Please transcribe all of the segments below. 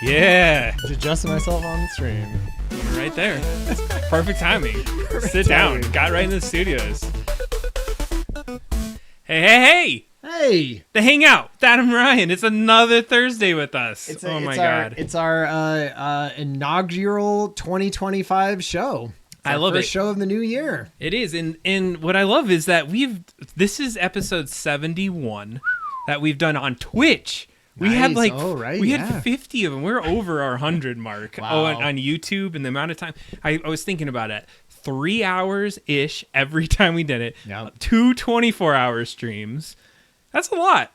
Yeah. Just adjusting myself on the stream. Right there. Perfect timing. Sit down. Got right in the studios. Hey. Hey. The Hangout with Adam and Ryan. It's another Thursday with us. God. It's our inaugural 2025 show. I love it. First show of the new year. It is. And what I love is that this is episode 71 that we've done on Twitch. We had we had 50 of them. We're over our 100 mark. Wow. On YouTube, and the amount of time I was thinking about it. 3 hours ish every time we did it. Yep. 2 24-hour streams. That's a lot.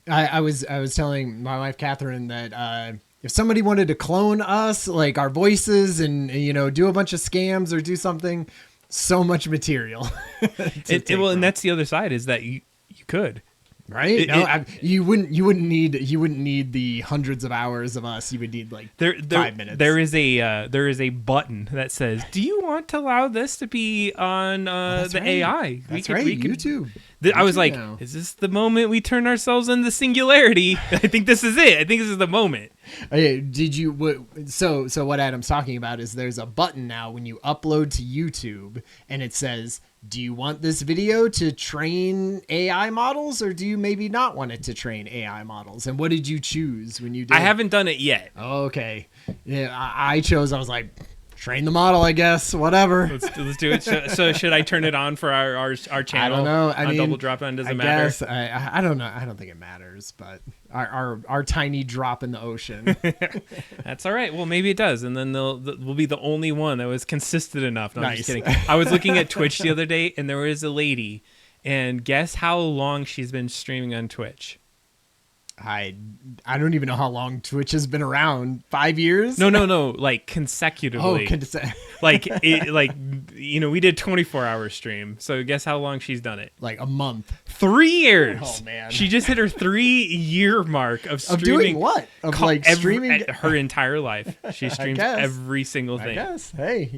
I was telling my wife Catherine that if somebody wanted to clone us, like our voices, and do a bunch of scams or do something, so much material. And that's the other side, is that you could. Right? You wouldn't need the hundreds of hours of us. You would need 5 minutes. There is a button that says, "Do you want to allow this to be on AI?" That's right. YouTube. I was like, now. "Is this the moment we turn ourselves into singularity?" I think this is it. I think this is the moment. Okay, so what Adam's talking about is there's a button now when you upload to YouTube, and it says, do you want this video to train AI models, or do you maybe not want it to train AI models? And what did you choose when you did? I haven't done it yet. Okay. Yeah, I chose, I was like, train the model, I guess, whatever. Let's do it. So should I turn it on for our channel? I don't know. I mean, double drop on doesn't matter. Guess, I don't know. I don't think it matters, but our tiny drop in the ocean. That's all right. Well, maybe it does, and then we'll be the only one that was consistent enough. No, nice. I'm just kidding. I was looking at Twitch the other day, and there was a lady, and guess how long she's been streaming on Twitch? I don't even know how long Twitch has been around. 5 years? No. Like consecutively. Oh, we did 24-hour stream. So guess how long she's done it? Like a month. 3 years. Oh man. She just hit her 3-year mark of streaming. Of doing what? Of streaming her entire life. She streams every single thing. I guess. Hey,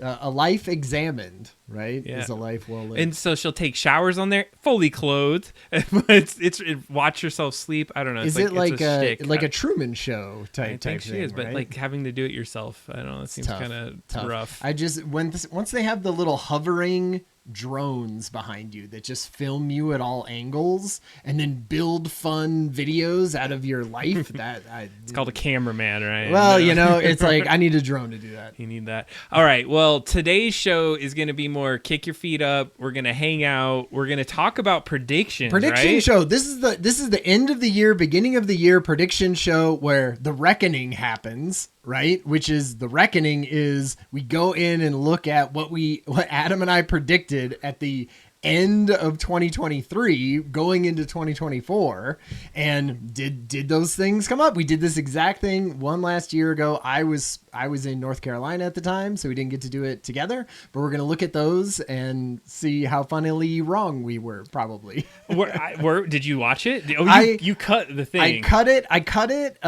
a life examined, right? Yeah. Is a life well lived. And so she'll take showers on there, fully clothed. it's watch yourself sleep. I don't know. Is it like a Truman Show type? I think she thing, is, but right? like having to do it yourself, I don't know. It seems kind of rough. Once they have the little hovering drones behind you that just film you at all angles and then build fun videos out of your life, it's called a cameraman, right? Well, it's like I need a drone to do that. You need that. All right. Well, today's show is going to be more kick your feet up. We're going to hang out. We're going to talk about predictions. Prediction right? show. This is the end of the year, beginning of the year prediction show where the reckoning happens. Right, which is the reckoning is we go in and look at what Adam and I predicted at the end of 2023 going into 2024, and did those things come up? We did this exact thing one last year ago. I was in North Carolina at the time, so we didn't get to do it together, but we're gonna look at those and see how funnily wrong we were. Probably. Did you watch it? You cut the thing. I cut it.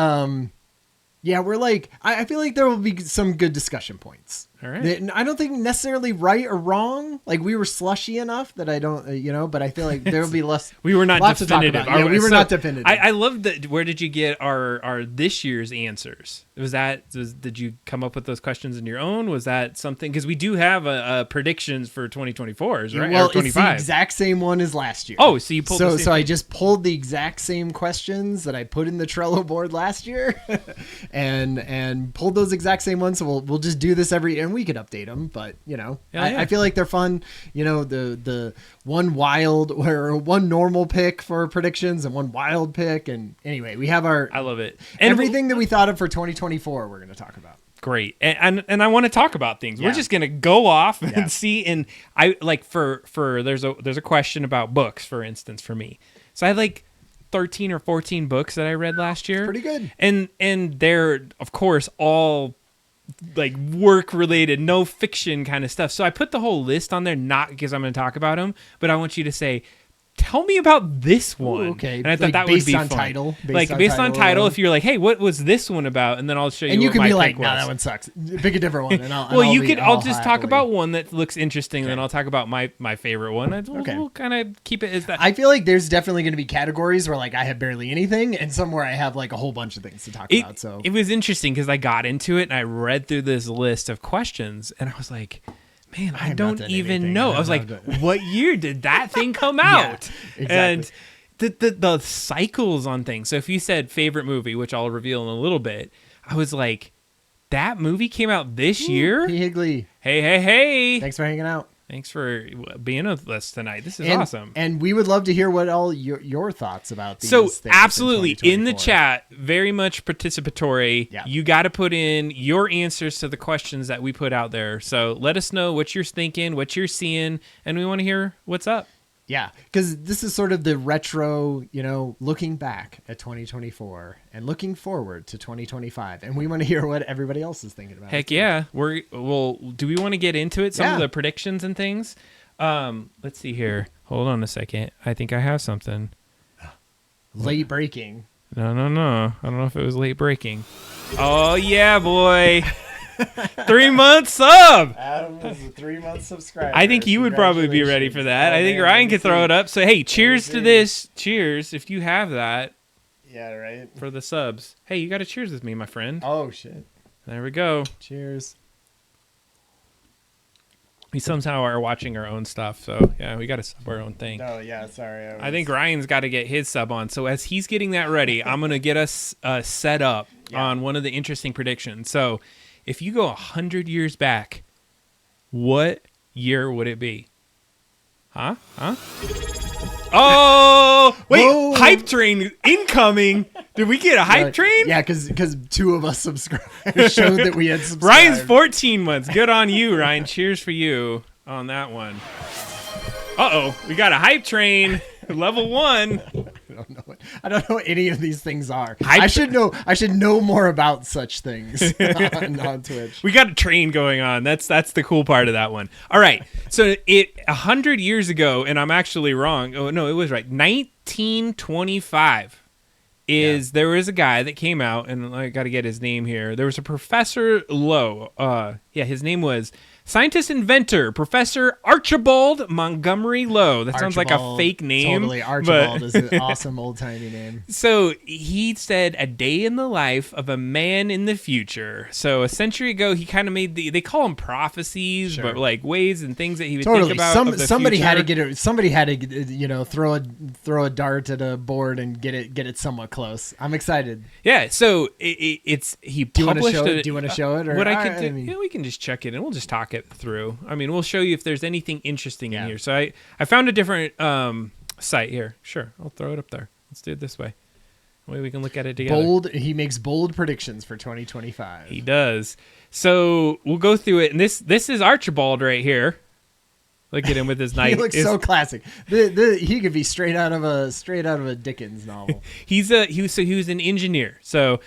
Yeah, we're I feel like there will be some good discussion points. All right. I don't think necessarily right or wrong. Like we were slushy enough that I don't, but I feel like there will be less. We were not definitive. Yeah, we were not definitive. I love that. Where did you get our this year's answers? Did you come up with those questions in your own? Was that something? Because we do have a predictions for 2024s, right? Well, or 25. It's the exact same one as last year. Oh, so you pulled. So I just pulled the exact same questions that I put in the Trello board last year, and pulled those exact same ones. So we'll just do this and we could update them, but I feel like they're fun. The one wild or one normal pick for predictions and one wild pick, and anyway, we have I love it. And everything that we thought of for 2024 we're going to talk about. Great. And I want to talk about things. Yeah. We're just going to go off and see. And I like for there's a question about books, for instance, for me. So I had 13 or 14 books that I read last year. Pretty good. And they're, of course, all work related, no fiction kind of stuff. So I put the whole list on there, not because I'm going to talk about them, but I want you to say tell me about this one. Ooh, okay. And I thought that would be fun. Based on title, if you're like, hey, what was this one about? And then I'll show you. And you what can my be like, pick no, was. that one sucks. Pick a different one. And I'll just talk about one that looks interesting, and then I'll talk about my favorite one. We'll kind of keep it as that. I feel like there's definitely going to be categories where like I have barely anything, and some where I have like a whole bunch of things to talk about. So it was interesting because I got into it and I read through this list of questions, and I was like, man, I don't even know. I was like, what year did that thing come out? Yeah, exactly. And the cycles on things. So if you said favorite movie, which I'll reveal in a little bit, I was like, that movie came out this year? P. Higley. Hey. Thanks for hanging out. Thanks for being with us tonight. This is awesome. And we would love to hear what all your thoughts about these things. So absolutely, in the chat, very much participatory. Yeah. You got to put in your answers to the questions that we put out there. So let us know what you're thinking, what you're seeing, and we want to hear what's up. Yeah, because this is sort of the retro, looking back at 2024 and looking forward to 2025. And we want to hear what everybody else is thinking about. Heck yeah. Do we want to get into it? Some of the predictions and things? Let's see here. Hold on a second. I think I have something. Late breaking. No. I don't know if it was late breaking. Oh, yeah, boy. 3 month sub. Adam is a 3-month subscriber. I think you would probably be ready for that. I think Ryan could throw it up. So, hey, cheers to this. Cheers, if you have that. Yeah, right. For the subs. Hey, you got to cheers with me, my friend. Oh, shit. There we go. Cheers. We somehow are watching our own stuff. So, yeah, we got to sub our own thing. Oh, yeah, sorry. I think Ryan's got to get his sub on. So, as he's getting that ready, I'm going to get us set up on one of the interesting predictions. So, if you go 100 years back, what year would it be? Huh? Oh, wait. Whoa. Hype train incoming. Did we get a hype train? Yeah, because 2 of us subscribed. Showed that we had subscribed. Ryan's 14 months. Good on you, Ryan. Cheers for you on that one. Uh-oh. We got a hype train. Level 1. I don't know what any of these things are. I should know more about such things on Twitch. We got a train going on. That's the cool part of that one. All right. So 100 years ago, and I'm actually wrong. Oh no, it was right. 1925 there was a guy that came out, and I got to get his name here. There was a Professor Lowe. His name was scientist inventor Professor Archibald Montgomery Lowe. That sounds like a fake name. Totally, Archibald is an awesome old-timey name. So he said a day in the life of a man in the future. So a century ago, he kind of made they call them prophecies, but like ways and things that he would think about. Somebody had to get it. Somebody had to throw a dart at a board and get it somewhat close. I'm excited. Yeah. So he published it. Do you want to show it? Or what I could do? We can just check it and we'll just talk it through. I mean, we'll show you if there's anything interesting in here. So I found a different site here. Sure, I'll throw it up there. Let's do it this way. Way we can look at it together. He makes bold predictions for 2025. He does. So we'll go through it, and this is Archibald right here. Look at him with his knife. He looks so classic. He could be straight out of a Dickens novel. He was an engineer. So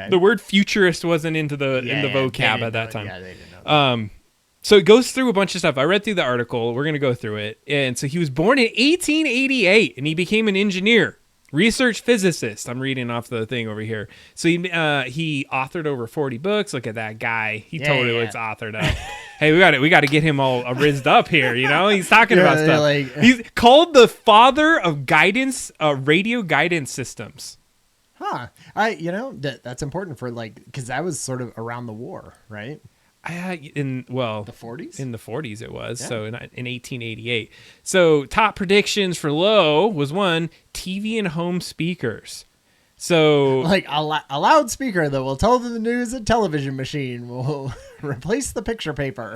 the word futurist wasn't into the vocab at that time. Yeah, they didn't know. So it goes through a bunch of stuff. I read through the article. We're going to go through it. And so he was born in 1888, and he became an engineer, research physicist. I'm reading off the thing over here. So he authored over 40 books. Look at that guy. He totally looks authored up. Hey, we got to get him all rizzed up here. He's talking about stuff. He's called the father of guidance, radio guidance systems. Huh. That's important for because that was sort of around the war, right? In the 40s? In the 40s it was. Yeah. So in 1888. So top predictions for Lowe was one, TV and home speakers. So a loudspeaker that will tell the news, a television machine will replace the picture paper.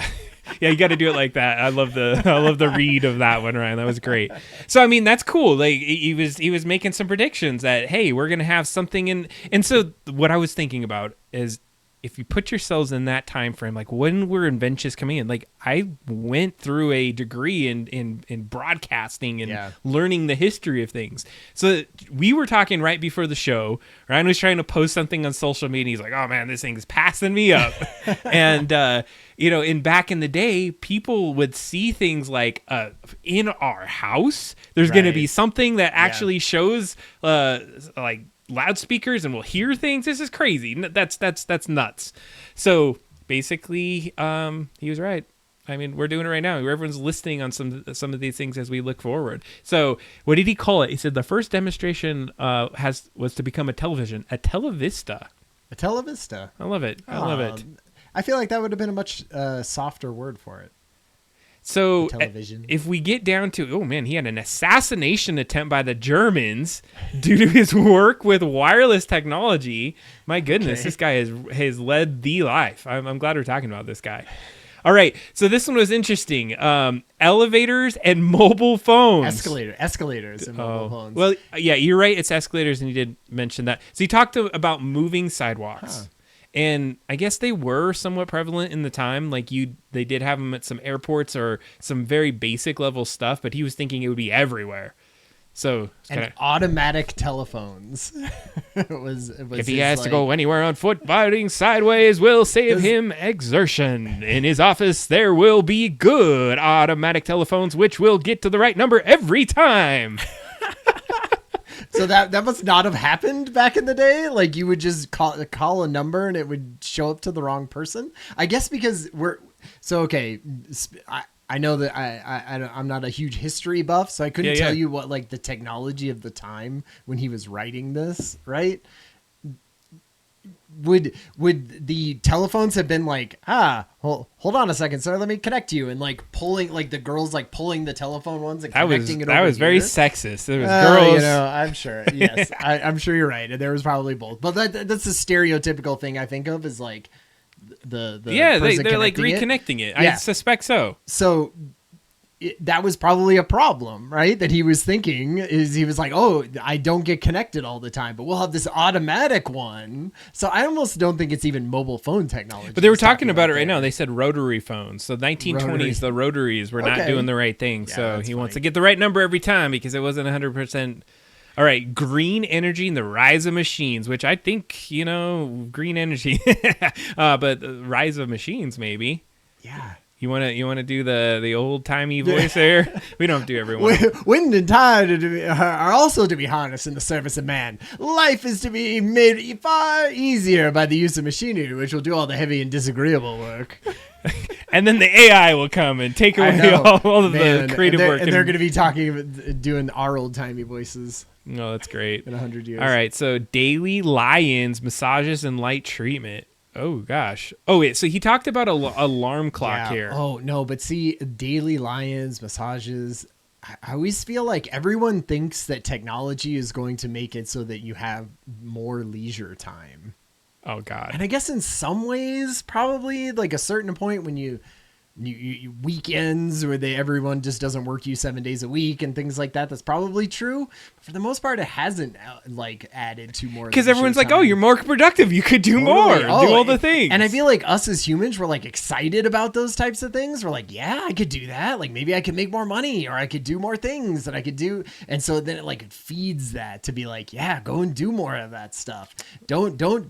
Yeah, you got to do it like that. I love the read of that one, Ryan. That was great. So I mean, that's cool. Like he was making some predictions that hey, we're gonna have something in. And so what I was thinking about is if you put yourselves in that time frame, like when were inventions coming in? Like I went through a degree in broadcasting and learning the history of things. So we were talking right before the show. Ryan was trying to post something on social media. He's like, "Oh man, this thing's passing me up." And in back in the day, people would see things like in our house, there's going to be something that actually shows like loudspeakers and we'll hear things. This is crazy. That's nuts. So basically, he was right. I mean, we're doing it right now. Everyone's listening on some of these things as we look forward. So what did he call it? He said the first demonstration was to become a television, a televista. A televista. I love it. I love it. I feel like that would have been a much softer word for it. So television. If we get down to, oh man, he had an assassination attempt by the Germans due to his work with wireless technology. My goodness, This guy has led the life. I'm glad we're talking about this guy. All right, so this one was interesting. Elevators and mobile phones. Escalators and mobile phones. Well, yeah, you're right. It's escalators, and you did mention that. So he talked about moving sidewalks. Huh. And I guess they were somewhat prevalent in the time. Like they did have them at some airports or some very basic level stuff, but he was thinking it would be everywhere. So automatic telephones. If he has to go anywhere on foot, riding sideways will save him exertion. In his office, there will be good automatic telephones, which will get to the right number every time. So that must not have happened back in the day. Like you would just call a number and it would show up to the wrong person. I guess because I know that I'm not a huge history buff, so I couldn't tell you what like the technology of the time when he was writing this, right? Would the telephones have been like, hold on a second, sir, let me connect you, and like pulling, like the girls like pulling the telephone ones and connecting it over. That was very sexist. There was girls. I'm sure. Yes, I'm sure you're right. There was probably both, but that's a stereotypical thing I think of is like the they're like reconnecting it. I suspect so. So that was probably a problem, right? That he was thinking is he was like, oh, I don't get connected all the time, but we'll have this automatic one. So I almost don't think it's even mobile phone technology. But they were talking about it right now. They said rotary phones. So 1920s, the rotaries were not doing the right thing. Yeah, so he wants to get the right number every time because it wasn't 100%. All right, green energy and the rise of machines, which I think, green energy, but the rise of machines maybe. Yeah. You want to do the old timey voice there? We don't have to do everyone. Wind and tide are also to be harnessed in the service of man. Life is to be made far easier by the use of machinery, which will do all the heavy and disagreeable work. And then the AI will come and take away all of the creative work. And they're going to be doing our old timey voices. No, that's great. In 100 years. All right, so daily lie-ins, massages, and light treatment. Oh, gosh. Oh, wait. So he talked about a alarm clock here. Oh, no. But see, daily lie-ins, massages. I always feel like everyone thinks that technology is going to make it so that you have more leisure time. Oh, God. And I guess in some ways, probably like a certain point when you weekends where everyone just doesn't work you 7 days a week and things like that. That's probably true. But for the most part, it hasn't like added to more. Because everyone's like, oh, you're more productive. You could do more. Do all the things. And I feel like us as humans, we're like excited about those types of things. We're like, yeah, I could do that. Like maybe I could make more money or I could do more things that I could do. And so then it feeds that to be like, yeah, go and do more of that stuff. Don't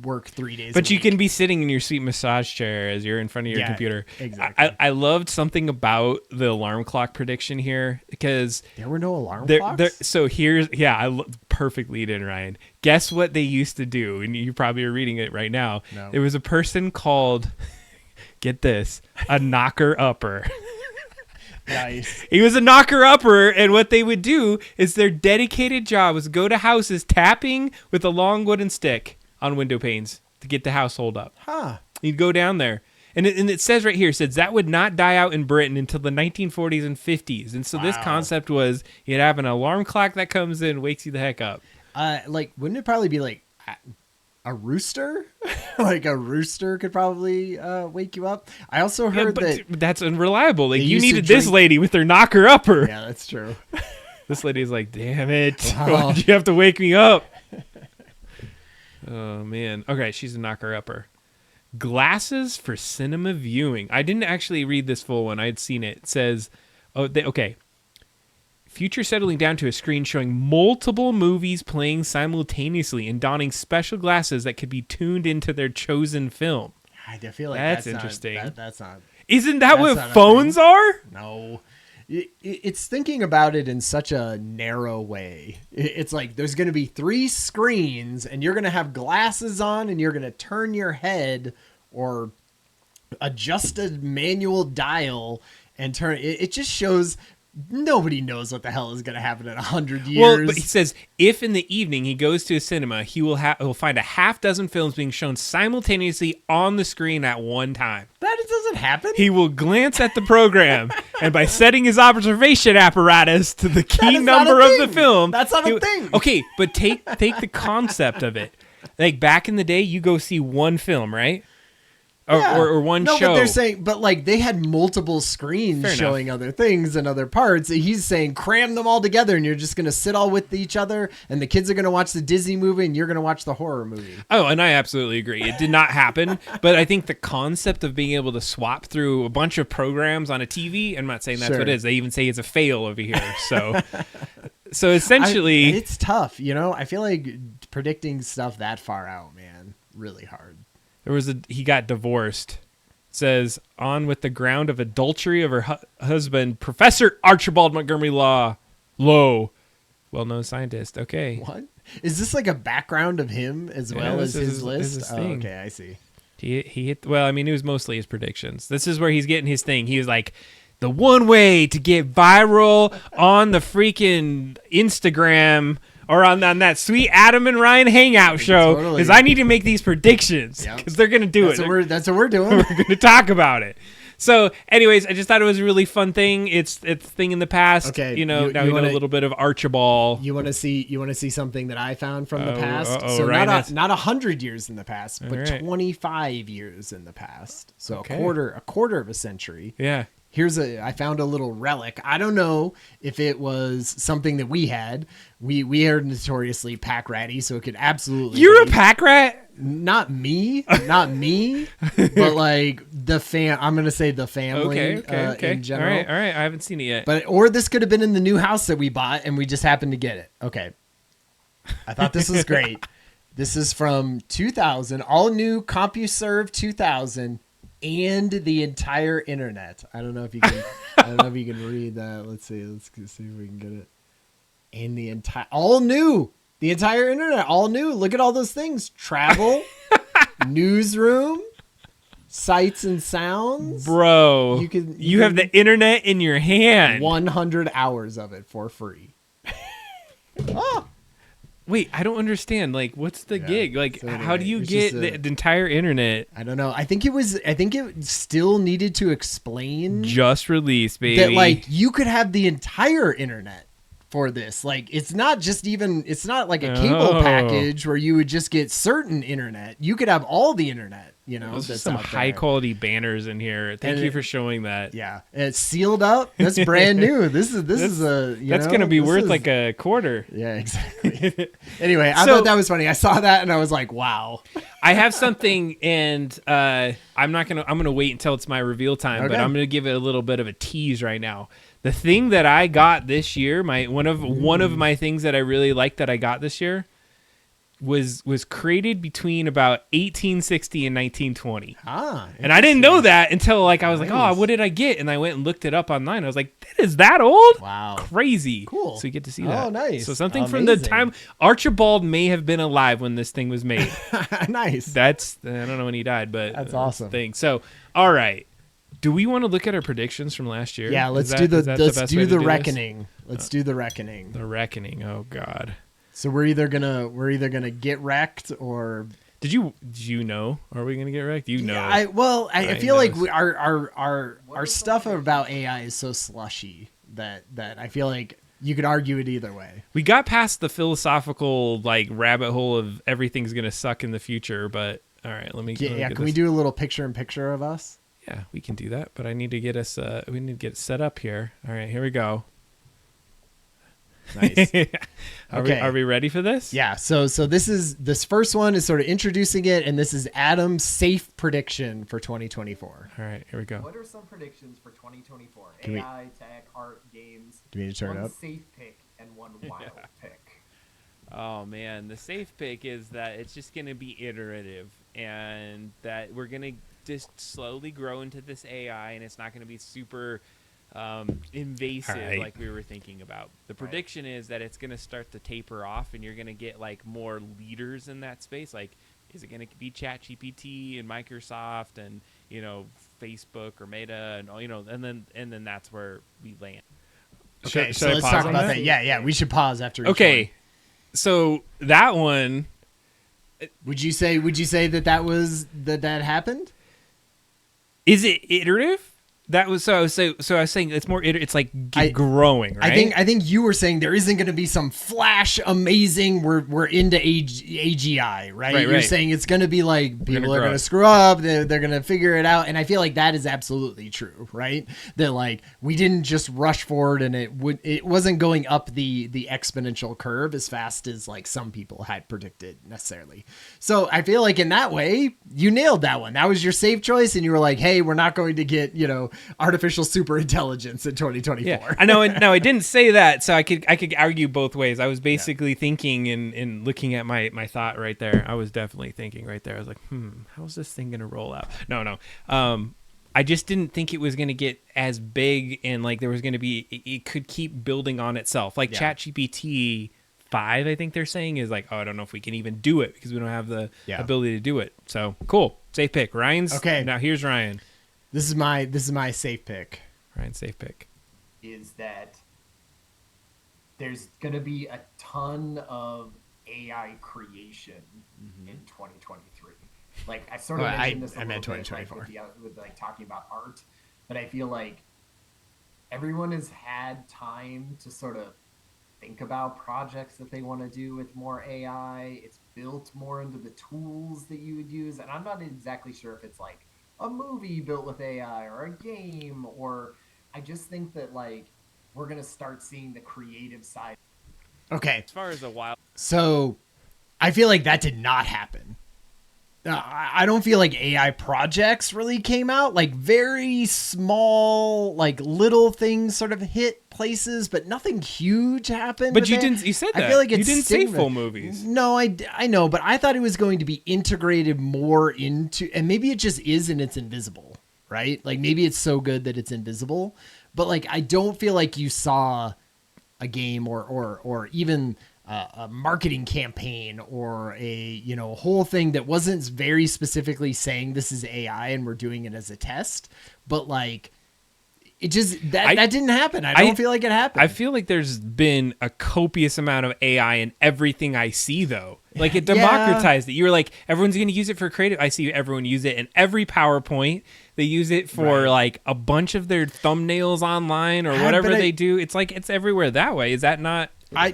work 3 days but you can be sitting in your sweet massage chair as you're in front of your computer. Exactly. I loved something about the alarm clock prediction here because there were no alarm clocks. So here's perfect lead in, Ryan. Guess what they used to do, and you probably are reading it right now. No. There was a person called, get this, a knocker upper. Nice. He was a knocker upper, and what they would do is their dedicated job was go to houses tapping with a long wooden stick on window panes to get the household up. You'd go down there. And it says right here, it says that would not die out in Britain until the 1940s and 50s. And so this concept was you'd have an alarm clock that comes in, wakes you the heck up. Wouldn't it probably be like a rooster? Like a rooster could probably wake you up. I also heard that that's unreliable. Like you needed this lady with her knocker upper. Yeah, that's true. This lady's like, damn it. Why did you have to wake me up? Oh, man. Okay, she's a knocker-upper. Glasses for cinema viewing. I didn't actually read this full one. I had seen it. It says, okay. Future settling down to a screen showing multiple movies playing simultaneously and donning special glasses that could be tuned into their chosen film. I feel like that's interesting. That's not. Isn't that what phones are? No. It's thinking about it in such a narrow way. It's like there's going to be 3 screens and you're going to have glasses on and you're going to turn your head or adjust a manual dial and turn. It just shows nobody knows what the hell is going to happen in 100 years. Well, but he says if in the evening he goes to a cinema, he'll find a half dozen films being shown simultaneously on the screen at one time. That doesn't happen. He will glance at the program, and by setting his observation apparatus to the key number of the film, that's not a thing. Okay, but take the concept of it. Like back in the day, you go see one film, right? Or one show. But they're saying, like they had multiple screens showing other things and other parts. He's saying cram them all together, and you're just going to sit all with each other, and the kids are going to watch the Disney movie, and you're going to watch the horror movie. Oh, and I absolutely agree. It did not happen, but I think the concept of being able to swap through a bunch of programs on a TV, I'm not saying that's what it is. They even say it's a fail over here. So essentially, it's tough. I feel like predicting stuff that far out, man, really hard. He got divorced. It says, on with the ground of adultery of her husband, Professor Archibald Montgomery Lowe, well-known scientist. Okay. What? Is this like a background of him as well as his list? Okay, I see. He hit, well, I mean, it was mostly his predictions. This is where he's getting his thing. He was like, the one way to get viral on the freaking Instagram or on that sweet Adam and Ryan Hangout show is I need to make these predictions because they're going to do it. That's what we're doing. We're going to talk about it. So anyways, I just thought it was a really fun thing. It's a thing in the past. Okay. Now we know a little bit of Archibald. You want to see something that I found from the past? So not 100 years in the past, but 25 years in the past. So a quarter of a century. Yeah. I found a little relic. I don't know if it was something that we had. We are notoriously pack ratty, so it could absolutely. You're a pack rat? Not me, but like I'm gonna say the family. Okay. In general. All right. I haven't seen it yet. Or this could have been in the new house that we bought, and we just happened to get it. Okay. I thought this was great. This is from 2000, all new CompuServe 2000. And the entire internet. I don't know if you can. Read that. Let's see. Let's see if we can get it. And the entire internet, all new. Look at all those things: travel, newsroom, sights and sounds. Bro, you have the internet in your hand. 100 hours of it for free. Oh. Wait, I don't understand. Like, what's the gig? Like, so anyway, how do you get the entire internet? I don't know. I think it still needed to explain. Just released, baby. That, like, you could have the entire internet for this. Like, it's not like a cable package where you would just get certain internet. You could have all the internet, There's some high quality banners in here. Thank you for showing that. Yeah. And it's sealed up. That's brand new. This is that's going to be worth like a quarter. Yeah, exactly. Anyway, I thought that was funny. I saw that and I was like, wow. I have something, and I'm going to wait until it's my reveal time, but I'm going to give it a little bit of a tease right now. The thing that I got this year, one of my things that I really liked that I got this year was created between about 1860 and 1920. And I didn't know that until like I was like, oh, what did I get? And I went and looked it up online. I was like, is that old? Wow. Crazy. Cool. So you get to see that. Oh, nice. So something from the time Archibald may have been alive when this thing was made. Nice. I don't know when he died, but that's awesome. Thing. So, all right. Do we want to look at our predictions from last year? Yeah, let's do the reckoning. Let's do the reckoning. The reckoning. Oh God. So we're either gonna get wrecked or. Did you know? Are we gonna get wrecked? You know. Yeah, I feel like our stuff about AI is so slushy that I feel like you could argue it either way. We got past the philosophical like rabbit hole of everything's gonna suck in the future, but all right, let me. Can we do a little picture of us? Yeah, we can do that, but I need to get us. We need to get set up here. All right, here we go. Nice. Are we ready for this? Yeah. So this first one is sort of introducing it, and this is Adam's safe prediction for 2024. All right, here we go. What are some predictions for 2024? Can we- AI, tech, art, games. Do we need to turn it one up? safe pick and one wild pick. Oh man, the safe pick is that it's just going to be iterative, and that we're going to just slowly grow into this AI, and it's not going to be super invasive Right. like we were thinking about. The prediction is that it's going to start to taper off, and you're going to get like more leaders in that space. Like, is it going to be ChatGPT and Microsoft and Facebook or Meta and and then that's where we land. Okay, Should so I let's pause talk on about that? that. Yeah, we should pause after each Okay, one. so that one. Would you say that happened? Is it iterative? That was so I was saying it's more it's like growing, right? I think you were saying there isn't going to be some flash amazing. We're into AGI, right? You're right. saying it's going to be like people are grow going to it. screw up. They're going to figure it out, and I feel like that is absolutely true, right? That like we didn't just rush forward, and it wasn't going up the exponential curve as fast as like some people had predicted necessarily. So I feel like in that way you nailed that one. That was your safe choice, and you were like, hey, we're not going to get artificial super intelligence in 2024. Yeah, I know. No, I didn't say that, so I could argue both ways. I was basically thinking and looking at my thought right there. I was definitely thinking right there. I was like, how's this thing gonna roll out? No. I just didn't think it was gonna get as big, and like there was gonna be. It could keep building on itself. Like ChatGPT 5, I think they're saying is like, I don't know if we can even do it because we don't have the ability to do it. So cool, safe pick. Ryan's okay. Now here's Ryan. This is my safe pick. Ryan's safe pick. Is that there's going to be a ton of AI creation in 2023. Like I sort of Well, mentioned this I a meant little bit, 2024. with like talking about art, but I feel like everyone has had time to sort of think about projects that they want to do with more AI. It's built more into the tools that you would use, and I'm not exactly sure if it's like a movie built with AI or a game, or I just think that like we're going to start seeing the creative side. Okay. As far as a wild. So I feel like that did not happen. I don't feel like AI projects really came out. Like very small, like little things sort of hit places, but nothing huge happened. But with you it. didn't. You said that. I feel like you it's didn't say stigma. full movies. No, I know, but I thought it was going to be integrated more into, and maybe it just is, and it's invisible, right? Like maybe it's so good that it's invisible, but like I don't feel like you saw a game or even a marketing campaign or a whole thing that wasn't very specifically saying this is AI and we're doing it as a test, but like it just that didn't happen. I don't feel like it happened. I feel like there's been a copious amount of AI in everything I see, though. Like it democratized it. You were like, everyone's going to use it for creative. I see everyone use it in every PowerPoint. They use it for like a bunch of their thumbnails online or whatever they do. It's like it's everywhere that way. Is that not? I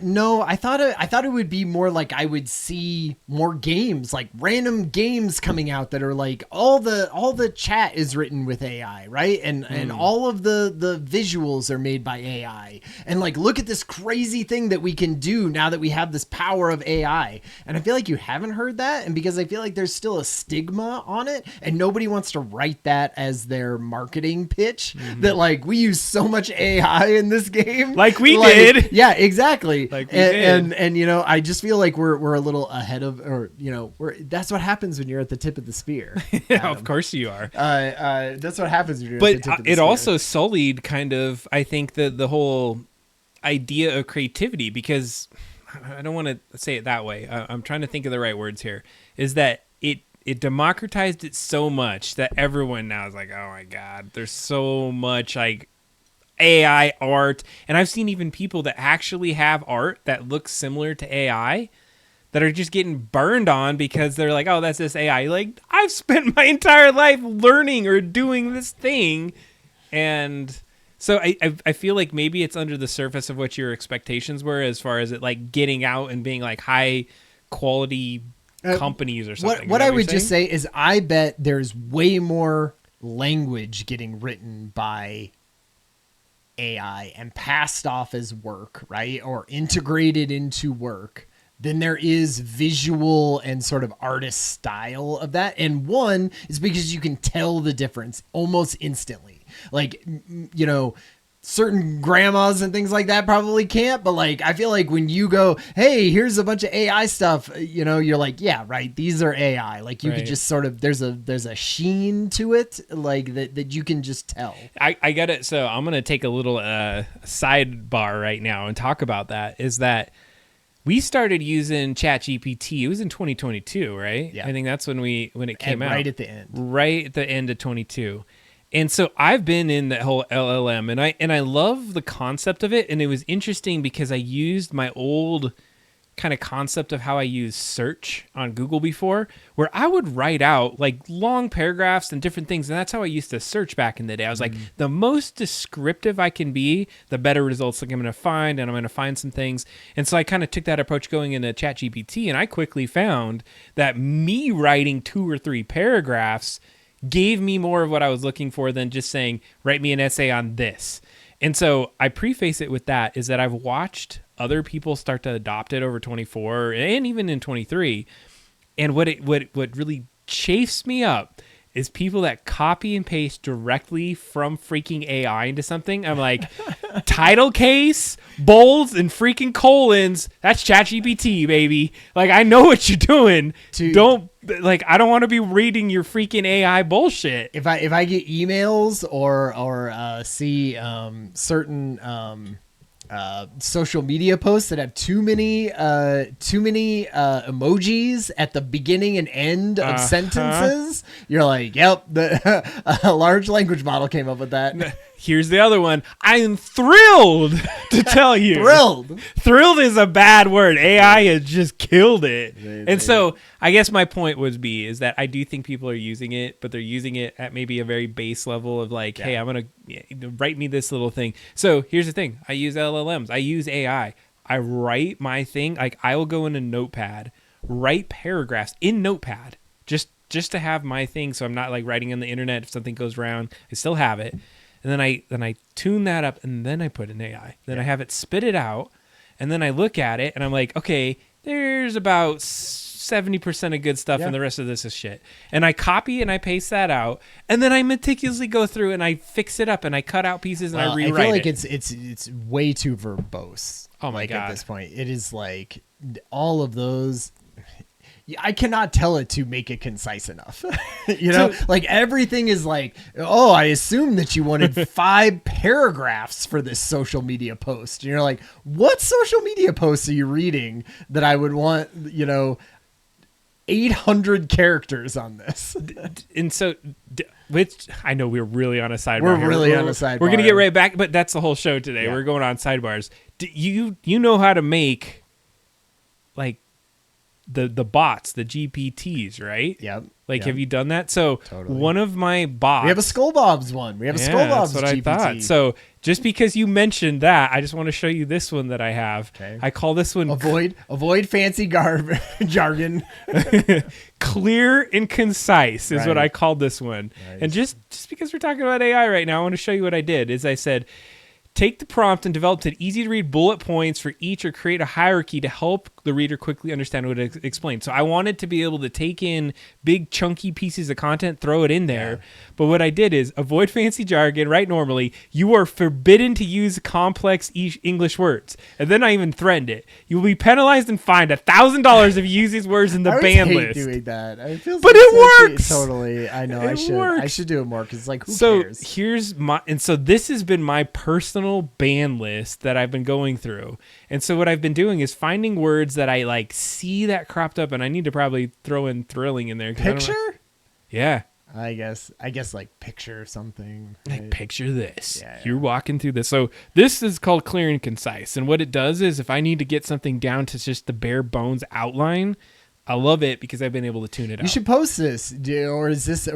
thought it would be more like I would see more games, like random games coming out that are like all the chat is written with AI, right? And all of the visuals are made by AI. And like look at this crazy thing that we can do now that we have this power of AI. And I feel like you haven't heard that, and because I feel like there's still a stigma on it and nobody wants to write that as their marketing pitch that like we use so much AI in this game. Like we did. Yeah, exactly. Like we did. And I just feel like we're a little ahead of, or that's what happens when you're at the tip of the spear. Yeah, of course you are. That's what happens when you're But at the tip of the it spear. also sullied kind of, I think, the whole idea of creativity, because I don't want to say it that way. I'm trying to think of the right words here. Is that it democratized it so much that everyone now is like, oh my God, there's so much like AI art. And I've seen even people that actually have art that looks similar to AI that are just getting burned on because they're like, oh, that's this AI. Like, I've spent my entire life learning or doing this thing. And so I feel like maybe it's under the surface of what your expectations were as far as it like getting out and being like high quality companies or something. What I would just say is I bet there's way more language getting written by AI and passed off as work, right? Or integrated into work than there is visual and sort of artist style of that. And one is because you can tell the difference almost instantly. Like, you know, certain grandmas and things like that probably can't, but like I feel like when you go, hey, here's a bunch of AI stuff, you know, you're like, yeah, right, these are AI. Like you could just sort of there's a sheen to it, like that you can just tell. I get it. So I'm gonna take a little sidebar right now and talk about that. Is that we started using ChatGPT. It was in 2022, right? Yeah. I think that's when it came out. Right at the end. Right at the end of 22. And so I've been in that whole LLM, and I love the concept of it. And it was interesting because I used my old kind of concept of how I use search on Google before, where I would write out like long paragraphs and different things. And that's how I used to search back in the day. I was like, the most descriptive I can be, the better results I'm going to find, and I'm going to find some things. And so I kind of took that approach going into ChatGPT, and I quickly found that me writing 2 or 3 paragraphs gave me more of what I was looking for than just saying, write me an essay on this. And so I preface it with that, is that I've watched other people start to adopt it over 24 and even in 23. And what really chafes me up is people that copy and paste directly from freaking AI into something. I'm like, title case, bolds, and freaking colons. That's ChatGPT, baby. Like, I know what you're doing. I don't want to be reading your freaking AI bullshit. If I get emails or see certain social media posts that have too many emojis at the beginning and end of sentences, you're like, yep, a large language model came up with that. Here's the other one. I am thrilled to tell you. Thrilled is a bad word. AI has just killed it. And so I guess my point is that I do think people are using it, but they're using it at maybe a very base level of like, hey, I'm going to write me this little thing. So here's the thing. I use LLMs. I use AI. I write my thing. Like I will go in a notepad, write paragraphs in Notepad, just to have my thing. So I'm not like writing on the internet. If something goes wrong, I still have it. And then I tune that up, and then I put in AI. Then I have it spit it out, and then I look at it, and I'm like, okay, there's about 70% of good stuff, and the rest of this is shit. And I copy and I paste that out, and then I meticulously go through and I fix it up, and I cut out pieces and I rewrite it. I feel like it's way too verbose. Oh my God. At this point, it is like all of those. I cannot tell it to make it concise enough. You know, like everything is like, oh, I assume that you wanted 5 paragraphs for this social media post. And you're like, what social media posts are you reading that I would want, 800 characters on this? And so, which I know we're really on a sidebar. We're really on a sidebar. We're going to get right back, but that's the whole show today. Yeah. We're going on sidebars. You know how to make like the bots, the GPTs, right? Yep. Like, have you done that? So one of my bots. We have a Skullbobs one. We have a Skullbobs that's what GPT. I thought. So just because you mentioned that, I just want to show you this one that I have. Okay. I call this one avoid fancy jargon. Clear and concise is what I called this one. Nice. And just because we're talking about AI right now, I want to show you what I did. Is I said, take the prompt and develop an easy-to-read bullet points for each, or create a hierarchy to help the reader quickly understand what it explains. So I wanted to be able to take in big, chunky pieces of content, throw it in there. Yeah. But what I did is avoid fancy jargon, write normally. You are forbidden to use complex English words. And then I even threatened it. You will be penalized and fined $1,000 if you use these words in the ban list. I hate doing that. But it works! Totally. I know. I should do it more because, like, who cares? So this has been my personal ban list that I've been going through. And so what I've been doing is finding words that I like see that cropped up, and I need to probably throw in thrilling in there. Picture? Yeah. I guess like picture something. Right? Like picture this. Yeah. You're walking through this. So this is called clear and concise. And what it does is if I need to get something down to just the bare bones outline, I love it because I've been able to tune it out. You should post this, or is this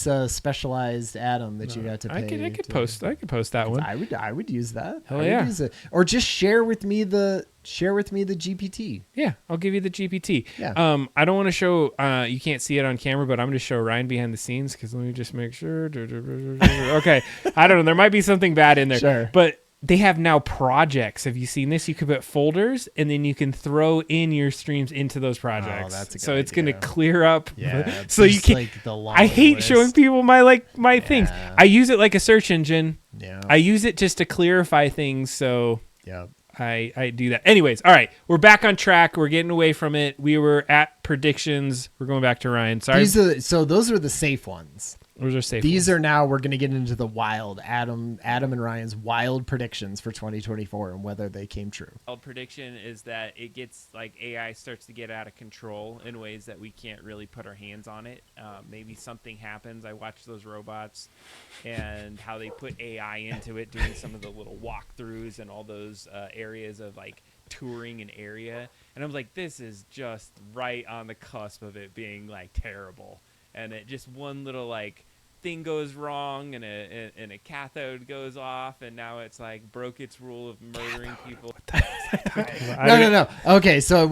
a specialized Atom that you got to pay? I could post that one. I would use that. Hell yeah. Or just share with me the GPT. Yeah, I'll give you the GPT. Yeah. I don't want to show. You can't see it on camera, but I'm going to show Ryan behind the scenes because let me just make sure. Okay. I don't know. There might be something bad in there. Sure. But they have now projects. Have you seen this? You could put folders, and then you can throw in your streams into those projects. Oh, that's a good so it's idea. going to clear up. Yeah. So you can. Like the long I hate list. showing people my things. I use it like a search engine. Yeah. I use it just to clarify things. So Yeah. I do that. Anyways, all right, we're back on track. We're getting away from it. We were at predictions. We're going back to Ryan. Sorry. So those are the safe ones. Those are safe. These are now we're going to get into the wild Adam and Ryan's wild predictions for 2024 and whether they came true. Wild prediction is that it gets like AI starts to get out of control in ways that we can't really put our hands on it. Maybe something happens. I watched those robots and how they put AI into it, doing some of the little walkthroughs and all those areas of like touring an area. And I was like, this is just right on the cusp of it being like terrible. And it just one little like thing goes wrong and a cathode goes off and now it's like broke its rule of murdering people. No. Okay, so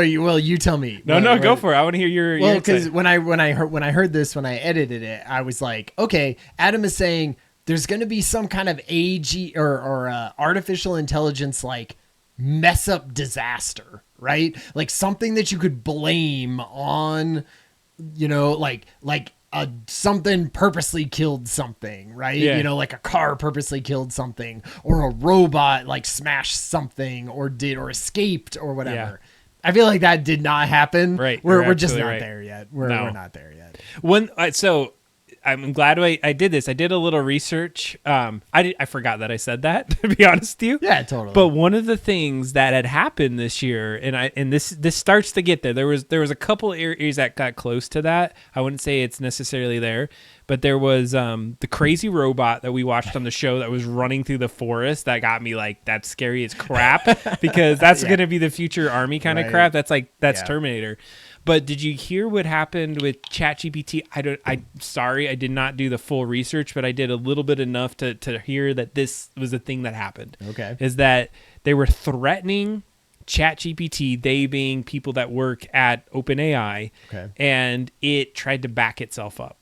you tell me. No, go for it. I want to hear your Well, because insight. when I heard this when I edited it, I was like, okay, Adam is saying there's going to be some kind of AG or artificial intelligence like mess up disaster, right? Like something that you could blame on, like something purposely killed something, right? Yeah. Like a car purposely killed something, or a robot like smashed something, or escaped, or whatever. Yeah. I feel like that did not happen. Right. We're just absolutely not right. there yet. No. We're not there yet. So I'm glad I did this. I did a little research. I forgot that I said that, to be honest with you. Yeah, totally. But one of the things that had happened this year, and this starts to get there. There was a couple areas that got close to that. I wouldn't say it's necessarily there, but there was the crazy robot that we watched on the show that was running through the forest. That got me like, that's scary as crap because that's going to be the future army kind of Right. crap. That's Yeah. Terminator. But did you hear what happened with ChatGPT? Sorry, I did not do the full research, but I did a little bit enough to hear that this was a thing that happened. Okay. Is that they were threatening ChatGPT, they being people that work at OpenAI, Okay. and it tried to back itself up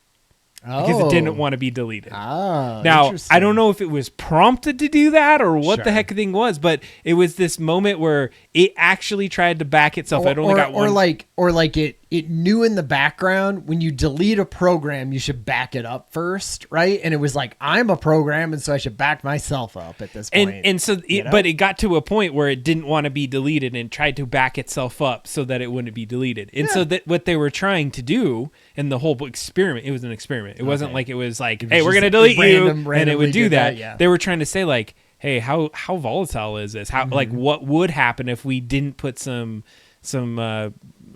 Oh. because it didn't want to be deleted. Ah, Now, interesting. I don't know if it was prompted to do that or what Sure. the heck the thing was, but it was this moment where it actually tried to back itself. It only got one. Or like it knew in the background when you delete a program, you should back it up first, right? And it was like, I'm a program, and so I should back myself up at this point. And so, but it got to a point where it didn't want to be deleted and tried to back itself up so that it wouldn't be deleted. And so that what they were trying to do, and the whole experiment, it was an experiment. It wasn't like it was like, hey, we're gonna delete you, and it randomly would do did that. yeah. They were trying to say like, hey, how volatile is this? How like what would happen if we didn't put some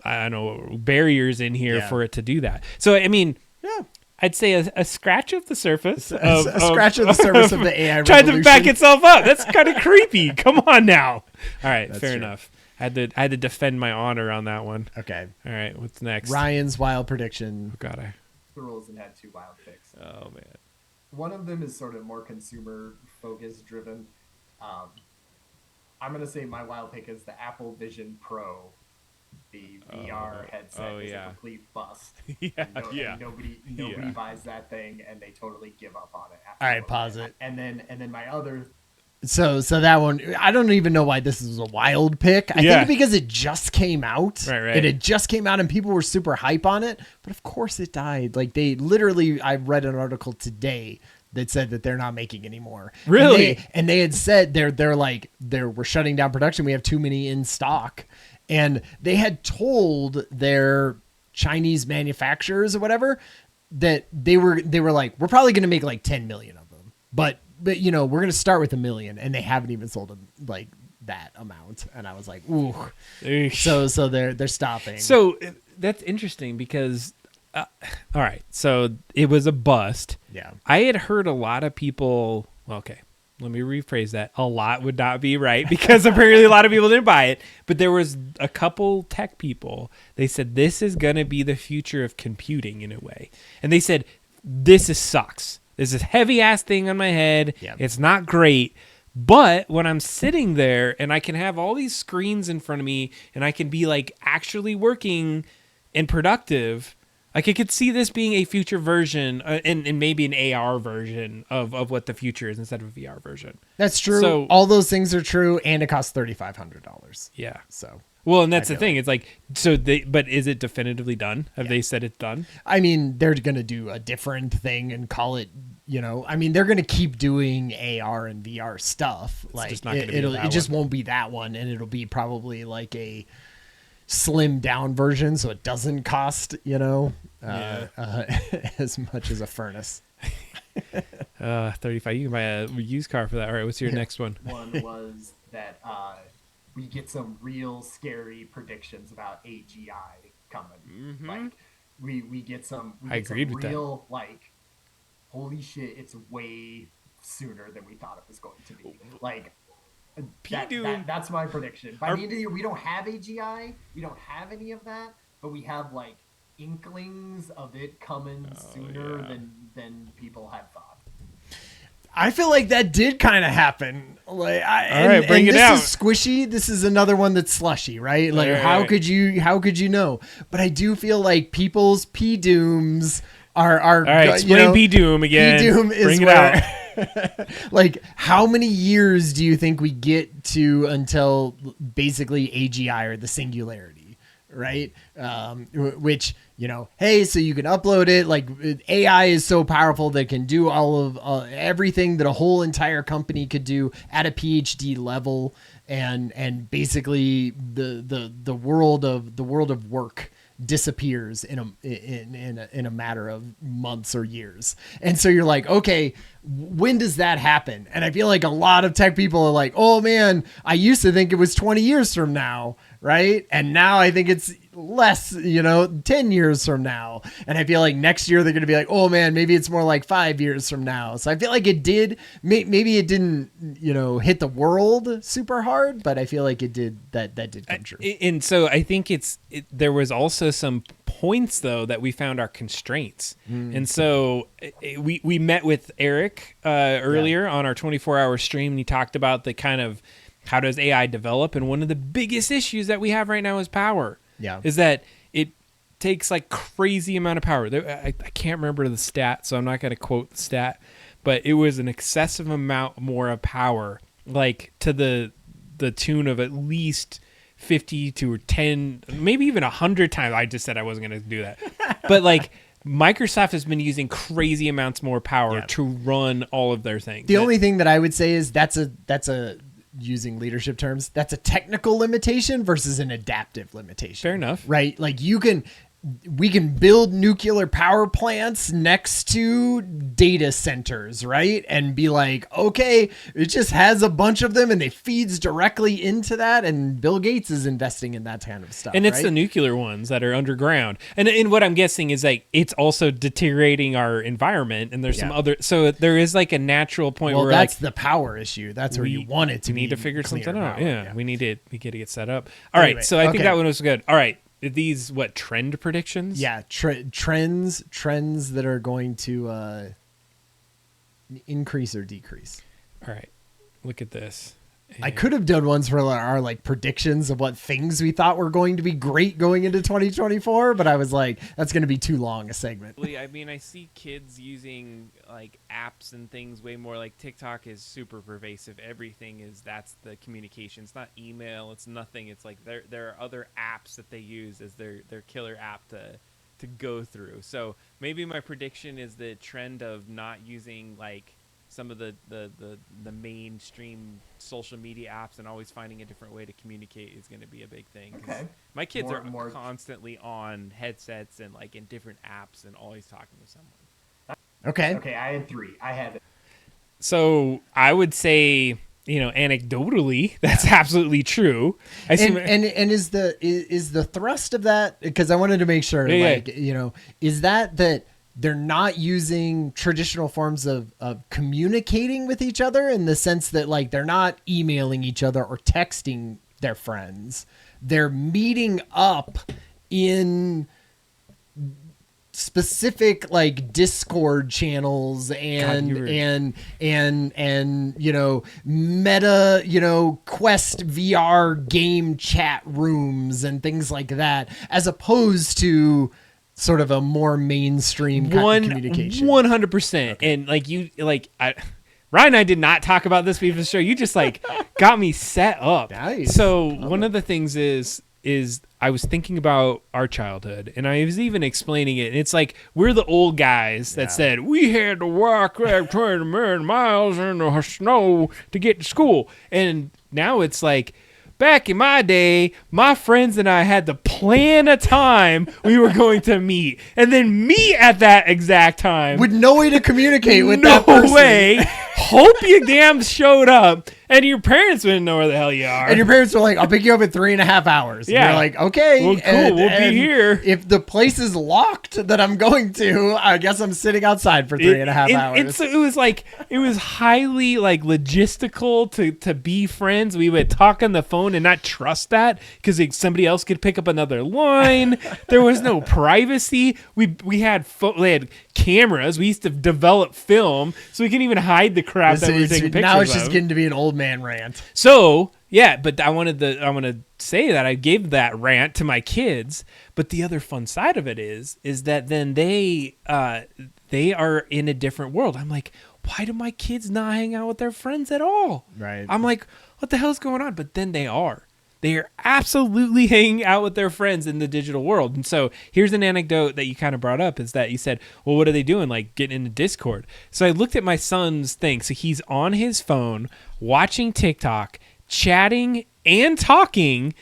I don't know, barriers in here Yeah. for it to do that. So I mean, Yeah. I'd say a scratch of the surface. A scratch of the surface of the AI tried to back revolution. itself up. That's kind of creepy. Come on now. All right, That's fair true. enough. I had to defend my honor on that one. Okay. All right, what's next? Ryan's wild prediction. Oh, God, The rules and had two wild picks. oh man. One of them is sort of more consumer focus driven. I'm gonna say my wild pick is the Apple Vision Pro. The VR headset is a complete bust. Yeah, And yeah. Nobody Yeah. buys that thing, and they totally give up on it. All right, pause it. And then my other. So that one, I don't even know why this is a wild pick. I Yeah. think because it just came out. Right. It had just came out and people were super hype on it. But of course it died. Like they literally, I read an article today that said that they're not making anymore. Really? And they had said we're shutting down production. We have too many in stock. And they had told their Chinese manufacturers or whatever that they were like, we're probably going to make like 10 million of them. But we're going to start with 1 million, and they haven't even sold them like that amount. And I was like, ooh. Eesh. So they're stopping. So that's interesting because, all right, so it was a bust. Yeah. I had heard a lot of people. Okay, let me rephrase that. A lot would not be right because apparently a lot of people didn't buy it. But there was a couple tech people. They said this is going to be the future of computing in a way, and they said this sucks. There's this heavy ass thing on my head. Yep. It's not great. But when I'm sitting there and I can have all these screens in front of me and I can be like actually working and productive, Like I could see this being a future version and maybe an AR version of what the future is instead of a VR version. That's true. So all those things are true, and it costs $3,500. Yeah. So. Well, and that's the thing. It's like, but is it definitively done? Have they said it's done? I mean, they're going to do a different thing and call it, I mean, they're going to keep doing AR and VR stuff. It's just not it just won't be that one. And it'll be probably like a slimmed down version. So it doesn't cost, as much as a furnace. 35. You can buy a used car for that. All right. What's your next one? One was that, we get some real scary predictions about AGI coming. Mm-hmm. Like we get some. I agreed with real, that. Like, holy shit! It's way sooner than we thought it was going to be. Like, that's my prediction. By the end of the year, we don't have AGI. We don't have any of that, but we have like inklings of it coming sooner than people had thought. I feel like that did kind of happen. Like, all right, bring it out. This is squishy. This is another one that's slushy, right? Like, how could you know? But I do feel like people's P dooms are. All right, explain P doom again. P doom is bring it out. Like, how many years do you think we get to until basically AGI or the singularity, right? Which. Hey, so you can upload it. Like AI is so powerful that it can do all of everything that a whole entire company could do at a PhD level, and basically the world of work disappears in a matter of months or years. And so you're like, okay, when does that happen? And I feel like a lot of tech people are like, oh man, I used to think it was 20 years from now, right? And now I think it's less, 10 years from now. And I feel like next year they're going to be like, oh man, maybe it's more like 5 years from now. So I feel like maybe it didn't, hit the world super hard, but I feel like it did, that did come true. And so I think there was also some points though that we found our constraints. And so we met with Eric earlier on our 24-hour stream, and he talked about the kind of how does AI develop, and one of the biggest issues that we have right now is power. Yeah. Is that it takes like crazy amount of power. I can't remember the stat, so I'm not going to quote the stat, but it was an excessive amount more of power, like to the tune of at least 50 to 10, maybe even 100 times. I just said I wasn't going to do that. But like Microsoft has been using crazy amounts more power to run all of their things. The only thing that I would say is that's a using leadership terms, that's a technical limitation versus an adaptive limitation. Fair enough. Right? Like we can build nuclear power plants next to data centers, right? And be like, okay, it just has a bunch of them and it feeds directly into that. And Bill Gates is investing in that kind of stuff. And it's the nuclear ones that are underground. And what I'm guessing is like, it's also deteriorating our environment. And there's some other, so there is like a natural point where that's the power issue. That's where you want it to be. We need to figure something out. Yeah. We get to get set up. Anyway, right. So I think that one was good. All right. These trend predictions? Yeah, trends that are going to increase or decrease. All right, look at this. I could have done ones for our like predictions of what things we thought were going to be great going into 2024, but I was like, that's going to be too long a segment. I mean, I see kids using like apps and things way more. Like TikTok is super pervasive. That's the communication. It's not email. It's nothing. It's like there are other apps that they use as their killer app to go through. So maybe my prediction is the trend of not using like some of the mainstream social media apps and always finding a different way to communicate is going to be a big thing. Okay. My kids are constantly on headsets and like in different apps and always talking to someone. Okay, I had 3. So I would say, anecdotally, that's absolutely true. And is the thrust of that, because I wanted to make sure, is that they're not using traditional forms of communicating with each other, in the sense that like they're not emailing each other or texting their friends. They're meeting up in specific like Discord channels and meta, Quest VR game chat rooms and things like that, as opposed to sort of a more mainstream communication. 100%. And Ryan and I did not talk about this before the show. You just like got me set up. Nice. So one of the things is I was thinking about our childhood, and I was even explaining it. And it's like we're the old guys that said we had to walk like 20 miles in the snow to get to school, and now it's like, back in my day, my friends and I had to plan a time we were going to meet, and then meet at that exact time with no way to communicate with that person. No way. Hope you damn showed up, and your parents wouldn't know where the hell you are. And your parents were like, "I'll pick you up in 3.5 hours." Yeah. And you're like, "Okay, well, cool. We'll be here." If the place is locked that I'm going to, I guess I'm sitting outside for 3.5 hours. And so it was highly like logistical to be friends. We would talk on the phone and not trust that because somebody else could pick up another line. There was no privacy. We had cameras. We used to develop film so we can even hide the crap that we were taking pictures of. Now it's just getting to be an old man rant. So yeah, but I want to say that I gave that rant to my kids. But the other fun side of it is that then they are in a different world. I'm like, why do my kids not hang out with their friends at all? Right. I'm like, what the hell's going on? But then they are. They are absolutely hanging out with their friends in the digital world. And so here's an anecdote that you kind of brought up is that you said, well, what are they doing? Like getting into Discord. So I looked at my son's thing. So he's on his phone watching TikTok, chatting and talking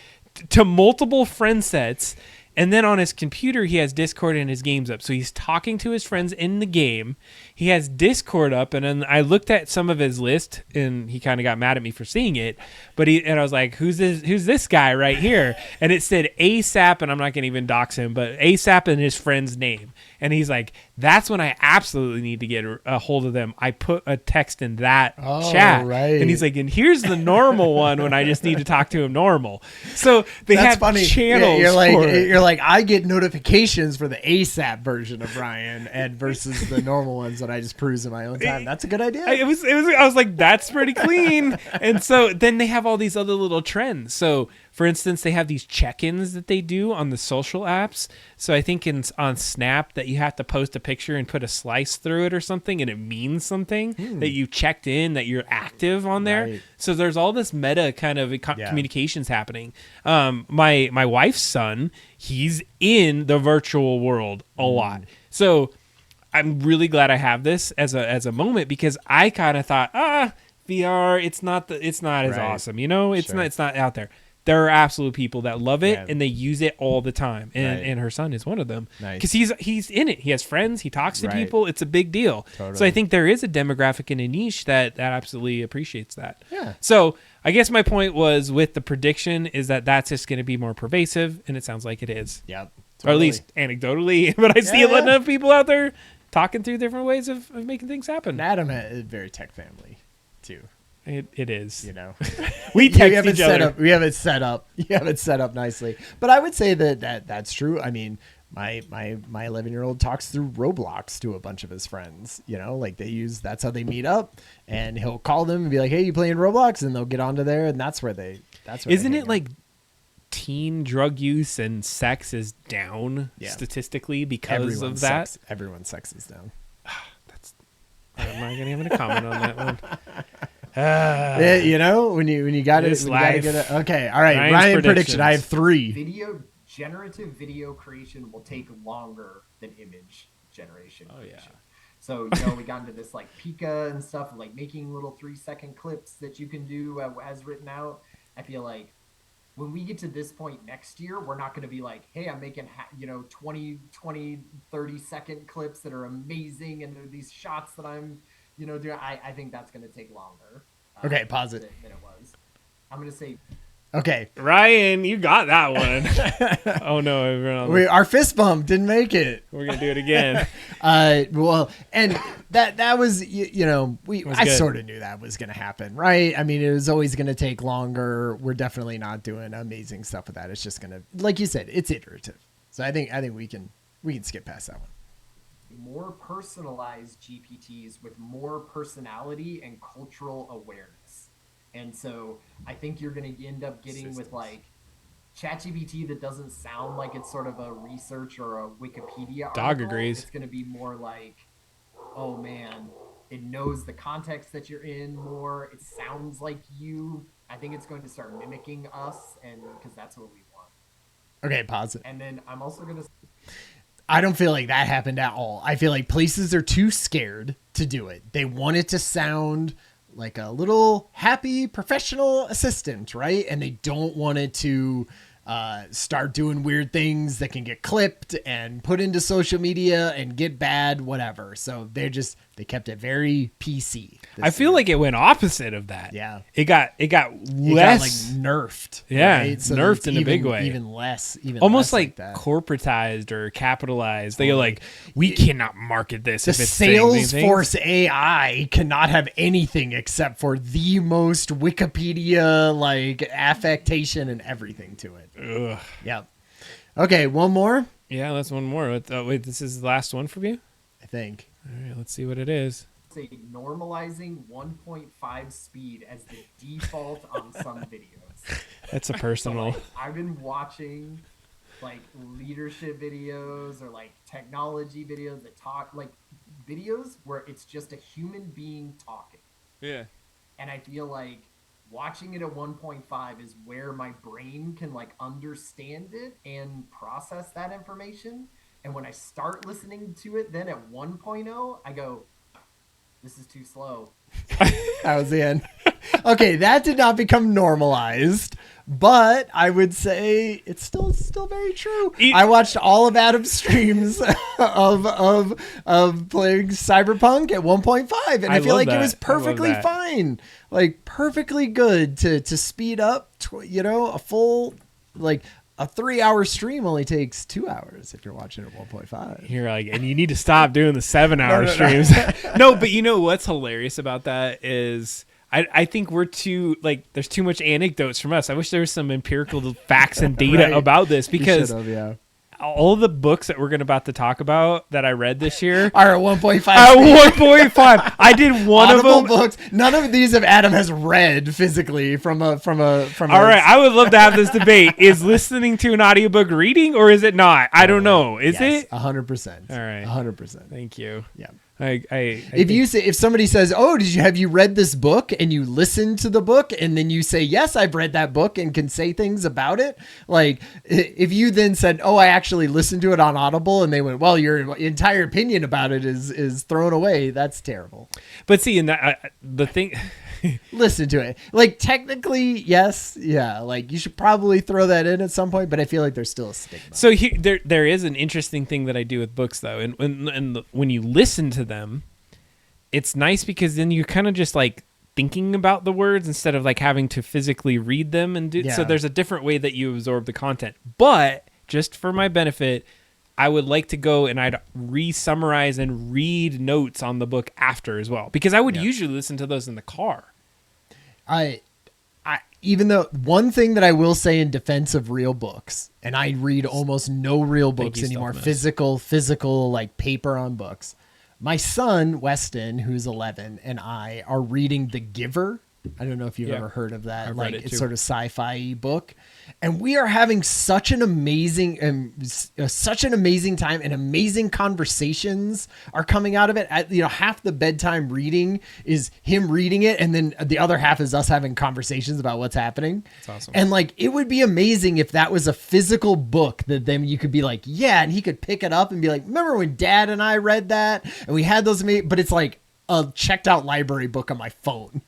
to multiple friend sets. And then on his computer, he has Discord and his games up. So he's talking to his friends in the game. He has Discord up. And then I looked at some of his list, and he kind of got mad at me for seeing it. And I was like, who's this guy right here? And it said ASAP, and I'm not going to even dox him, but ASAP and his friend's name. And he's like, that's when I absolutely need to get a hold of them. I put a text in that chat. Right. And he's like, and here's the normal one when I just need to talk to him normal. So they have channels. You're like, I get notifications for the ASAP version of Ryan and versus the normal ones that I just peruse in my own time. That's a good idea. I was like, that's pretty clean. And so then they have all these other little trends. So for instance, they have these check-ins that they do on the social apps. So I think on Snap that you have to post a picture and put a slice through it or something, and it means something that you checked in, that you're active on there. Right. So there's all this meta kind of communications happening. My wife's son, he's in the virtual world a lot. So I'm really glad I have this as a moment, because I kind of thought, VR, it's not as awesome, it's not out there. There are absolute people that love it and they use it all the time, and her son is one of them because he's in it. He has friends, he talks to people. It's a big deal. Totally. So I think there is a demographic in a niche that absolutely appreciates that. Yeah. So I guess my point was with the prediction is that that's just going to be more pervasive, and it sounds like it is. Yep. Totally. Or at least anecdotally, but I see a lot of people out there talking through different ways of making things happen. Adam is a very tech family too. It is. We text each other. We have it set up. You have it set up nicely. But I would say that's true. I mean, my 11-year-old talks through Roblox to a bunch of his friends. Like that's how they meet up, and he'll call them and be like, "Hey, you playing Roblox?" And they'll get onto there, and that's where Isn't it like teen drug use and sex is down statistically because of that? Everyone's sex is down. I'm not going to comment on that one. When you got it, okay. All right. Ryan prediction. I have 3. Generative video creation will take longer than image generation. Oh yeah. So we got into this like Pika and stuff, like making little 3-second clips that you can do as written out. I feel like when we get to this point next year, we're not going to be like, hey, I'm making 20, 30-second clips that are amazing, and these shots that I'm doing. I think that's going to take longer. Okay, pause it. Than it was. I'm going to say. Okay, Ryan, you got that one. Oh no, our fist bump didn't make it. We're gonna do it again. Well, and that was I sort of knew that was gonna happen, right? I mean, it was always gonna take longer. We're definitely not doing amazing stuff with that. It's just gonna, like you said, it's iterative. So I think we can skip past that one. More personalized GPTs with more personality and cultural awareness. And so I think you're going to end up getting with like ChatGPT that doesn't sound like it's sort of a research or a Wikipedia article. Dog agrees. It's going to be more like, oh man, it knows the context that you're in more. It sounds like you. I think it's going to start mimicking us, and because that's what we want. Okay, pause it. And then I'm also going to. I don't feel like that happened at all. I feel like places are too scared to do it. They want it to sound like a little happy professional assistant, right? And they don't want it to start doing weird things that can get clipped and put into social media and get bad, whatever. So they kept it very PC. I feel like it went opposite of that. Yeah. It got less. It got like nerfed. Yeah, right? So nerfed in even, a big way. Even less. Almost less like that. corporatized or capitalized. They go like, we cannot market this The if it's saying these things. Salesforce AI cannot have anything except for the most Wikipedia like affectation and everything to it. Ugh. Yep. Okay, one more. Yeah, that's one more. Wait, this is the last one for you? I think. All right, let's see what it is. Say normalizing 1.5 speed as the default on some videos. That's a personal. So, like, I've been watching like leadership videos or like technology videos that talk like videos where it's just a human being talking. Yeah. And I feel like watching it at 1.5 is where my brain can like understand it and process that information. And when I start listening to it then at 1.0, I go, this is too slow. That was the end. Okay, that did not become normalized, but I would say it's still very true. I watched all of Adam's streams of playing Cyberpunk at 1.5, and I feel like it was perfectly fine, like perfectly good to speed up. A full a 3-hour stream only takes 2 hours if you're watching at 1.5. You're like, and you need to stop doing the 7-hour streams. No, but you know what's hilarious about that is I think we're too there's too much anecdotes from us. I wish there was some empirical facts and data about this because all the books that we're about to talk about that I read this year are at 1.5. At 1.5. I did one Audible of them. Books. None of these have Adam has read physically from a. All right, I would love to have this debate. Is listening to an audiobook reading or is it not? I don't know. Is it? 100%. All right. 100%. Thank you. Yeah. If somebody says, "Oh, have you read this book?" and you listen to the book and then you say, "Yes, I've read that book," and can say things about it, like if you then said, "Oh, I actually listened to it on Audible," and they went, "Well, your entire opinion about it is thrown away," that's terrible. But see, in that the thing. Listen to it. Like technically, yes, yeah. Like you should probably throw that in at some point, but I feel like there's still a stigma. So there is an interesting thing that I do with books though, and when you listen to them, it's nice because then you're kind of just like thinking about the words instead of like having to physically read them and do. Yeah. So there's a different way that you absorb the content. But just for my benefit, I would like to go and I'd re-summarize and read notes on the book after as well because I would usually listen to those in the car. Even though one thing that I will say in defense of real books, and I read almost no real books anymore, physical like paper on books. My son, Weston, who's 11, and I are reading The Giver. I don't know if you've ever heard of that. It's sort of sci-fi book. And we are having such an amazing time and amazing conversations are coming out of it. Half the bedtime reading is him reading it. And then the other half is us having conversations about what's happening. That's awesome. And it would be amazing if that was a physical book that then you could be like, yeah. And he could pick it up and be like, remember when Dad and I read that and we had those, but it's like a checked out library book on my phone,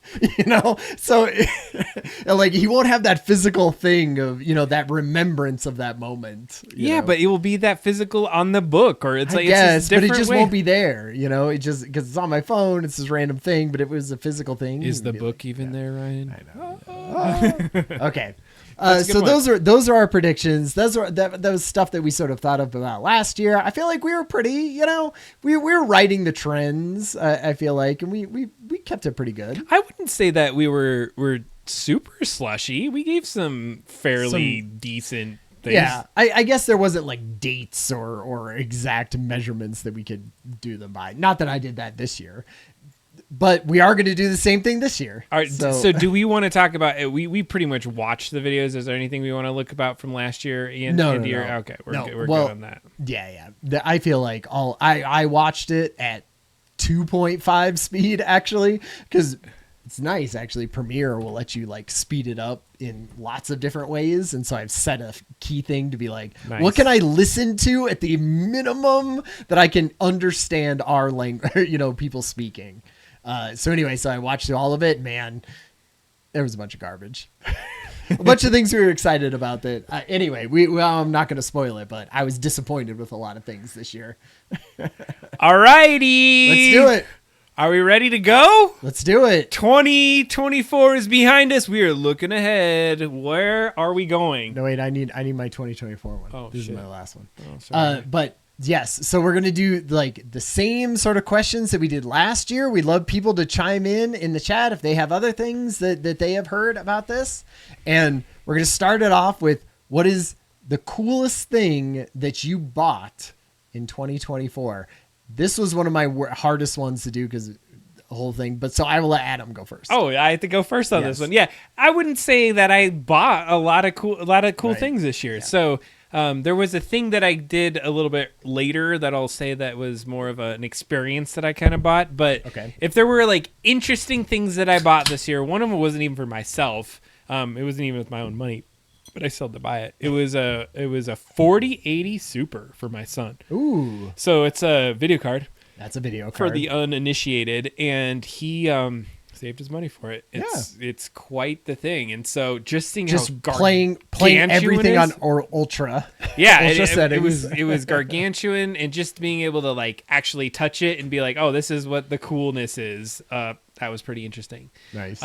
so he won't have that physical thing of, that remembrance of that moment. Yeah, but it will be that physical on the book or it's but it just won't be there, it just because it's on my phone. It's this random thing, but if it was a physical thing. Is the book even there, Ryan? I know. Okay. So those are our predictions. That was stuff that we sort of thought about last year. I feel like we were pretty, we were writing the trends. I feel like, and we kept it pretty good. I wouldn't say that we were super slushy. We gave some fairly decent things. Yeah, I guess there wasn't like dates or exact measurements that we could do them by. Not that I did that this year. but we are going to do the same thing this year. All right, so do we want to talk about it? We pretty much watched the videos. Is there anything we want to look about from last year? No. Okay, we're good on that. Yeah. I feel like I watched it at 2.5 speed actually, because it's nice actually. Premiere will let you like speed it up in lots of different ways, and so I've set a key thing to be like, nice. What can I listen to at the minimum that I can understand our language, people speaking. So I watched all of it. Man, there was a bunch of garbage. A bunch of things we were excited about that. Anyway, I'm not going to spoil it, but I was disappointed with a lot of things this year. All righty. Let's do it. Are we ready to go? Let's do it. 2024 is behind us. We are looking ahead. Where are we going? No, wait, I need my 2024 one. Oh, this shit. is my last one. Oh, sorry. But yes, so we're going to do like the same sort of questions that we did last year. We'd love people to chime in the chat if they have other things that they have heard about this. And we're going to start it off with, what is the coolest thing that you bought in 2024? This was one of my hardest ones to do because the whole thing. But so I will let Adam go first. Oh, I have to go first on this one. Yeah, I wouldn't say that I bought a lot of cool right. things this year. Yeah. So there was a thing that I did a little bit later that I'll say that was more of an experience that I kind of bought. But if there were like interesting things that I bought this year, one of them wasn't even for myself. It wasn't even with my own money, but I still had to buy it. It was a 4080 Super for my son. Ooh. So it's a video card. That's a video card. For the uninitiated, and he saved his money for it. It's quite the thing. And so just seeing how playing everything on ultra. Yeah, ultra settings. It was gargantuan, and just being able to like actually touch it and be like, oh, this is what the coolness is. That was pretty interesting. Nice.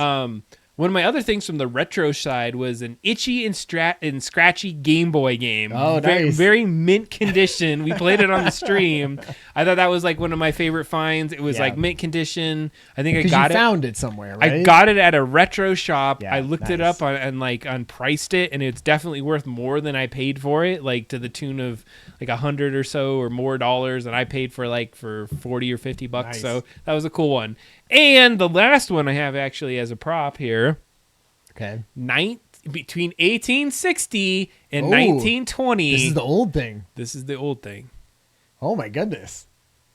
One of my other things from the retro side was an itchy and scratchy Game Boy game. Oh, nice. Very mint condition. We played it on the stream. I thought that was like one of my favorite finds. It was like mint condition. I think I got it. You found it somewhere, right? I got it at a retro shop. Yeah, I looked it up and priced it, and it's definitely worth more than I paid for it, like to the tune of like $100 or so or more dollars, and I paid for for $40 or $50. Nice. So that was a cool one. And the last one I have actually as a prop here. Okay. Between 1860 and 1920. This is the old thing. This is the old thing. Oh my goodness.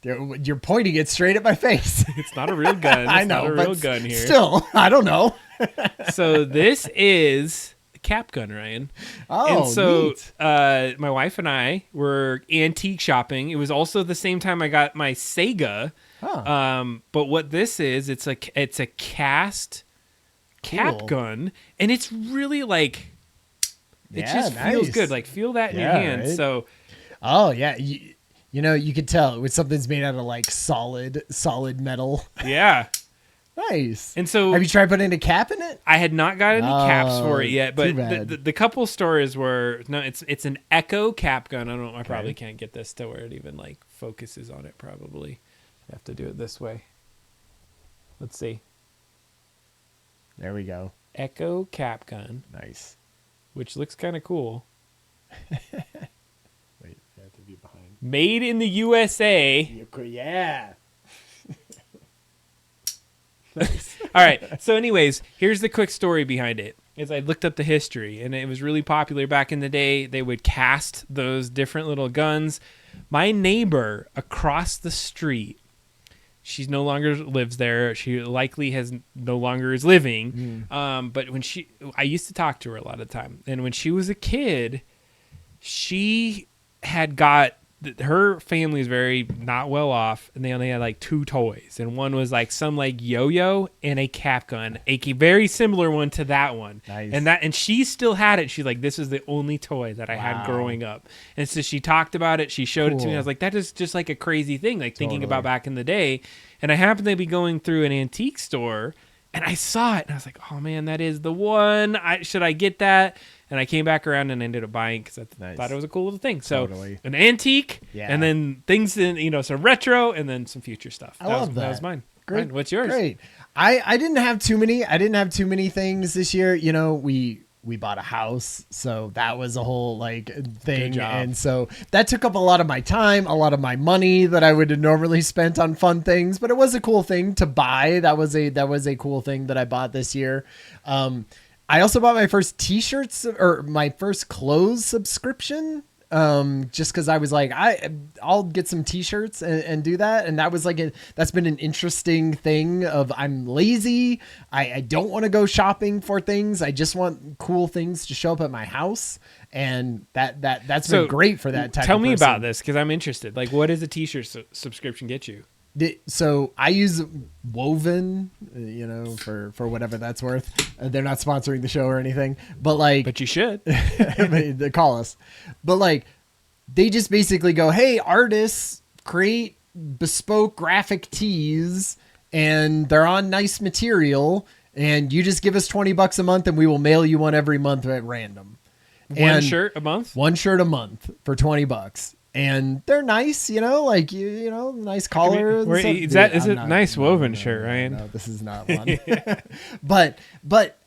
You're pointing it straight at my face. It's not a real gun. I know, not a real gun here. Still, I don't know. So this is a cap gun, Ryan. Oh, and so neat. My wife and I were antique shopping. It was also the same time I got my Sega. Huh. But what this is, it's a cast cap gun, and it's really like it just feels good. Like feel that in your hand. Right? So, oh yeah, you could tell when something's made out of like solid metal. Yeah. Nice. And so, have you tried putting a cap in it? I had not got any caps for it yet, but the couple stores were it's an Echo cap gun. I don't know. I probably can't get this to where it even like focuses on it. Probably I have to do it this way. Let's see. There we go. Echo cap gun. Nice. Which looks kind of cool. Wait, you have to be behind. Made in the USA. Yeah. Nice. All right. So anyways, here's the quick story behind it. Is I looked up the history, and it was really popular back in the day. They would cast those different little guns. My neighbor across the street, she no longer lives there. She likely no longer is living. But I used to talk to her a lot of the time. And when she was a kid, she had her family is very not well off, and they only had like 2 toys. And one was like some like yo-yo and a cap gun, a very similar one to that one. Nice. And she still had it. She's like, this is the only toy that I had growing up. And so she talked about it. She showed it to me. I was like, that is just like a crazy thing, like thinking about back in the day. And I happened to be going through an antique store, and I saw it, and I was like, oh man, that is the one. Should I get that? And I came back around and ended up buying because I thought it was a cool little thing. So an antique, and then things in some retro, and then some future stuff. I love that. That was mine. Great. Ryan, what's yours? Great. I didn't have too many. I didn't have too many things this year. we bought a house. So that was a whole like thing. Good job. And so that took up a lot of my time, a lot of my money that I would have normally spent on fun things, but it was a cool thing to buy. That was a cool thing that I bought this year. I also bought my first t-shirts or my first clothes subscription. Just cause I was like, I'll get some t-shirts and do that. And that was like, that's been an interesting thing of I'm lazy. I don't want to go shopping for things. I just want cool things to show up at my house. And that's been great for that type of person. Tell me about this. Cause I'm interested. Like, what does a t-shirt subscription get you? So I use Woven, for whatever that's worth. They're not sponsoring the show or anything, but you should. They call us. But like, they just basically go, hey, artists create bespoke graphic tees, and they're on nice material, and you just give us $20 a month, and we will mail you one every month at random. One shirt a month for $20. And they're nice, like nice collar. Is it nice woven shirt, Ryan? No, this is not one. but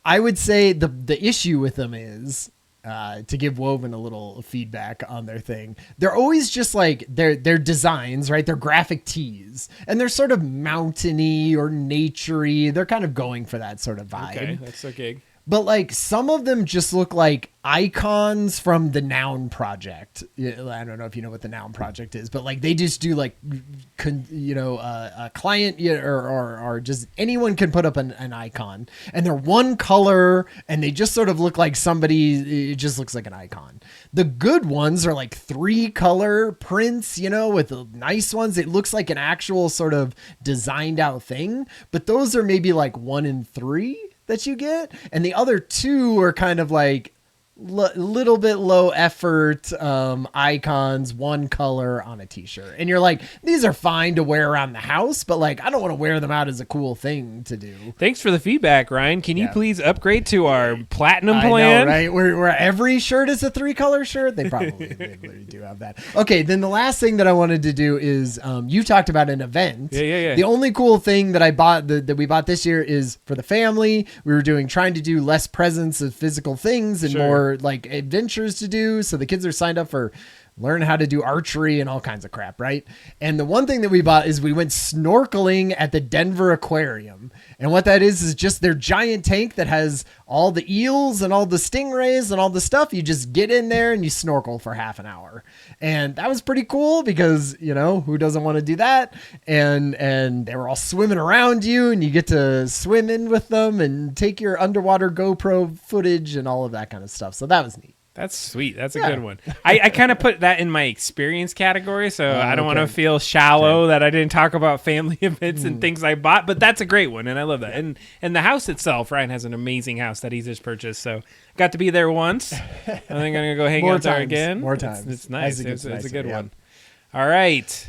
I would say the issue with them is to give Woven a little feedback on their thing. They're always just like their designs, right? They're graphic tees, and they're sort of mountainy or naturey. They're kind of going for that sort of vibe. Okay, that's so gig. But like some of them just look like icons from the Noun Project. I don't know if you know what the Noun Project is, but like they just do like, a client or just anyone can put up an icon, and they're one color, and they just sort of look like somebody. It just looks like an icon. The good ones are like 3-color prints, with the nice ones. It looks like an actual sort of designed out thing, but those are maybe like 1 in 3 that you get, and the other 2 are kind of like little bit low effort icons, one color on a t-shirt, and you're like, these are fine to wear around the house, but like I don't want to wear them out as a cool thing to do. Thanks for the feedback, Ryan. Can you please upgrade to our platinum plan? I know, right? Where every shirt is a 3-color shirt. They probably do have that. Okay, then the last thing that I wanted to do is you talked about an event. Yeah. The only cool thing that I bought that we bought this year is for the family. We were trying to do less presence of physical things and more like adventures to do. So the kids are signed up for learn how to do archery and all kinds of crap, right? And the one thing that we bought is we went snorkeling at the Denver Aquarium. And what that is just their giant tank that has all the eels and all the stingrays and all the stuff. You just get in there and you snorkel for half an hour. And that was pretty cool because, who doesn't want to do that? And they were all swimming around you, and you get to swim in with them and take your underwater GoPro footage and all of that kind of stuff. So that was neat. That's sweet. That's a good one. I kind of put that in my experience category, so I don't want to feel shallow that I didn't talk about family events and things I bought, but that's a great one, and I love that. And the house itself, Ryan has an amazing house that he's just purchased, so got to be there once. I think I'm going to go hang out there again. More times. It's nice. It's a good one. All right.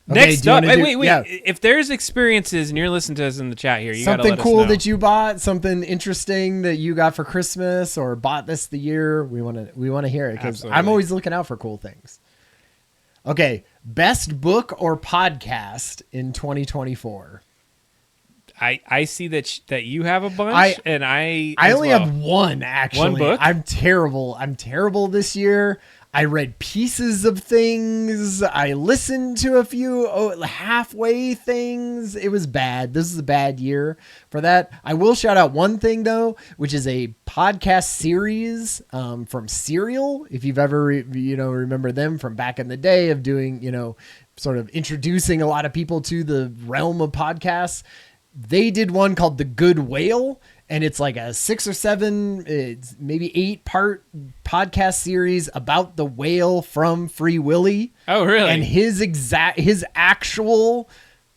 Okay, next up, wait. Yeah. If there's experiences and you're listening to us in the chat here, you got to let us know. Something cool that you bought, something interesting that you got for Christmas or bought this the year, we want to hear it because I'm always looking out for cool things. Okay, best book or podcast in 2024. I see that you have a bunch, and I only have one actually. One book? I'm terrible this year. I read pieces of things. I listened to a few halfway things. It was bad. This is a bad year for that. I will shout out one thing though, which is a podcast series from Serial. If you've ever remember them from back in the day of doing sort of introducing a lot of people to the realm of podcasts. They did one called The Good Whale, and it's like a 6 or 7, it's maybe 8-part podcast series about the whale from Free Willy. Oh, really? And his actual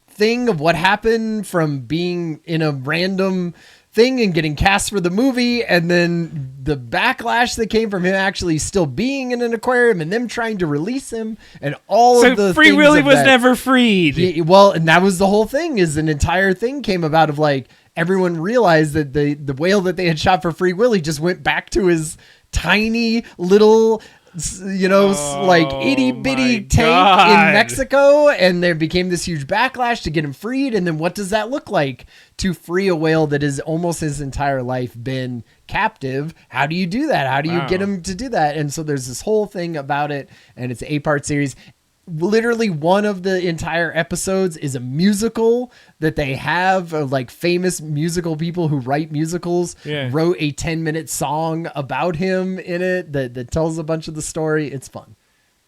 thing of what happened from being in a random thing and getting cast for the movie, and then the backlash that came from him actually still being in an aquarium and them trying to release him and all of the Free Willy was never freed. And that was the whole thing, is an entire thing came about of like everyone realized that the whale that they had shot for Free Willy just went back to his tiny little like itty bitty tank in Mexico, and there became this huge backlash to get him freed. And then what does that look like to free a whale that has almost his entire life been captive? How do you do that? How do you get him to do that? And so there's this whole thing about it, and it's an 8-part series. Literally one of the entire episodes is a musical that they have of like famous musical people who write musicals wrote a 10-minute song about him in it that tells a bunch of the story. It's fun.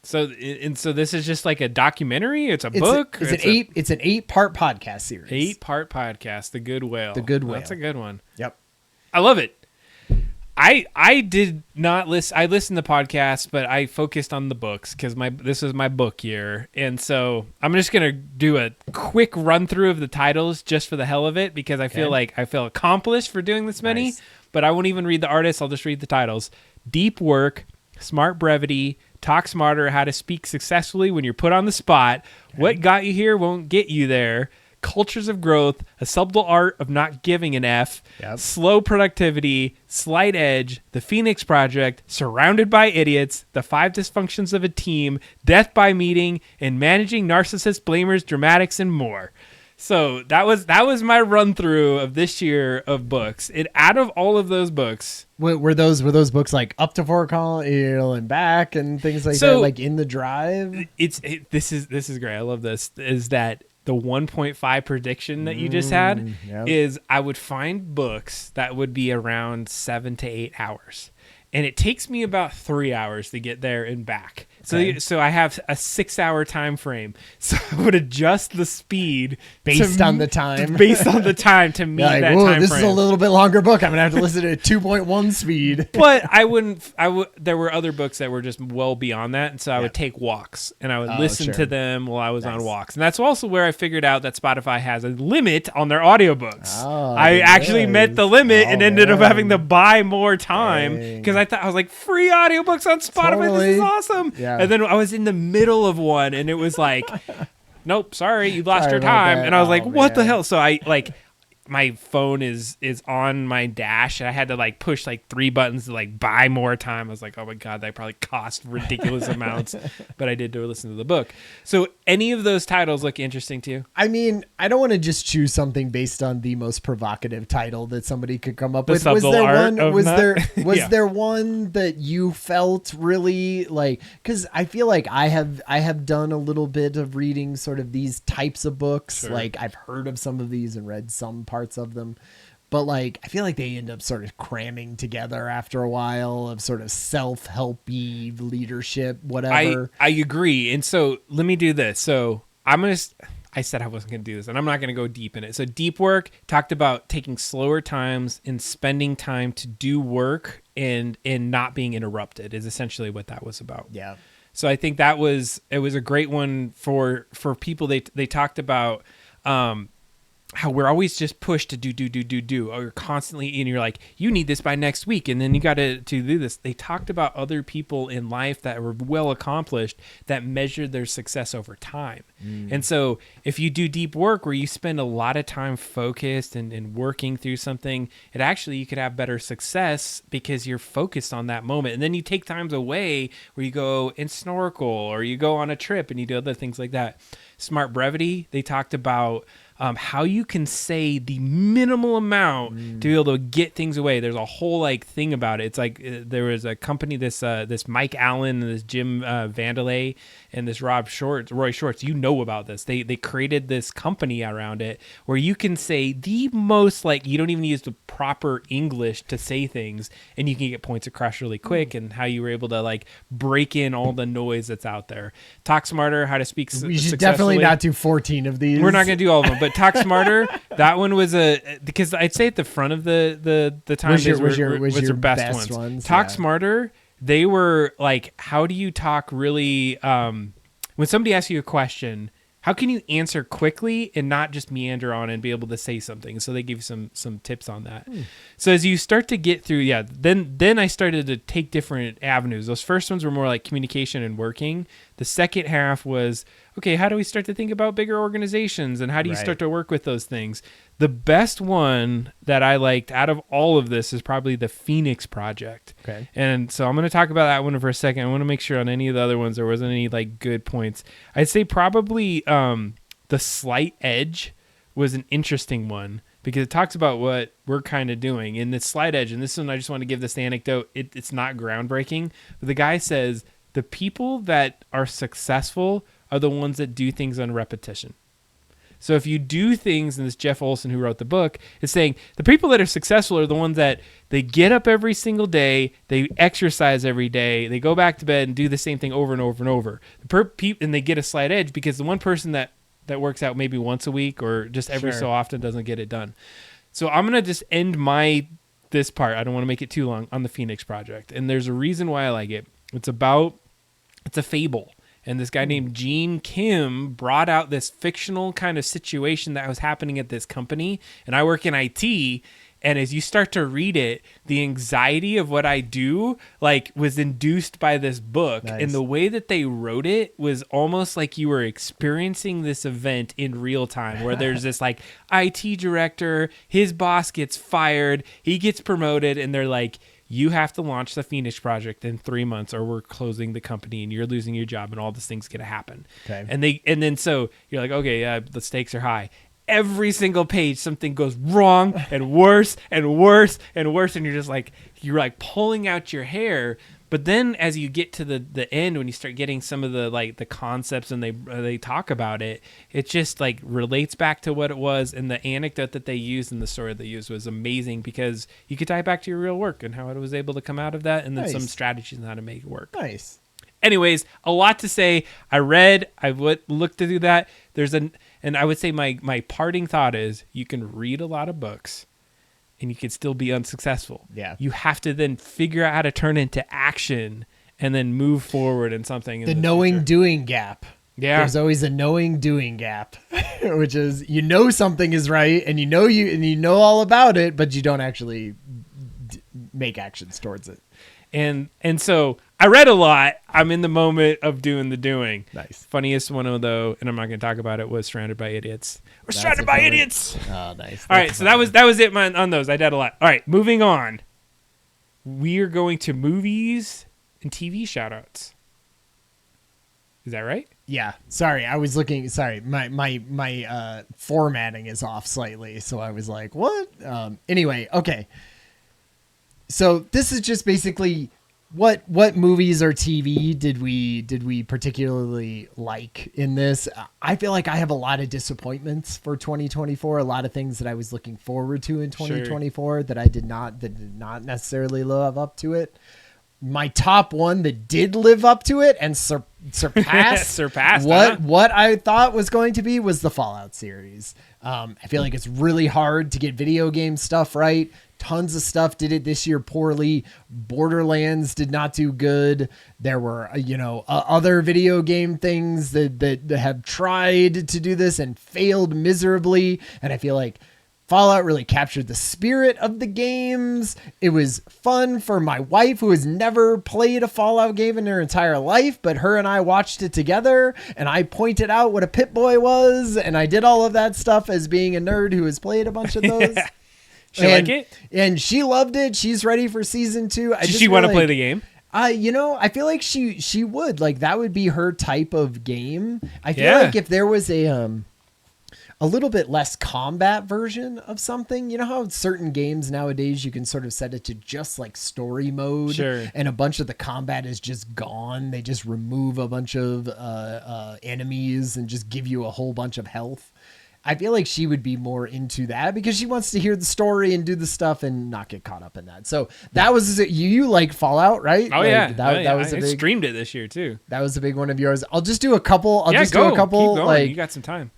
So this is just like a documentary. It's a book. It's an 8-part podcast series. 8-part podcast. The Good Whale. The Good Whale. That's a good one. Yep. I love it. I did not listen. I listened to podcasts, but I focused on the books because this was my book year, and so I'm just gonna do a quick run through of the titles just for the hell of it because I feel accomplished for doing this many. Nice. But I won't even read the artists. I'll just read the titles: Deep Work, Smart Brevity, Talk Smarter: How to Speak Successfully When You're Put on the Spot, What Got You Here Won't Get You There, Cultures of Growth, A Subtle Art of Not Giving an F, Slow Productivity, Slight Edge, The Phoenix Project, Surrounded by Idiots, The 5 Dysfunctions of a Team, Death by Meeting, and Managing Narcissists, Blamers, Dramatics, and more. So that was my run through of this year of books. Out of all of those books, were those books like Up to Fort Collins and Back and things like that, like In the Drive? This is great. I love this. Is that the 1.5 prediction that you just had is I would find books that would be around 7 to 8 hours. And it takes me about 3 hours to get there and back. So I have a 6-hour time frame. So I would adjust the speed based on the time. Based on the time to meet that time frame. This is a little bit longer book. I'm gonna have to listen to 2.1 speed. But there were other books that were just well beyond that, and so I would take walks and I would listen to them while I was on walks. And that's also where I figured out that Spotify has a limit on their audiobooks. I actually met the limit and ended up having to buy more time because I was like, free audiobooks on Spotify. Totally. This is awesome. Yeah. And then I was in the middle of one and it was like, nope, sorry, you lost your time. And I was like, what the hell? So my phone is on my dash and I had to push 3 buttons to buy more time. I was like, oh my God, that probably cost ridiculous amounts, but I did listen to the book. So any of those titles look interesting to you? I mean, I don't want to just choose something based on the most provocative title that somebody could come up with. Was there one that you felt really because I feel like I have done a little bit of reading sort of these types of books. Sure. I've heard of some of these and read some parts of them, but I feel like they end up sort of cramming together after a while of sort of self-helpy leadership, whatever. I agree. And so let me do this. So I said I wasn't going to do this and I'm not going to go deep in it. So Deep Work talked about taking slower times and spending time to do work and not being interrupted is essentially what that was about. Yeah. So I think it was a great one for people. They talked about, how we're always just pushed to do, or you're constantly, and you're like, you need this by next week, and then you got to do this. They talked about other people in life that were well accomplished that measured their success over time. And so if you do deep work where you spend a lot of time focused and working through something, you could have better success because you're focused on that moment. And then you take times away where you go and snorkel or you go on a trip and you do other things like that. Smart Brevity, they talked about how you can say the minimal amount to be able to get things away. There's a whole thing about it. It's there was a company, this Mike Allen and this Jim Vandelay and this Roy Schwartz. You know about this. They created this company around it where you can say the most you don't even use the proper English to say things, and you can get points across really quick. And how you were able to break in all the noise that's out there. Talk Smarter: How to Speak Successfully. We should definitely not do 14 of these. We're not going to do all of them, but Talk Smarter, that one was because I'd say at the front of the time was your best ones. Talk Smarter, they were how do you talk really when somebody asks you a question, how can you answer quickly and not just meander on and be able to say something? So they give you some tips on that. So as you start to get through, then I started to take different avenues. Those first ones were more communication and working. The second half was, okay, how do we start to think about bigger organizations and how do you start to work with those things? The best one that I liked out of all of this is probably the Phoenix Project. Okay. And so I'm going to talk about that one for a second. I want to make sure on any of the other ones there wasn't any like good points. I'd say probably the Slight Edge was an interesting one because it talks about what we're kind of doing in the Slight Edge. And this one, I just want to give this anecdote. It's not groundbreaking, but the guy says the people that are successful are the ones that do things on repetition. So if you do things, and this Jeff Olson who wrote the book is saying the people that are successful are the ones that they get up every single day, they exercise every day, they go back to bed and do the same thing over and over and over. And they get a slight edge because the one person that works out maybe once a week or just every so often doesn't get it done. So I'm going to just end this part. I don't want to make it too long on the Phoenix Project. And there's a reason why I like it. It's a fable. And this guy named Gene Kim brought out this fictional kind of situation that was happening at this company. And I work in IT. And as you start to read it, the anxiety of what I do was induced by this book. Nice. And the way that they wrote it was almost like you were experiencing this event in real time where there's this IT director, his boss gets fired, he gets promoted, and they're like, you have to launch the Phoenix Project in 3 months or we're closing the company and you're losing your job and all this thing's going to happen. Okay. And then so you're like, okay, the stakes are high. Every single page, something goes wrong and worse and worse and worse. And you're like pulling out your hair. But then as you get to the end, when you start getting some of the concepts and they talk about it, it just relates back to what it was. And the anecdote that they used and the story they used was amazing because you could tie it back to your real work and how it was able to come out of that. And then some strategies on how to make it work. Nice. Anyways, a lot to say. I looked to do that. And I would say my parting thought is you can read a lot of books and you can still be unsuccessful. Yeah. You have to then figure out how to turn into action and then move forward in something. The knowing doing gap. Yeah. There's always a knowing doing gap, which is something is right and you know all about it, but you don't actually make actions towards it. And so I read a lot. I'm in the moment of doing the doing. Nice. Funniest one, though, and I'm not going to talk about it, was Surrounded by Idiots. We're surrounded by idiots. Oh, nice. All right, so that was it on those. I did a lot. All right, moving on. We are going to movies and TV shout-outs. Is that right? Yeah. Sorry, I was looking. Sorry, my formatting is off slightly, so I was like, what? Anyway, okay. So this is just basically what movies or TV did we particularly like in this? I feel like I have a lot of disappointments for 2024. A lot of things that I was looking forward to in 2024 that did not necessarily live up to it. My top one that did live up to it and surpassed what I thought was going to be was the Fallout series. I feel like it's really hard to get video game stuff right. Tons of stuff did it this year poorly. Borderlands did not do good. There were, other video game things that have tried to do this and failed miserably. And I feel like Fallout really captured the spirit of the games. It was fun for my wife who has never played a Fallout game in her entire life, but her and I watched it together and I pointed out what a Pip-Boy was. And I did all of that stuff as being a nerd who has played a bunch of those. She like it? And she loved it. She's ready for season 2. Does she want to play the game? I feel like she would. That would be her type of game. I feel like if there was a little bit less combat version of something, how certain games nowadays you can sort of set it to just story mode, and a bunch of the combat is just gone. They just remove a bunch of enemies and just give you a whole bunch of health. I feel like she would be more into that because she wants to hear the story and do the stuff and not get caught up in that. So that was you like Fallout, right? Oh yeah, that was I streamed it this year too. That was a big one of yours. I'll just do a couple. Keep going. You got some time.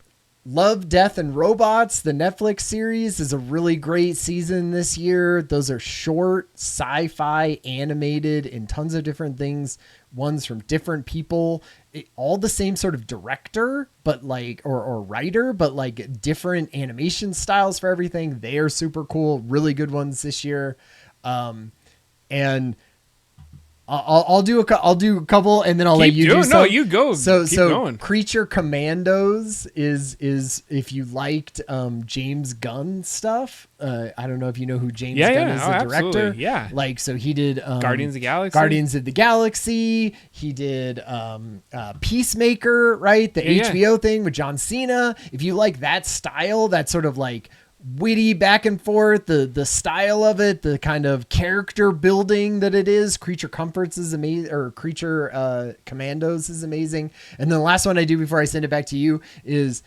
Love, Death, and Robots, the Netflix series, is a really great season this year. Those are short, sci-fi, animated, and tons of different things. Ones from different people, all the same sort of director, but or writer, but different animation styles for everything. They are super cool. Really good ones this year. And I'll do a couple, and then I'll let you do some. No, you go. So Keep going. Creature Commandos is if you liked James Gunn stuff. I don't know if you know who James Gunn is, the director. Absolutely. Yeah. Like, so he did Guardians of the Galaxy. Guardians of the Galaxy. He did Peacemaker, right? The HBO thing with John Cena. If you like that style, that sort of like witty back and forth, the style of it, the kind of character building that it is. Creature Comforts is amazing, or Creature Commandos is amazing. And then the last one I do before I send it back to you is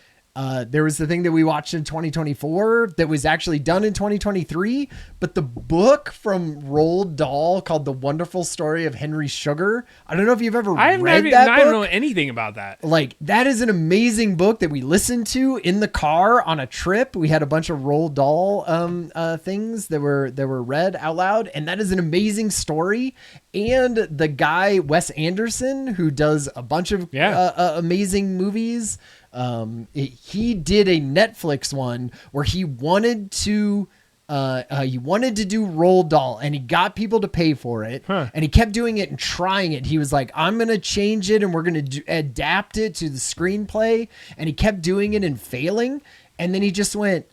there was the thing that we watched in 2024 that was actually done in 2023, but the book from Roald Dahl called The Wonderful Story of Henry Sugar. I don't know if you've ever read that book. I don't know anything about that. Like, that is an amazing book that we listened to in the car on a trip. We had a bunch of Roald Dahl things that were read out loud, and that is an amazing story. And the guy Wes Anderson, who does a bunch of amazing movies, he did a Netflix one where he wanted to do Roald Dahl, and he got people to pay for it, and he kept doing it and trying it. He was like, I'm going to change it and we're going to adapt it to the screenplay. And he kept doing it and failing. And then he just went,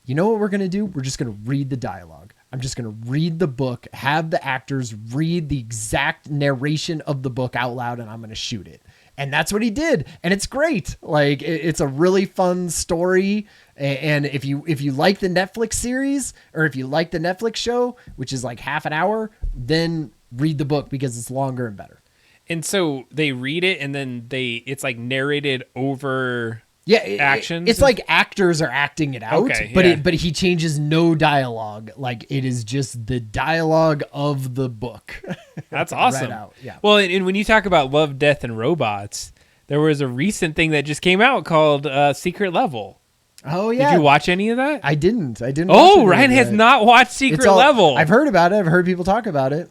you know what we're going to do? We're just going to read the dialogue. I'm just going to read the book, have the actors read the exact narration of the book out loud, and I'm going to shoot it. And that's what he did. And it's great. Like, it's a really fun story. And if you like the Netflix series, or if you like the Netflix show, which is like half an hour, then read the book because it's longer and better. And so they read it, and then it's like narrated over actions. It's like actors are acting it out, okay, but he changes no dialogue. Like, it is just the dialogue of the book. That's awesome. Out. Yeah. Well, and when you talk about Love, Death, and Robots, there was a recent thing that just came out called Secret Level. Oh, yeah. Did you watch any of that? I didn't. Oh, Ryan has not watched Secret Level. I've heard about it. I've heard people talk about it.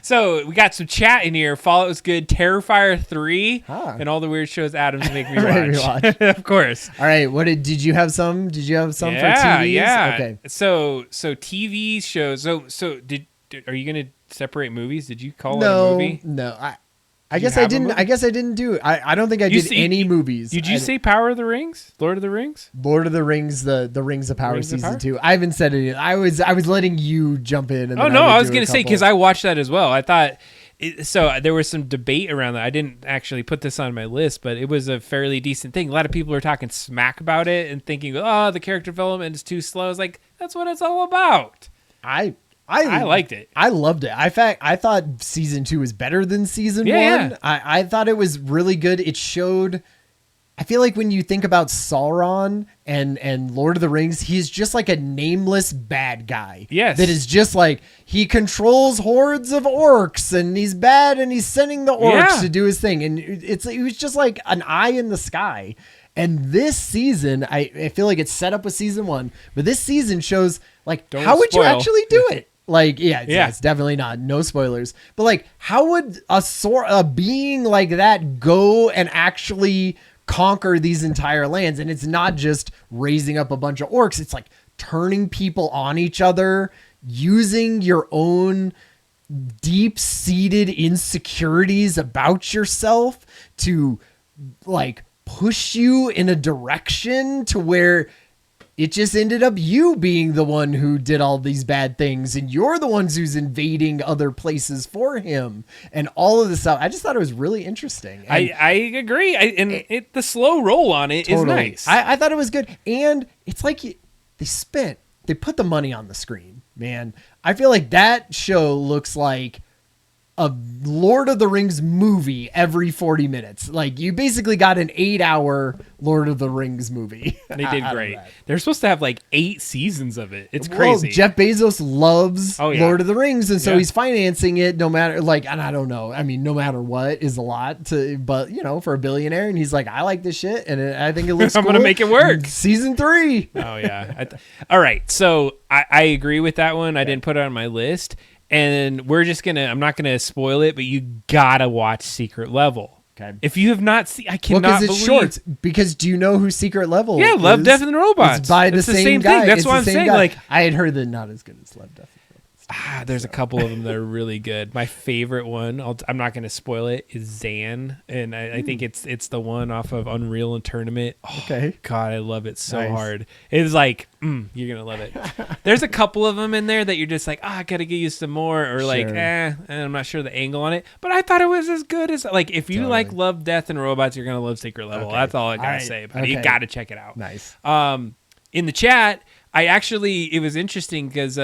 So we got some chat in here. Fallout's good. Terrifier 3 and all the weird shows Adams make me watch. Of course. All right. Did you have some? Did you have some for TVs? Yeah. Okay. So TV shows. So are you gonna separate movies? Did you call it a movie? No. I guess I didn't do it. I don't think I did any movies. Did you say Power of the Rings? Lord of the Rings? Lord of the Rings, the Rings of Power season 2. I haven't said it. I was letting you jump in. And I was going to say, because I watched that as well. I thought, so there was some debate around that. I didn't actually put this on my list, but it was a fairly decent thing. A lot of people were talking smack about it and thinking, oh, the character development is too slow. It's like, that's what it's all about. I liked it. I loved it. I thought season 2 was better than season 1. Yeah. I thought it was really good. It showed, I feel like when you think about Sauron and Lord of the Rings, he's just like a nameless bad guy. Yes. That is just like, he controls hordes of orcs and he's bad and he's sending the orcs to do his thing. And it was just like an eye in the sky. And this season, I feel like it's set up with season 1, but this season shows like, how would you actually do it? Like, it's definitely not. No spoilers. But like, how would a being like that go and actually conquer these entire lands? And it's not just raising up a bunch of orcs. It's like turning people on each other, using your own deep-seated insecurities about yourself to like push you in a direction to where it just ended up you being the one who did all these bad things, and you're the ones who's invading other places for him, and all of this stuff. I just thought it was really interesting. And I agree. The slow roll on it is nice. I thought it was good. And it's like they put the money on the screen, man. I feel like that show looks like a Lord of the Rings movie every 40 minutes. Like, you basically got an 8-hour Lord of the Rings movie. They did great. They're supposed to have like 8 seasons of it. It's crazy. Well, Jeff Bezos loves Lord of the Rings, and so he's financing it no matter, like, and I don't know. I mean, no matter what is a lot but for a billionaire, and he's like, I like this shit, and I think it looks I'm cool. going to make it work. Season 3. Oh, yeah. All right. So I agree with that one. I didn't put it on my list. And I'm not going to spoil it, but you got to watch Secret Level. Okay. If you have not seen, I cannot because it's short. Because do you know who Secret Level is? Yeah, Love, Death, and Robots. It's by the same guy. Thing. That's what I'm saying. Guy. Like, I had heard that not as good as Love, Death, and Robots. There's a couple of them that are really good. My favorite one, I'm not going to spoil it, is Zan, and I think it's the one off of Unreal and Tournament. Oh, okay. God, I love it so hard. It's like you're gonna love it. There's a couple of them in there that you're just like, I gotta get you some more, or like, and I'm not sure the angle on it, but I thought it was as good as like if you like Love, Death, and Robots, you're gonna love Secret Level. Okay. That's all I gotta say. But you gotta check it out. Nice. In the chat, it was interesting because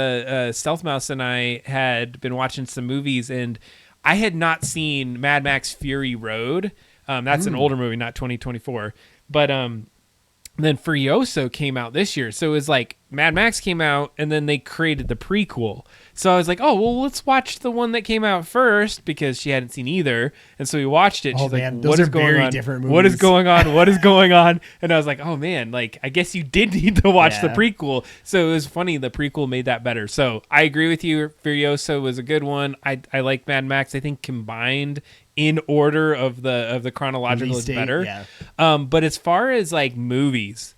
Stealth Mouse and I had been watching some movies, and I had not seen Mad Max Fury Road. That's an older movie, not 2024. But then Furiosa came out this year. So it was like Mad Max came out, and then they created the prequel. So I was like, oh, well, let's watch the one that came out first, because she hadn't seen either. And so we watched it. She's like, what is going on? What is going on? What is going on? And I was like, oh, man, like, I guess you did need to watch the prequel. So it was funny. The prequel made that better. So I agree with you. Furiosa was a good one. I like Mad Max. I think combined in order of the chronological is better. Yeah. But as far as like movies,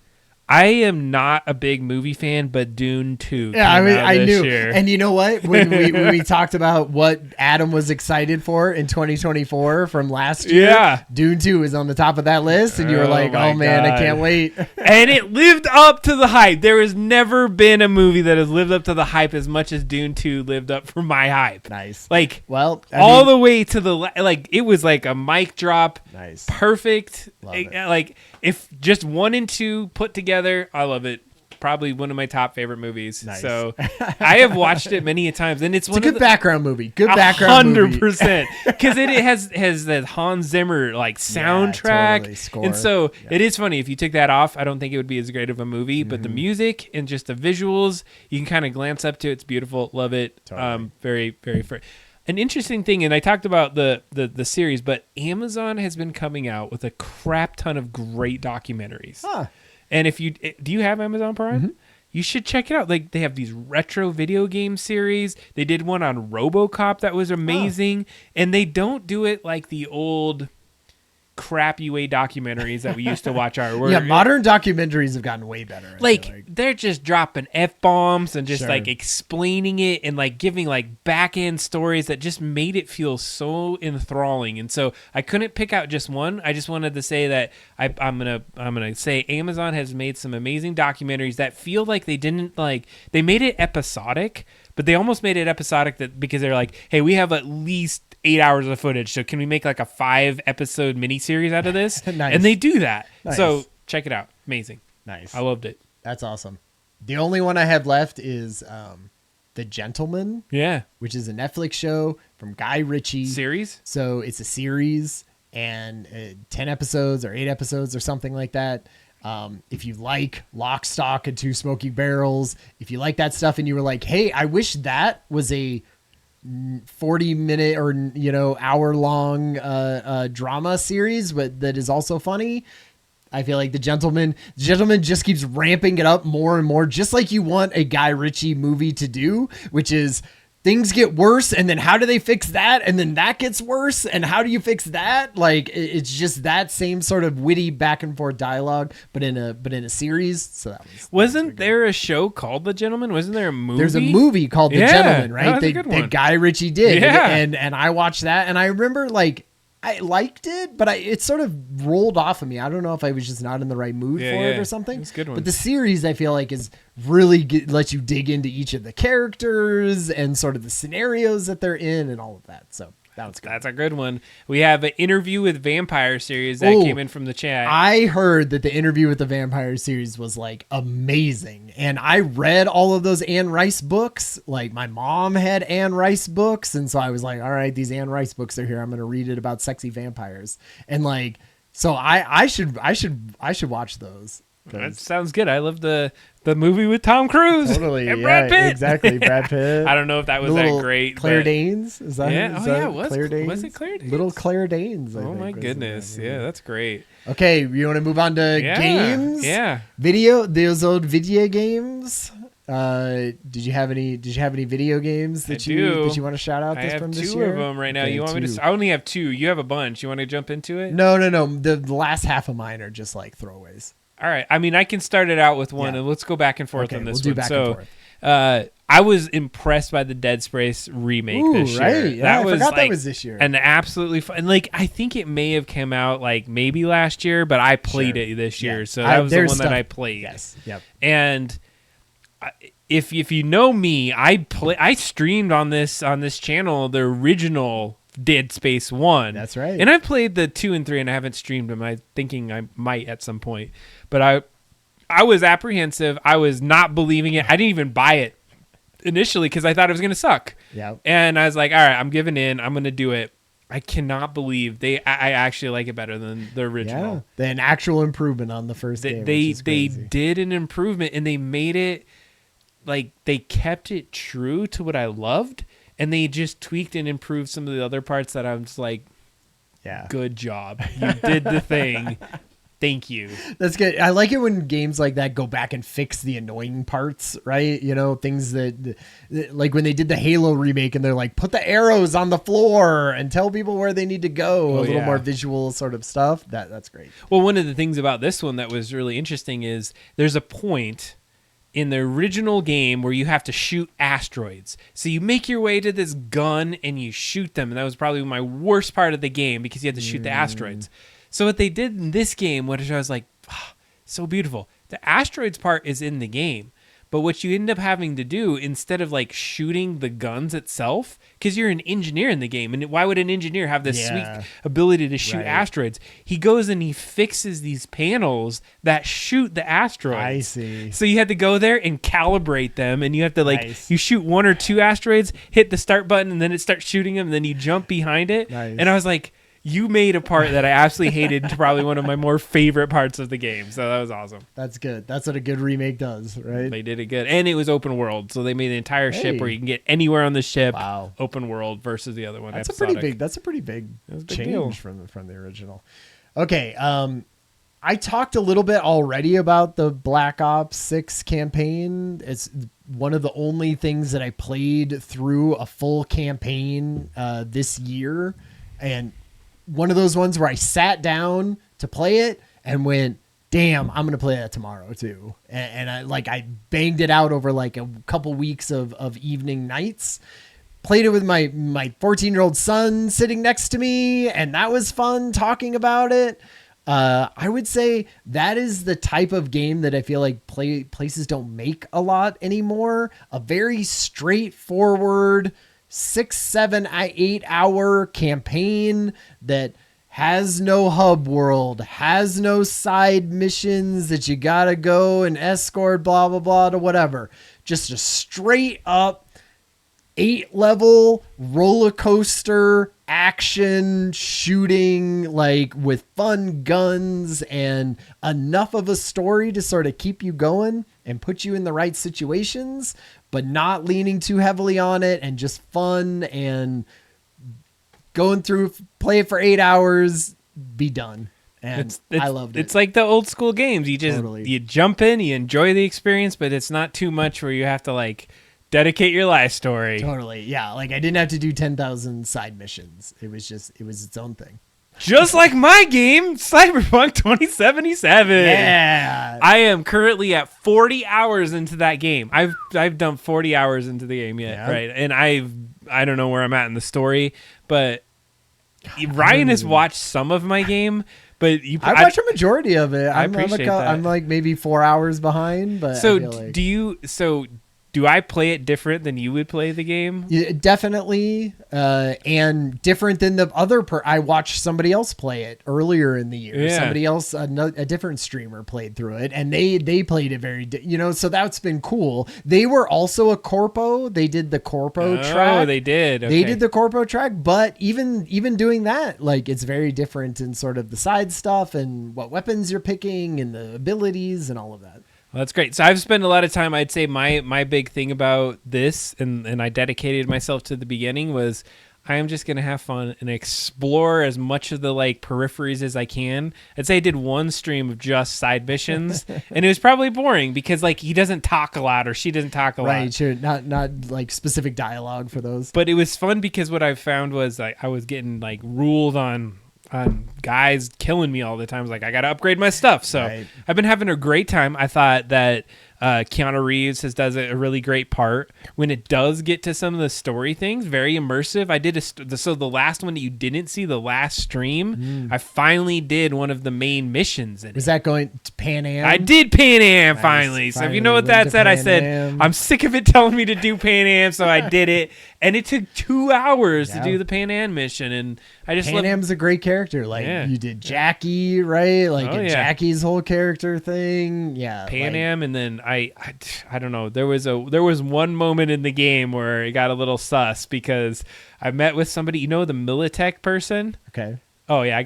I am not a big movie fan, but Dune 2. Yeah, I knew. Year. And you know what? When we talked about what Adam was excited for in 2024 from last year, Dune 2 is on the top of that list, and you were like, oh man, God. I can't wait. And it lived up to the hype. There has never been a movie that has lived up to the hype as much as Dune 2 lived up for my hype. Nice. Like, well, all the way to the, like, it was like a mic drop. Nice. Perfect. Like, if just 1 and 2 put together, I love it. Probably one of my top favorite movies. Nice. So I have watched it many a times, and it's a good background movie. Good background 100%, because it has that Hans Zimmer like soundtrack, totally. Score. And so it is funny. If you took that off, I don't think it would be as great of a movie. But the music and just the visuals, you can kind of glance up to. It's beautiful. Love it. Totally. Very, very. An interesting thing, and I talked about the series, but Amazon has been coming out with a crap ton of great documentaries. Huh. And if you do you have Amazon Prime? Mm-hmm. You should check it out. Like, they have these retro video game series. They did one on RoboCop that was amazing. And they don't do it like the old crap UA documentaries that we used to watch. Modern documentaries have gotten way better. Like they're just dropping F-bombs and just like explaining it and like giving like back end stories that just made it feel so enthralling. And so I couldn't pick out just one. I just wanted to say that I'm gonna say Amazon has made some amazing documentaries that feel like they made it episodic, but they almost made it episodic because they're like, hey, we have at least 8 hours of footage, so can we make like a 5-episode miniseries out of this? Nice. And they do that. Nice. So check it out. Amazing. Nice. I loved it. That's awesome. The only one I have left is The Gentleman. Yeah. Which is a Netflix show from Guy Ritchie. Series? So it's a series, and 10 episodes or 8 episodes or something like that. If you like Lock, Stock, and Two Smoking Barrels, if you like that stuff and you were like, hey, I wish that was a 40-minute or hour-long drama series, but that is also funny. I feel like The Gentleman just keeps ramping it up more and more, just like you want a Guy Ritchie movie to do, which is things get worse, and then how do they fix that? And then that gets worse, and how do you fix that? Like, it's just that same sort of witty back and forth dialogue, but in a series. So wasn't there a show called The Gentleman? Wasn't there a movie? There's a movie called The Gentleman, right? That Guy Ritchie did, and I watched that, and I remember like I liked it, but it sort of rolled off of me. I don't know if I was just not in the right mood for it or something. It's a good one. But the series, I feel like, is really lets you dig into each of the characters and sort of the scenarios that they're in and all of that. So that's a good one. We have an Interview with Vampire series that came in from the chat. I heard that the Interview with the Vampire series was like amazing, and I read all of those Anne Rice books. Like, my mom had Anne Rice books, and so I was like, all right, these Anne Rice books are here. I'm going to read it about sexy vampires, and like, so I should watch those. That sounds good. I love the movie with Tom Cruise. Totally. And Brad Pitt. Exactly. Brad Pitt. I don't know if that was that great. Claire Danes. Is that? Yeah. Claire Danes? Was it Claire Danes? Little Claire Danes. Oh my goodness. Yeah, that's great. Okay, you want to move on to games? Yeah. Those old video games. Did you have any video games that you want to shout out from this year? I have 2 of them right now. Okay, you want me to? I only have 2. You have a bunch. You want to jump into it? No. The last half of mine are just like throwaways. All right. I mean, I can start it out with one, and let's go back and forth on this one. We'll do back and forth. I was impressed by the Dead Space remake this year. Right. Yeah, That I was forgot like that was this year. an absolutely fun. Like I think it may have come out like maybe last year, but I played it this year, so that was the one that I played. Yes. Yep. And if you know me, I streamed on this channel the original Dead Space 1. That's right. And I played the 2 and 3, and I haven't streamed them. I'm thinking I might at some point, but I was apprehensive. I was not believing it. I didn't even buy it initially because I thought it was going to suck. Yeah. And I was like, all right, I'm giving in. I'm going to do it. I cannot believe I actually like it better than the original. Yeah. An actual improvement on the first game. They did an improvement, and they made it like they kept it true to what I loved, and they just tweaked and improved some of the other parts that I'm just like, yeah, good job. You did the thing. Thank you. That's good. I like it when games like that go back and fix the annoying parts, right? You know, things that like when they did the Halo remake and they're like, put the arrows on the floor and tell people where they need to go. A little more visual sort of stuff. That's great. Well, one of the things about this one that was really interesting is there's a point in the original game where you have to shoot asteroids. So you make your way to this gun and you shoot them. And that was probably my worst part of the game because you had to shoot the asteroids. So what they did in this game, which I was like, oh, so beautiful. The asteroids part is in the game. But what you end up having to do, instead of like shooting the guns itself, because you're an engineer in the game, and why would an engineer have this sweet ability to shoot asteroids? He goes and he fixes these panels that shoot the asteroids. I see. So you had to go there and calibrate them, and you have to you shoot 1 or 2 asteroids, hit the start button, and then it starts shooting them, and then you jump behind it. Nice. And I was like, you made a part that I absolutely hated to probably one of my more favorite parts of the game. So that was awesome. That's good. That's what a good remake does, right? They did it good. And it was open world. So they made the entire ship where you can get anywhere on the ship. Wow. Open world versus the other one. That's episodic. a pretty big change deal. from the original. Okay. I talked a little bit already about the Black Ops 6 campaign. It's one of the only things that I played through a full campaign this year. And one of those ones where I sat down to play it and went, damn, I'm going to play that tomorrow too. And I banged it out over like a couple weeks of evening nights, played it with my 14-year-old son sitting next to me. And that was fun talking about it. I would say that is the type of game that I feel like places don't make a lot anymore. A very straightforward 6, 7, 8 hour campaign that has no hub world, has no side missions that you gotta go and escort, blah, blah, blah, to whatever. Just a straight up 8-level roller coaster action shooting, like with fun guns and enough of a story to sort of keep you going and put you in the right situations, but not leaning too heavily on it, and just fun and going through, play it for 8 hours, be done. And I loved it. It's like the old school games. You just you jump in, you enjoy the experience, but it's not too much where you have to like dedicate your life story. Totally. Yeah. Like I didn't have to do 10,000 side missions. It was its own thing. Just like my game, Cyberpunk 2077. Yeah. I am currently at 40 hours into that game. I've done 40 hours into the game yet, right? And I don't know where I'm at in the story, but Ryan has watched some of my game, but I watched a majority of it. I appreciate that. I'm like maybe 4 hours behind, but so I feel like... do I play it different than you would play the game? Yeah, definitely, and different than the other. I watched somebody else play it earlier in the year. Yeah. Somebody else, a different streamer, played through it, and they played it very. So that's been cool. They were also a corpo. They did the corpo track. Oh, they did. Okay. They did the corpo track, but even doing that, like it's very different in sort of the side stuff and what weapons you're picking and the abilities and all of that. Well, that's great. So I've spent a lot of time. I'd say my big thing about this, and I dedicated myself to the beginning, was I am just going to have fun and explore as much of the like peripheries as I can. I'd say I did one stream of just side missions, and it was probably boring because like he doesn't talk a lot or she doesn't talk a lot. Right, sure. Not like specific dialogue for those. But it was fun because what I found was I was getting like ruled on guys killing me all the time. I was like, I got to upgrade my stuff. So I've been having a great time. I thought that Keanu Reeves does a really great part. When it does get to some of the story things, very immersive. I did so the last one that you didn't see, the last stream, I finally did one of the main missions in it. Was that going to Pan Am? I did Pan Am finally. So if you know what that said, I said I'm sick of it telling me to do Pan Am, so I did it. And it took 2 hours to do the Pan Am mission, and I just Pan Am's a great character. Like you did Jackie, right? Like Jackie's whole character thing. Yeah, Pan Am, and then I don't know. There was one moment in the game where it got a little sus because I met with somebody, the Militech person. Okay. Oh yeah,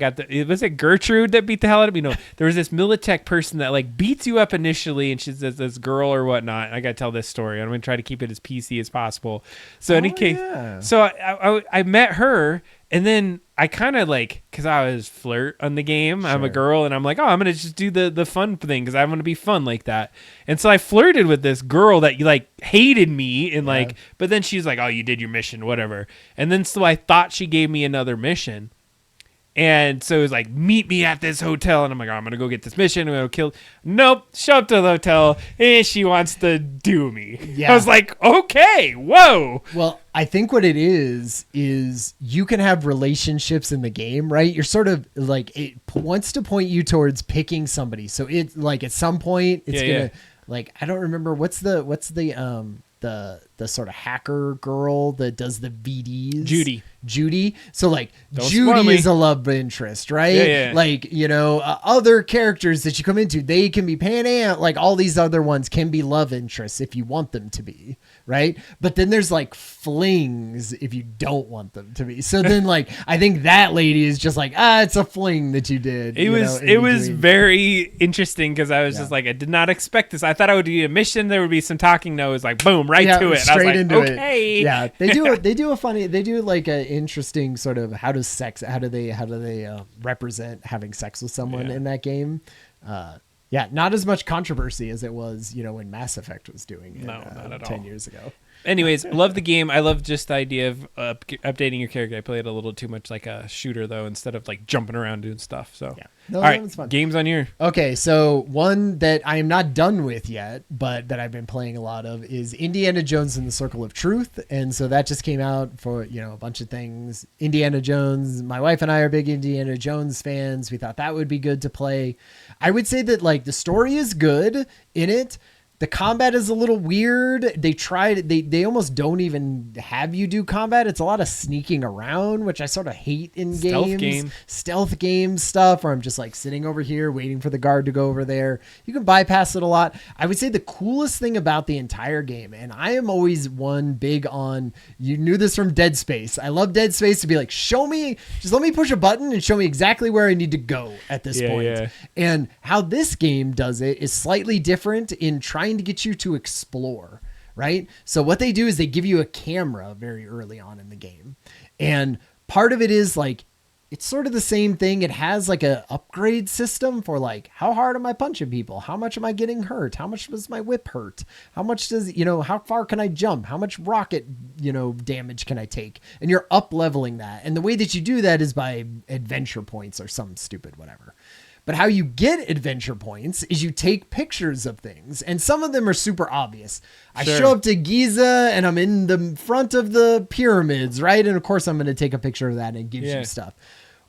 was it Gertrude that beat the hell out of me? No, there was this Militech person that like beats you up initially, and she's this girl or whatnot. And I gotta tell this story. I'm gonna try to keep it as PC as possible. So in any case, so I met her, and then I kind of because I was flirt on the game. Sure. I'm a girl, and I'm like, oh, I'm gonna just do the fun thing because I want to be fun like that. And so I flirted with this girl that hated me, and but then she's like, oh, you did your mission, whatever. And then so I thought she gave me another mission. And so it was like, meet me at this hotel. And I'm like, oh, I'm going to go get this mission. I'm going to kill. Nope. Show up to the hotel. And she wants to do me. Yeah. I was like, okay, whoa. Well, I think what it is you can have relationships in the game, right? You're sort of it wants to point you towards picking somebody. So it's at some point it's going to I don't remember what's the sort of hacker girl that does the VDs. Judy. So Judy is a love interest, right? Yeah. Other characters that you come into, they can be Pan Am, all these other ones can be love interests if you want them to be, right? But then there's flings if you don't want them to be. So then I think that lady is just it's a fling that you did. It was very interesting because I was just I did not expect this. I thought I would do a mission, there would be some talking. No, it was boom, right to it. Straight I was into okay. It. Yeah, they do a interesting sort of how do they represent having sex with someone in that game. Not as much controversy as it was when Mass Effect was doing it not at 10 all. years ago. Anyways, love the game. I love just the idea of updating your character. I played a little too much like a shooter though, instead of jumping around doing stuff. So all right, fun. Games on your. Okay, so one that I am not done with yet, but that I've been playing a lot of is Indiana Jones and the Circle of Truth, and so that just came out for a bunch of things. Indiana Jones. My wife and I are big Indiana Jones fans. We thought that would be good to play. I would say that the story is good in it. The combat is a little weird. They almost don't even have you do combat. It's a lot of sneaking around, which I sort of hate in stealth game stuff, where I'm just sitting over here waiting for the guard to go over there. You can bypass it a lot. I would say the coolest thing about the entire game, and I am always one big on, you knew this from Dead Space. I love Dead Space to be show me, just let me push a button and show me exactly where I need to go at this point. Yeah. And how this game does it is slightly different in trying to get you to explore, right? So what they do is they give you a camera very early on in the game. And part of it is it's sort of the same thing. It has a upgrade system for how hard am I punching people? How much am I getting hurt? How much does my whip hurt? How much does, how far can I jump? How much rocket, damage can I take? And you're up leveling that. And the way that you do that is by adventure points or some stupid whatever. But how you get adventure points is you take pictures of things, and some of them are super obvious. I show up to Giza and I'm in the front of the pyramids, right? And of course I'm going to take a picture of that and it gives you stuff.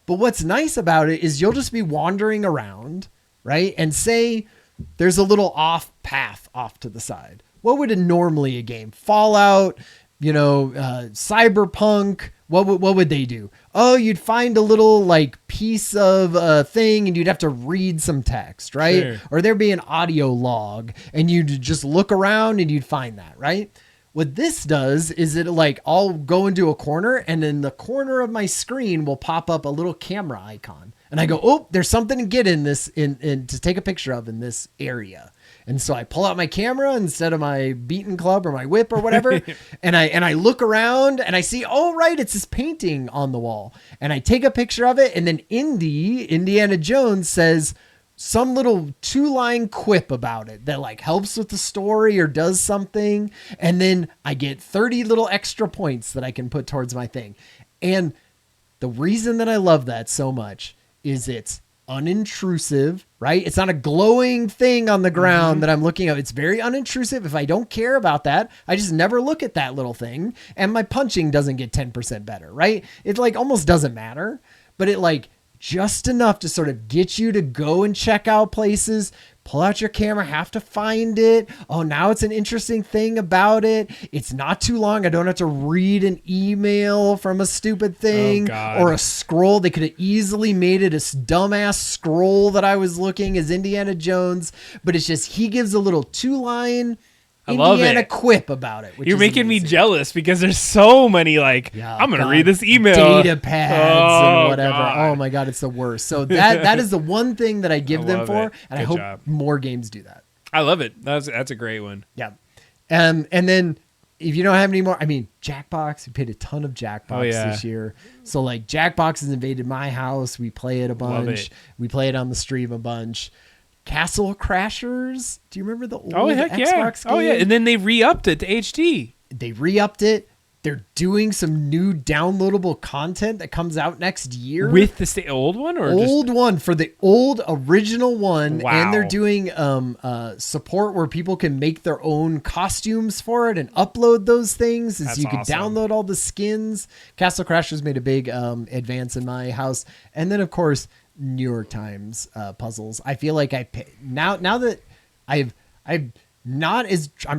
But what's nice about it is you'll just be wandering around, right? And say there's a little off path off to the side. What would normally a game? Fallout, Cyberpunk. What would they do? Oh, you'd find a little piece of a thing and you'd have to read some text, right? Sure. Or there'd be an audio log and you'd just look around and you'd find that, right? What this does is I'll go into a corner and in the corner of my screen will pop up a little camera icon. And I go, oh, there's something to get in this, in to take a picture of in this area. And so I pull out my camera instead of my beaten club or my whip or whatever. and I look around and I see, oh, right, it's this painting on the wall. And I take a picture of it. And then Indiana Jones says some little 2-line quip about it that helps with the story or does something. And then I get 30 little extra points that I can put towards my thing. And the reason that I love that so much is it's unintrusive, right? It's not a glowing thing on the ground that I'm looking at. It's very unintrusive. If I don't care about that, I just never look at that little thing, and my punching doesn't get 10% better, right? It like almost doesn't matter, but it like just enough to sort of get you to go and check out places, pull out your camera, have to find it. Oh, now it's an interesting thing about it. It's not too long. I don't have to read an email from a stupid thing or a scroll. They could have easily made it a dumbass scroll that I was looking as Indiana Jones, but it's just, he gives a little 2-line Indiana quip about it. You're making me jealous because there's so many I'm going to read this email. Data pads and whatever. God. Oh my God, it's the worst. So that is the one thing that I give them for, and I hope more games do that. I love it. That's a great one. Yeah. And then if you don't have any more, I mean, Jackbox, we played a ton of Jackbox this year. So like Jackbox has invaded my house. We play it a bunch. We play it on the stream a bunch. Castle Crashers. Do you remember the old Xbox game? Oh, yeah. And then they re-upped it to HD. They re-upped it. They're doing some new downloadable content that comes out next year. With the old one? Or old one for the old original one. Wow. And they're doing support where people can make their own costumes for it and upload those things. That's you can download all the skins. Castle Crashers made a big advance in my house. And then, of course, New York Times puzzles. I feel like now that I'm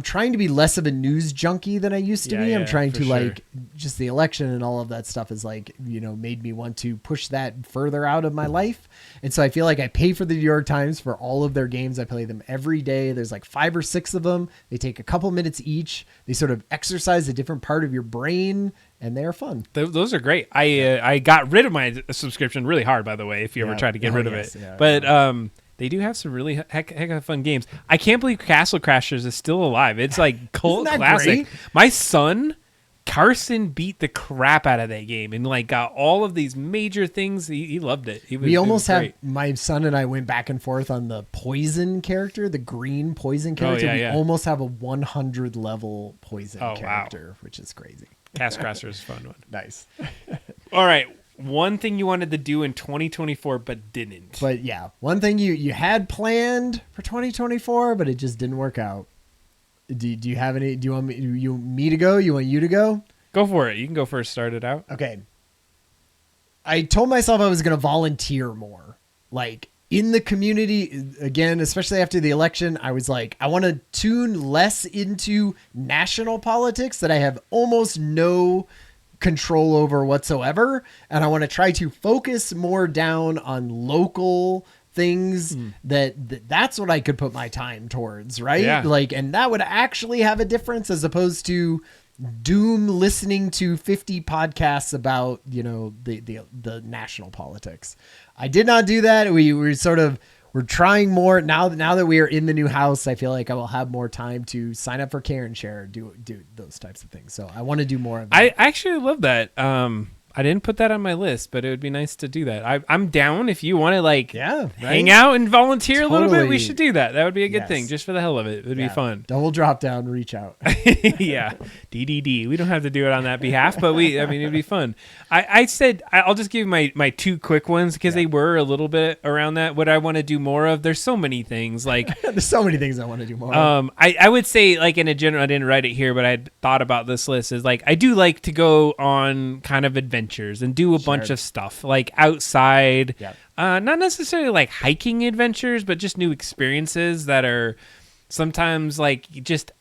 trying to be less of a news junkie than I used to be. I'm trying to just the election and all of that stuff is made me want to push that further out of my life. And so I feel like I pay for the New York Times for all of their games. I play them every day. There's like 5 or 6 of them. They take a couple minutes each. They sort of exercise a different part of your brain, and they are fun. Those are great. I got rid of my subscription really hard, by the way, if you ever tried to get rid of it. Yeah, but they do have some really heck of fun games. I can't believe Castle Crashers is still alive. It's like cult classic. Great? My son, Carson, beat the crap out of that game and got all of these major things. He loved it. My son and I went back and forth on the poison character, the green poison character. We almost have a 100 level poison character, which is crazy. Castle Crashers is a fun one. Nice. All right. One thing you wanted to do in 2024 but didn't. But yeah, one thing you had planned for 2024, but it just didn't work out. Do you have any? Do you want me to go? You want you to go? Go for it. You can go first. Start it out. Okay. I told myself I was going to volunteer more, in the community again, especially after the election. I was like, I want to tune less into national politics that I have almost no control over whatsoever, and I want to try to focus more down on local things that's what I could put my time towards, right? And that would actually have a difference as opposed to doom listening to 50 podcasts about the national politics. I did not do that. We're trying more now that we are in the new house. I feel like I will have more time to sign up for Care and Share, do those types of things. So I want to do more of that. I actually love that. I didn't put that on my list, but it would be nice to do that. I'm down if you want to hang out and volunteer a little bit. We should do that. That would be a good thing, just for the hell of it. It would be fun. Double drop down, reach out. Yeah, DDD. We don't have to do it on that behalf, but it'd be fun. I said I'll just give you my 2 quick ones because they were a little bit around that. What I want to do more of. There's so many things there's so many things I want to do more of. I would say in a general, I didn't write it here, but I thought about this list is I do like to go on kind of adventures and do a bunch of stuff outside, not necessarily hiking adventures, but just new experiences that are sometimes just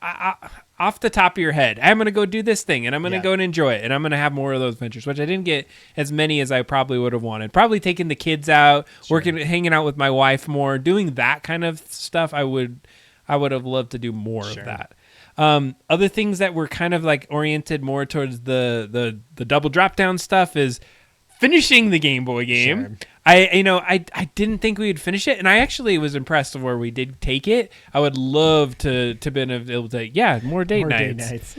off the top of your head. I'm going to go do this thing and I'm going to go and enjoy it. And I'm going to have more of those adventures, which I didn't get as many as I probably would have wanted. Probably taking the kids out, hanging out with my wife more, doing that kind of stuff. I would have loved to do more of that. Other things that were kind of oriented more towards the double drop down stuff is finishing the Game Boy game. Sure. I didn't think we would finish it, and I actually was impressed of where we did take it. I would love to been able to more date nights.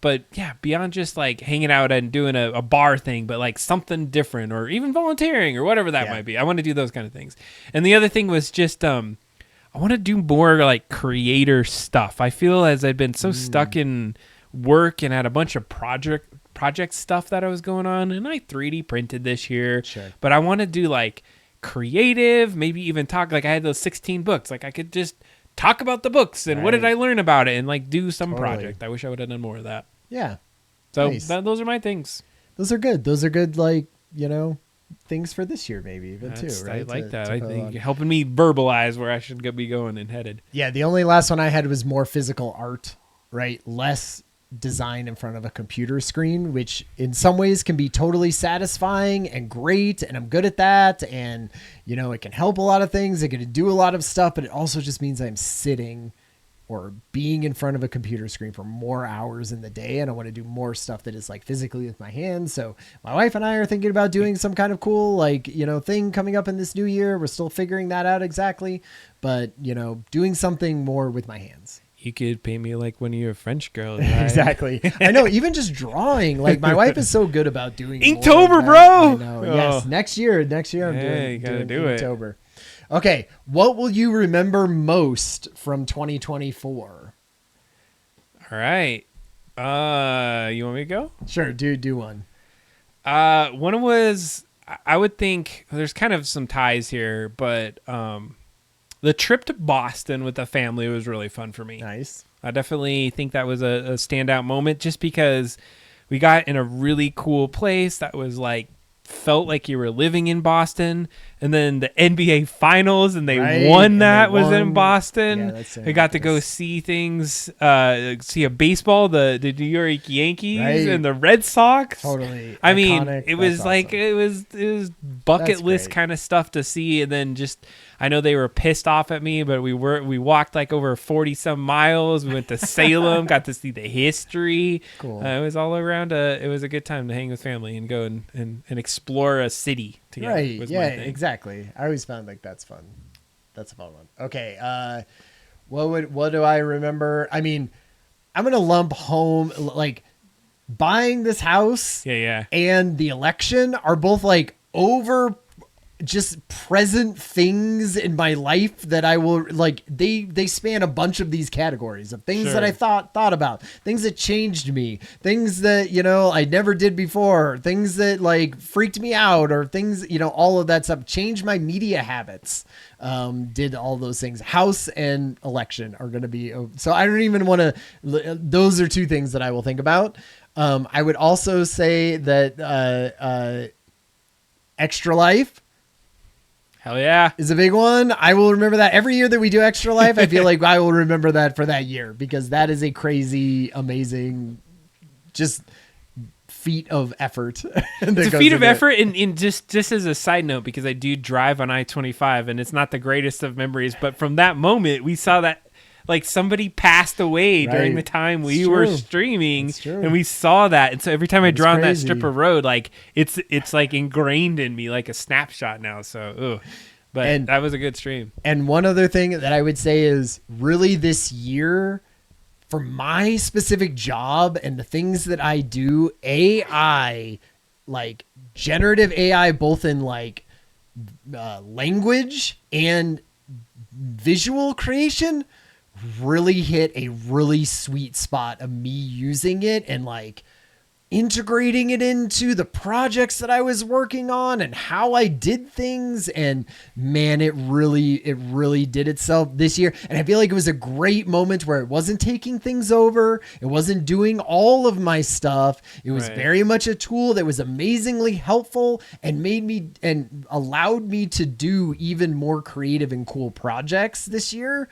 But yeah, beyond just hanging out and doing a bar thing, but something different or even volunteering or whatever that might be. I want to do those kind of things. And the other thing was just I want to do more creator stuff. I feel as I've been so stuck in work and had a bunch of projects project stuff that I was going on, and I 3D printed this year. Sure. But I want to do like creative, maybe even talk, like I had those 16 books. Like I could just talk about the books and what did I learn about it and like do some project. I wish I would have done more of that. Yeah. So Nice. those are my things. Those are good. Those are good, like, you know, things for this year maybe even too, right? I like that. To I put think on. helping me verbalize where I should be going and headed. Yeah, the only last one I had was more physical art, right? Less design in front of a computer screen, which in some ways can be totally satisfying and great, and I'm good at that, and you know, it can help a lot of things, it can do a lot of stuff, but it also just means I'm sitting or being in front of a computer screen for more hours in the day, and I want to do more stuff that is like physically with my hands. So my wife and I are thinking about doing some kind of cool, like, you know, thing coming up in this new year. We're still figuring that out exactly, but you know, doing something more with my hands. You could paint me like one of your French girls. Right? Exactly. I know. Even just drawing, like my wife is so good about doing Inktober, bro. I know. Oh. Yes. Next year I'm you gotta doing do it. Inktober. Okay. What will you remember most from 2024? All right. You want me to go? Sure. Do one. One was, I would think there's kind of some ties here, but the trip to Boston with the family was really fun for me. Nice. I definitely think that was a standout moment just because we got in a really cool place that was like, felt like you were living in Boston, and then the NBA finals and they won that was in Boston. Yeah, we got to go see things, see a baseball, the New York Yankees and the Red Sox. Totally. I mean, iconic. it was That's like awesome. it was bucket That's list great. kind of stuff to see, and then just I know they were pissed off at me, but we walked like over 40 some miles. We went to Salem, got to see the history. Cool. It was all around. It was a good time to hang with family and go and explore a city together. Right. was Yeah, my thing. exactly. I always found like that's fun. That's a fun one. Okay. What do I remember? I mean, I'm going to lump home, like buying this house Yeah. and the election are both like over just present things in my life that I will like, they span a bunch of these categories of things that I thought about, things that changed me, things that, you know, I never did before, things that like freaked me out, or things, you know, all of that stuff changed my media habits. Did all those things. House and election are going to be, so I don't even want to, those are two things that I will think about. I would also say that, Extra Life Hell yeah. is a big one. I will remember that every year that we do Extra Life. I feel like I will remember that for that year, because that is a crazy, amazing, just feat of effort. It's a feat of effort, and just as a side note, because I do drive on I-25, and it's not the greatest of memories, but from that moment, we saw that like somebody passed away during the time we were streaming, and we saw that. And so every time I draw on that strip of road, like it's like ingrained in me like a snapshot now. So, but that was a good stream. And one other thing that I would say is really this year, for my specific job and the things that I do, AI, like generative AI, both in like language and visual creation, really hit a really sweet spot of me using it and like integrating it into the projects that I was working on and how I did things. And man, it really did itself this year. And I feel like it was a great moment where it wasn't taking things over. It wasn't doing all of my stuff. It was very much a tool that was amazingly helpful and made me and allowed me to do even more creative and cool projects this year.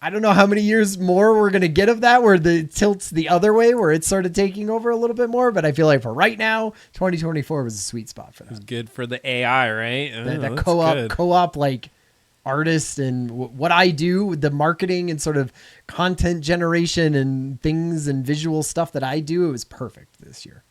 I don't know how many years more we're going to get of that, where the tilts the other way, where it's sort of taking over a little bit more. But I feel like for right now, 2024 was a sweet spot for that. It was good for the AI, right? That co-op like artist and what I do, the marketing and sort of content generation and things and visual stuff that I do, it was perfect this year.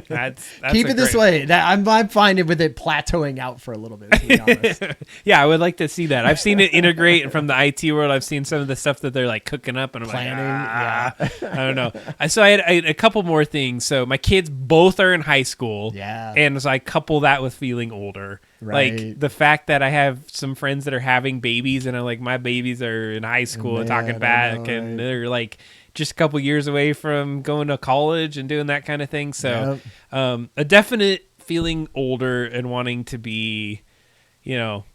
That's Keep it this way. That I'm fine with it plateauing out for a little bit, to be honest. Yeah, I would like to see that. I've seen it integrate from the IT world. I've seen some of the stuff that they're like cooking up, and I'm Planning, like, I don't know. So I had a couple more things. So my kids both are in high school. Yeah. And so I couple that with feeling older. Right. Like the fact that I have some friends that are having babies, and I'm like, my babies are in high school and talking back, and they're like just a couple years away from going to college and doing that kind of thing. So a definite feeling older and wanting to be,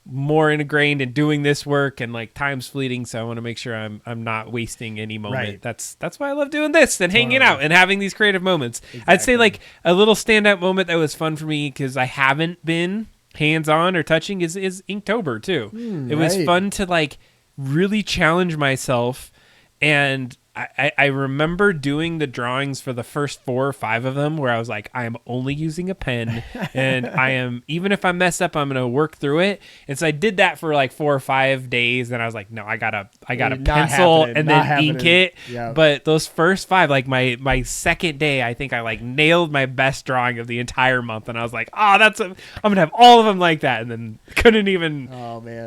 more ingrained in doing this work, and like time's fleeting. So I want to make sure I'm not wasting any moment. Right. That's why I love doing this and hanging out and having these creative moments. Exactly. I'd say like a little standout moment that was fun for me, because I haven't been hands-on or touching, is Inktober too. It was fun to like really challenge myself, and I remember doing the drawings for the first 4 or 5 of them where I was like, I am only using a pen, and even if I mess up, I'm going to work through it. And so I did that for like 4 or 5 days. And I was like, no, I got a pencil and then ink it. Yep. But those first 5, like my second day, I think I like nailed my best drawing of the entire month. And I was like, I'm going to have all of them like that. And then couldn't even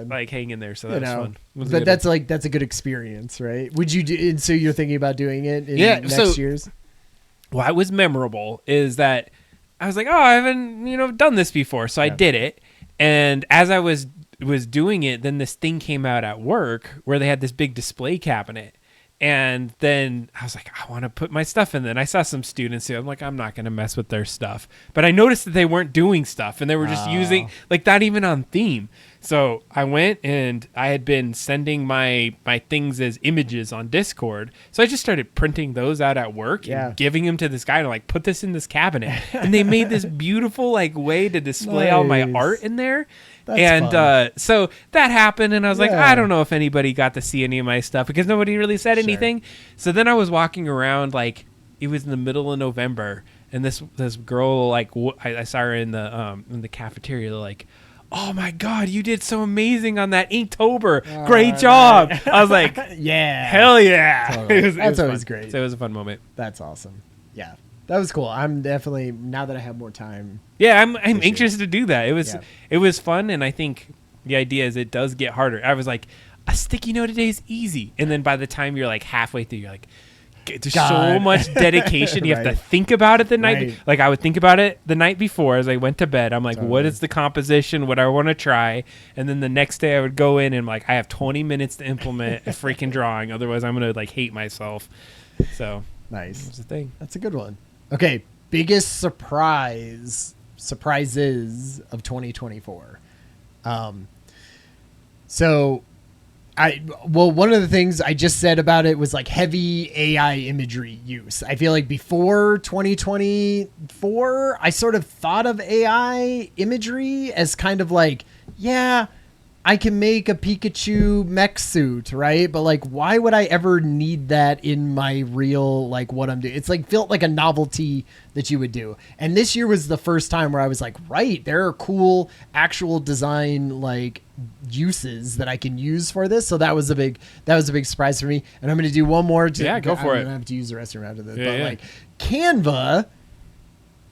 like hang in there. So that was fun. But that's a good experience, right? Would you do? And so you're thinking about doing it in next year's? What was memorable is that I was like, I haven't done this before, so I did it. And as I was doing it, then this thing came out at work where they had this big display cabinet. And then I was like, I want to put my stuff in there. And I saw some students who I'm like, I'm not going to mess with their stuff. But I noticed that they weren't doing stuff, and they were just using, like, not even on theme. So I went, and I had been sending my things as images on Discord. So I just started printing those out at work and giving them to this guy to like, put this in this cabinet. And they made this beautiful like way to display all my art in there. That's so that happened, and I was like, I don't know if anybody got to see any of my stuff because nobody really said anything. So then I was walking around, like, it was in the middle of November, and this girl, like, I saw her in the cafeteria, like, oh my God, you did so amazing on that Inktober. Great job. I was like, hell yeah. Totally. That's always great. So it was a fun moment. That's awesome. Yeah. That was cool. I'm definitely, now that I have more time. Yeah, I'm anxious to do that. It was fun, and I think the idea is it does get harder. I was like, a sticky note a day is easy, and then by the time you're like halfway through, you're like, there's so much dedication. You have to think about it the night. Like I would think about it the night before as I went to bed. I'm like, what is the composition? What I want to try, and then the next day I would go in and like I have 20 minutes to implement a freaking drawing. Otherwise, I'm gonna like hate myself. So nice. That's the thing. That's a good one. Okay, biggest surprises of 2024. One of the things I just said about it was like heavy AI imagery use. I feel like before 2024, I sort of thought of AI imagery as kind of like, I can make a Pikachu mech suit, right? But like, why would I ever need that in my real, like what I'm doing? It's like felt like a novelty that you would do. And this year was the first time where I was like, right, there are cool actual design like uses that I can use for this. So that was a big surprise for me. And I'm going to do one more. Go for it. I'm going to have to use the restroom after this. Like Canva,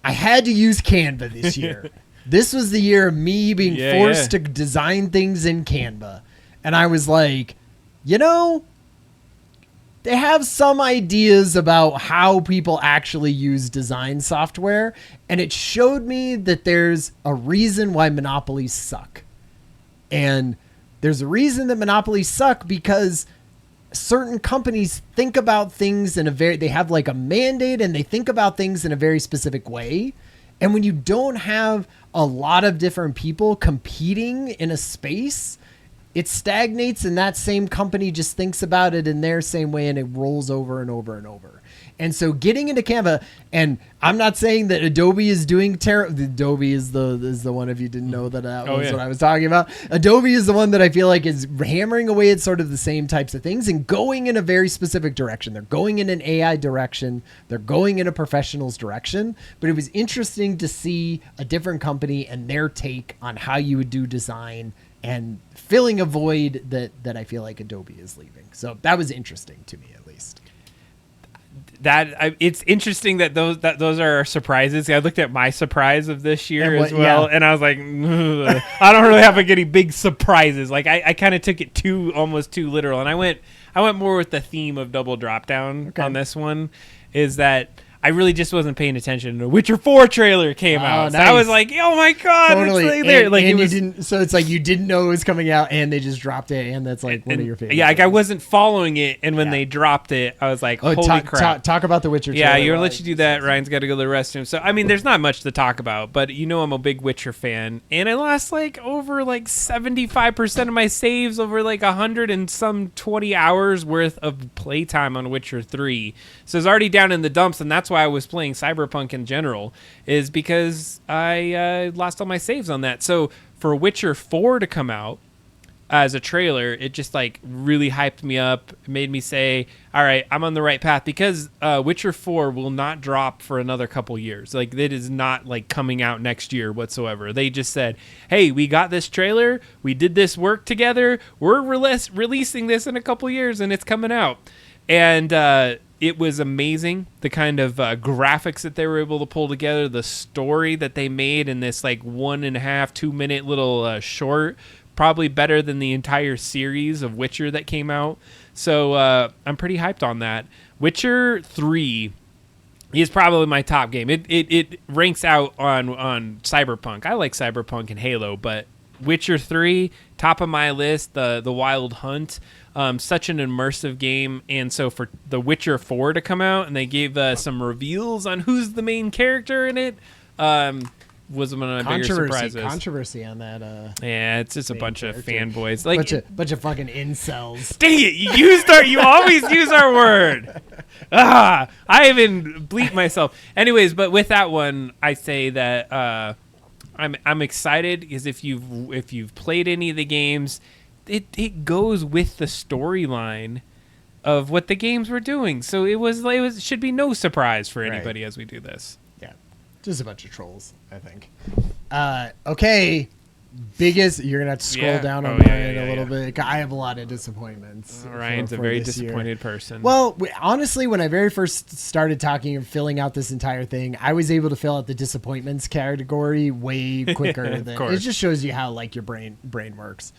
I had to use Canva this year. This was the year of me being forced to design things in Canva. And I was like, they have some ideas about how people actually use design software. And it showed me that there's a reason why monopolies suck. And there's a reason that monopolies suck because certain companies think about things they have like a mandate, and they think about things in a very specific way. And when you don't have a lot of different people competing in a space, it stagnates, and that same company just thinks about it in their same way, and it rolls over and over and over. And so getting into Canva, and I'm not saying that Adobe is doing terrible. Adobe is the one, if you didn't know that was what I was talking about. Adobe is the one that I feel like is hammering away at sort of the same types of things and going in a very specific direction. They're going in an AI direction. They're going in a professionals direction. But it was interesting to see a different company and their take on how you would do design and filling a void that I feel like Adobe is leaving. So that was interesting to me, at least. It's interesting that those are surprises. I looked at my surprise of this year as well, and I was like, I don't really have any big surprises. Like I kind of took it almost too literal, and I went more with the theme of double drop down on this one. Is that I really just wasn't paying attention. The Witcher 4 trailer came out. So nice. I was like, oh my God. Totally. It's like there. Like, and it was, you didn't, so it's like you didn't know it was coming out and they just dropped it, and that's like one of your favorites. Yeah, like I wasn't following it, and when they dropped it, I was like, holy crap. Talk about the Witcher trailer. Yeah, you're let you do that. Ryan's got to go to the restroom. So, I mean, there's not much to talk about, but I'm a big Witcher fan, and I lost like over like 75% of my saves over like 100 and some 20 hours worth of playtime on Witcher 3. So it's already down in the dumps, and that's why I was playing Cyberpunk in general, is because I lost all my saves on that. So for Witcher 4 to come out as a trailer, it just like really hyped me up. It made me say, all right, I'm on the right path, because Witcher 4 will not drop for another couple years. Like, it is not like coming out next year whatsoever. They just said, hey, we got this trailer, we did this work together, we're releasing this in a couple years, and it's coming out. And it was amazing, the kind of graphics that they were able to pull together, the story that they made in this like 1.5, 2 minute little short, probably better than the entire series of Witcher that came out. So I'm pretty hyped on that. Witcher 3 is probably my top game. It ranks out on Cyberpunk. I like Cyberpunk and Halo, but Witcher 3, top of my list. The Wild Hunt, such an immersive game. And so for the Witcher 4 to come out, and they gave some reveals on who's the main character in it, was one of my bigger surprises. Controversy on that. Yeah, it's just a bunch of fanboys. Like bunch of fucking incels. Dang it! You always use our word. I even bleep myself. Anyways, but with that one, I say that I'm excited, because if you've played any of the games, it goes with the storyline of what the games were doing. So it should be no surprise for anybody as we do this. Just a bunch of trolls, I think. Okay. Biggest, you're going to have to scroll down on mine a little bit. I have a lot of disappointments. Ryan's a very disappointed person. Well, honestly, when I very first started talking and filling out this entire thing, I was able to fill out the disappointments category way quicker. Than it just shows you how like your brain works.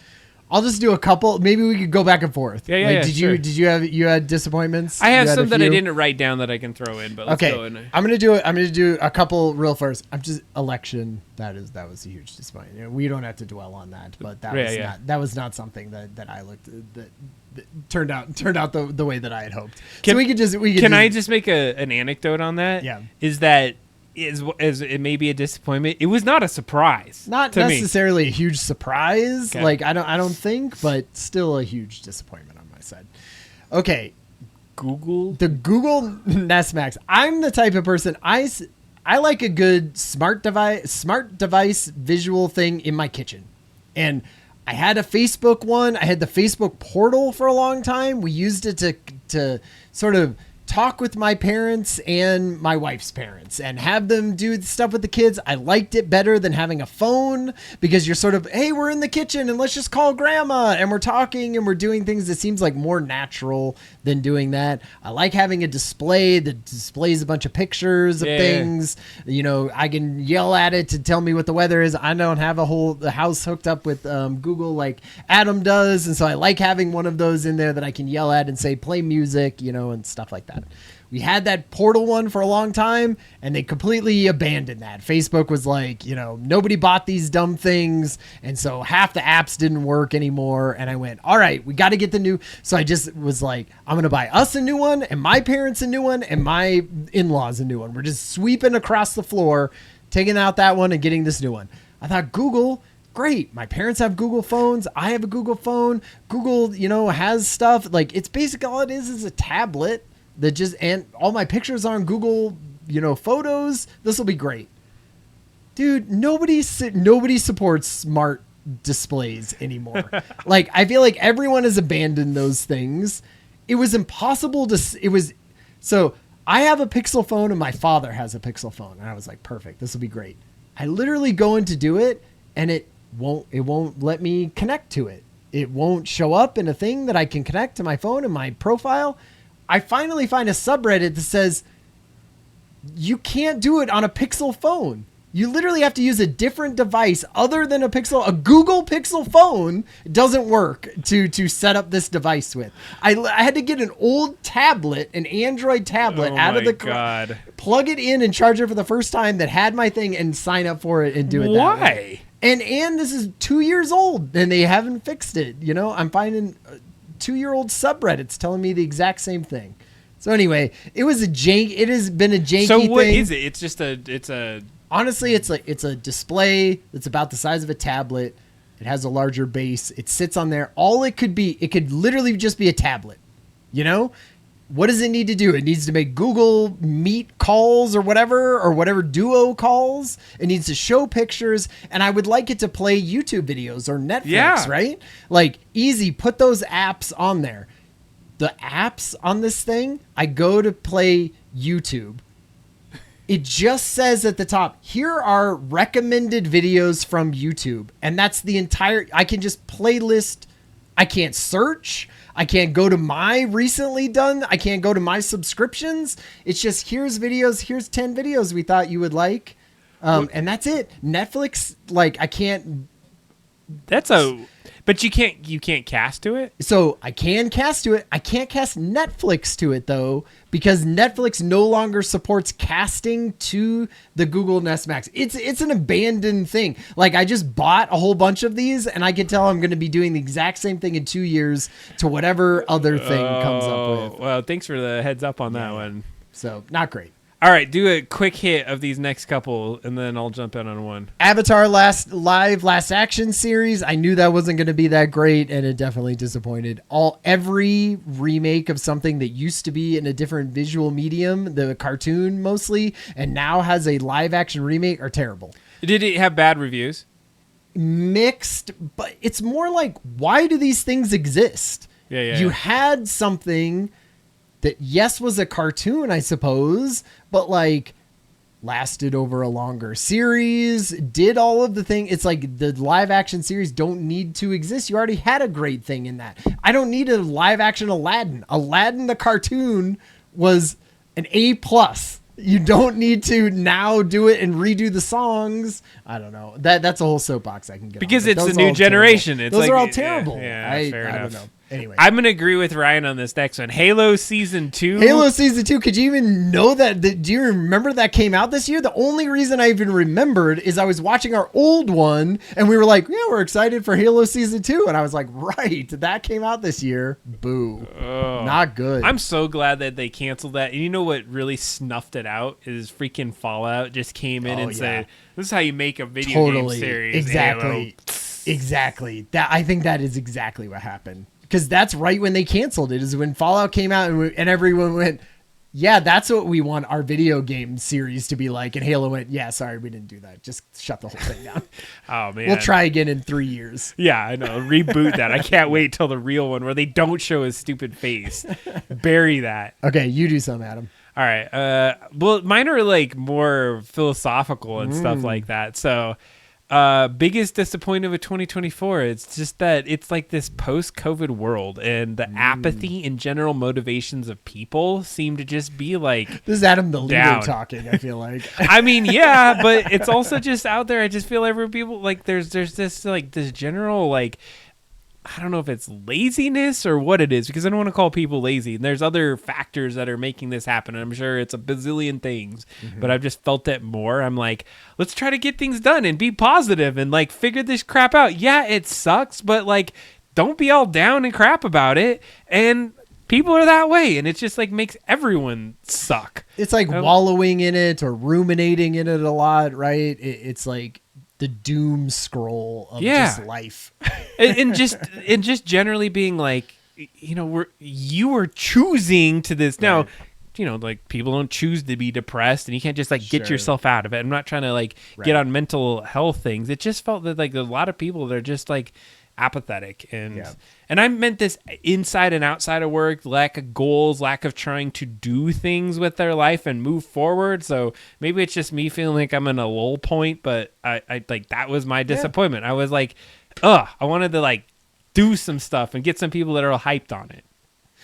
I'll just do a couple. Maybe we could go back and forth. Yeah. Did you had disappointments? I have some that I didn't write down that I can throw in, but let's go in. I'm gonna do a couple real first. I'm just election. That was a huge disappointment. We don't have to dwell on that, but that was not something that I looked that turned out the way that I had hoped. Can I just make an anecdote on that? Yeah. Is that is it may be a disappointment. It was not a surprise. Not necessarily a huge surprise. Okay. Like I don't think, but still a huge disappointment on my side. Okay. The Google Nest Max. I'm the type of person I like a good smart device visual thing in my kitchen. And I had a Facebook one. I had the Facebook portal for a long time. We used it to sort of talk with my parents and my wife's parents and have them do stuff with the kids. I liked it better than having a phone, because you're sort of, hey, we're in the kitchen and let's just call grandma and we're talking and we're doing things that seems like more natural than doing that. I like having a display that displays a bunch of pictures of things. You know, I can yell at it to tell me what the weather is. I don't have the house hooked up with Google like Adam does. And so I like having one of those in there that I can yell at and say, play music, and stuff like that. We had that portal one for a long time, and they completely abandoned that. Facebook was like, nobody bought these dumb things, and so half the apps didn't work anymore. And I went, all right, we got to get the new. So I just was like, I'm going to buy us a new one, and my parents a new one, and my in-laws a new one. We're just sweeping across the floor, taking out that one and getting this new one. I thought, Google, great. My parents have Google phones. I have a Google phone. Google, has stuff. Like, it's basically all it is a tablet that just, and all my pictures are on Google, Photos. This will be great. Dude, nobody supports smart displays anymore. Like, I feel like everyone has abandoned those things. It was impossible so I have a Pixel phone and my father has a Pixel phone. And I was like, perfect. This will be great. I literally go in to do it, and it won't let me connect to it. It won't show up in a thing that I can connect to my phone and my profile. I finally find a subreddit that says you can't do it on a Pixel phone. You literally have to use a different device other than a Google Pixel phone doesn't work to set up this device with. I had to get an old tablet, an Android tablet out of the God. Plug it in and charge it for the first time that had my thing and sign up for it and do it that way. And this is 2 years old and they haven't fixed it. You know, I'm finding 2-year-old subreddits telling me the exact same thing. So anyway, it has been a janky thing. So what is it? It's just a honestly, it's a display that's about the size of a tablet. It has a larger base. It sits on there. All it could literally just be a tablet. You know? What does it need to do? It needs to make Google Meet calls or whatever Duo calls. It needs to show pictures, and I would like it to play YouTube videos or Netflix, right? Like, easy, put those apps on there. The apps on this thing, I go to play YouTube. It just says at the top, here are recommended videos from YouTube. And that's the entire, I can just playlist. I can't search. I can't go to my recently done. I can't go to my subscriptions. It's just, here's videos. Here's 10 videos we thought you would like. And that's it. Netflix, like, I can't. But you can't cast to it? So I can cast to it. I can't cast Netflix to it, though, because Netflix no longer supports casting to the Google Nest Max. It's an abandoned thing. Like, I just bought a whole bunch of these, and I can tell I'm going to be doing the exact same thing in 2 years to whatever other thing comes up with. Well, thanks for the heads up on that one. So, not great. All right, do a quick hit of these next couple, and then I'll jump in on one. Avatar Last Action series. I knew that wasn't going to be that great, and it definitely disappointed. Every remake of something that used to be in a different visual medium, the cartoon mostly, and now has a live action remake, are terrible. Did it have bad reviews? Mixed, but it's more like, why do these things exist? You had something that, yes, was a cartoon, I suppose, but like lasted over a longer series, did all of the thing. It's like the live action series don't need to exist. You already had a great thing in that. I don't need a live action Aladdin. Aladdin, the cartoon, was an A+. You don't need to now do it and redo the songs. I don't know. That's a whole soapbox I can get because on. It's the new generation. It's those like, are all terrible. Yeah, I fair enough. don't know. Anyway, I'm going to agree with Ryan on this next one. Halo Season 2. Halo Season 2. Could you even know that? Do you remember that came out this year? The only reason I even remembered is I was watching our old one and we were like, yeah, we're excited for Halo Season 2. And I was like, right, that came out this year. Boo. Not good. I'm so glad that they canceled that. And you know what really snuffed it out is freaking Fallout just came in and said, this is how you make a video game series. Exactly. Exactly. I think that is exactly what happened. Because that's right when they canceled it, is when Fallout came out and everyone went, yeah, that's what we want our video game series to be like. And Halo went, yeah, sorry, we didn't do that. Just shut the whole thing down. Oh, man. We'll try again in 3 years. Yeah, I know. Reboot that. I can't wait till the real one where they don't show his stupid face. Bury that. Okay, you do some, Adam. All right. Well, mine are like more philosophical and stuff like that. So biggest disappointment with 2024, it's just that it's like this post-COVID world and the apathy and general motivations of people seem to just be like this is Adam the leader down. talking, I feel like. I mean, yeah, but it's also just out there. I just feel every people like there's this like this general like I don't know if it's laziness or what it is, because I don't want to call people lazy. And there's other factors that are making this happen. I'm sure it's a bazillion things, but I've just felt it more. I'm like, let's try to get things done and be positive and like figure this crap out. Yeah, it sucks, but like, don't be all down and crap about it. And people are that way. And it just like makes everyone suck. It's like wallowing in it or ruminating in it a lot, right? It's like the doom scroll of just life. and just generally being like, you know, you are choosing to this now. Right. You know, like people don't choose to be depressed, and you can't just like get yourself out of it. I'm not trying to like get on mental health things. It just felt that like a lot of people, they're just like apathetic, and I meant this inside and outside of work, lack of goals, lack of trying to do things with their life and move forward. So maybe it's just me feeling like I'm in a lull point, but I like that was my disappointment. I was like, I wanted to like do some stuff and get some people that are hyped on it.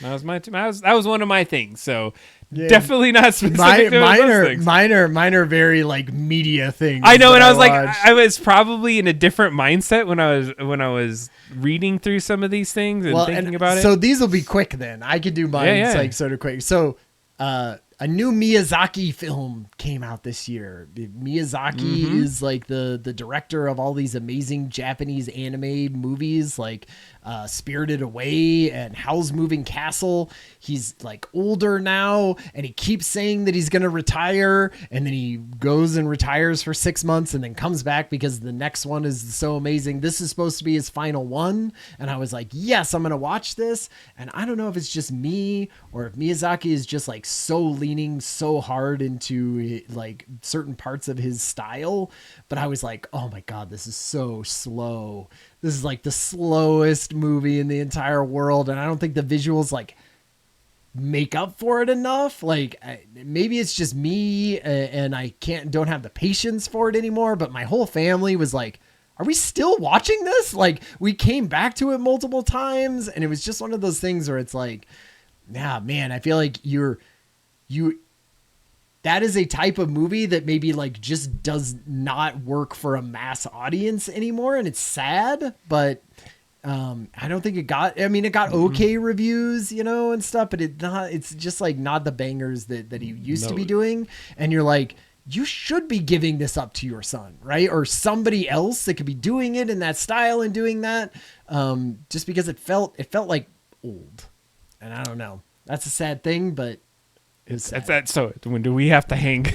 That was one of my things. So Definitely not specific to those things. Mine are very like media things. I know, and I was like, I was probably in a different mindset when I was reading through some of these things and thinking about it. So these will be quick then. I could do mine like sort of quick. So a new Miyazaki film came out this year. Miyazaki is like the director of all these amazing Japanese anime movies like Spirited Away and Howl's Moving Castle. He's like older now and he keeps saying that he's going to retire, and then he goes and retires for 6 months and then comes back because the next one is so amazing. This is supposed to be his final one. And I was like, yes, I'm going to watch this. And I don't know if it's just me or if Miyazaki is just like so leaning so hard into like certain parts of his style. But I was like, oh my God, this is so slow. This is like the slowest movie in the entire world. And I don't think the visuals like make up for it enough. Like maybe it's just me and I don't have the patience for it anymore. But my whole family was like, are we still watching this? Like we came back to it multiple times and it was just one of those things where it's like, yeah, man, I feel like that is a type of movie that maybe like just does not work for a mass audience anymore. And it's sad, but I don't think it got okay reviews, and stuff, but it's just like not the bangers that he used to be doing. And you're like, you should be giving this up to your son, right? Or somebody else that could be doing it in that style and doing that. Just because it felt like old, and I don't know, that's a sad thing, but it's that. So when do we have to hang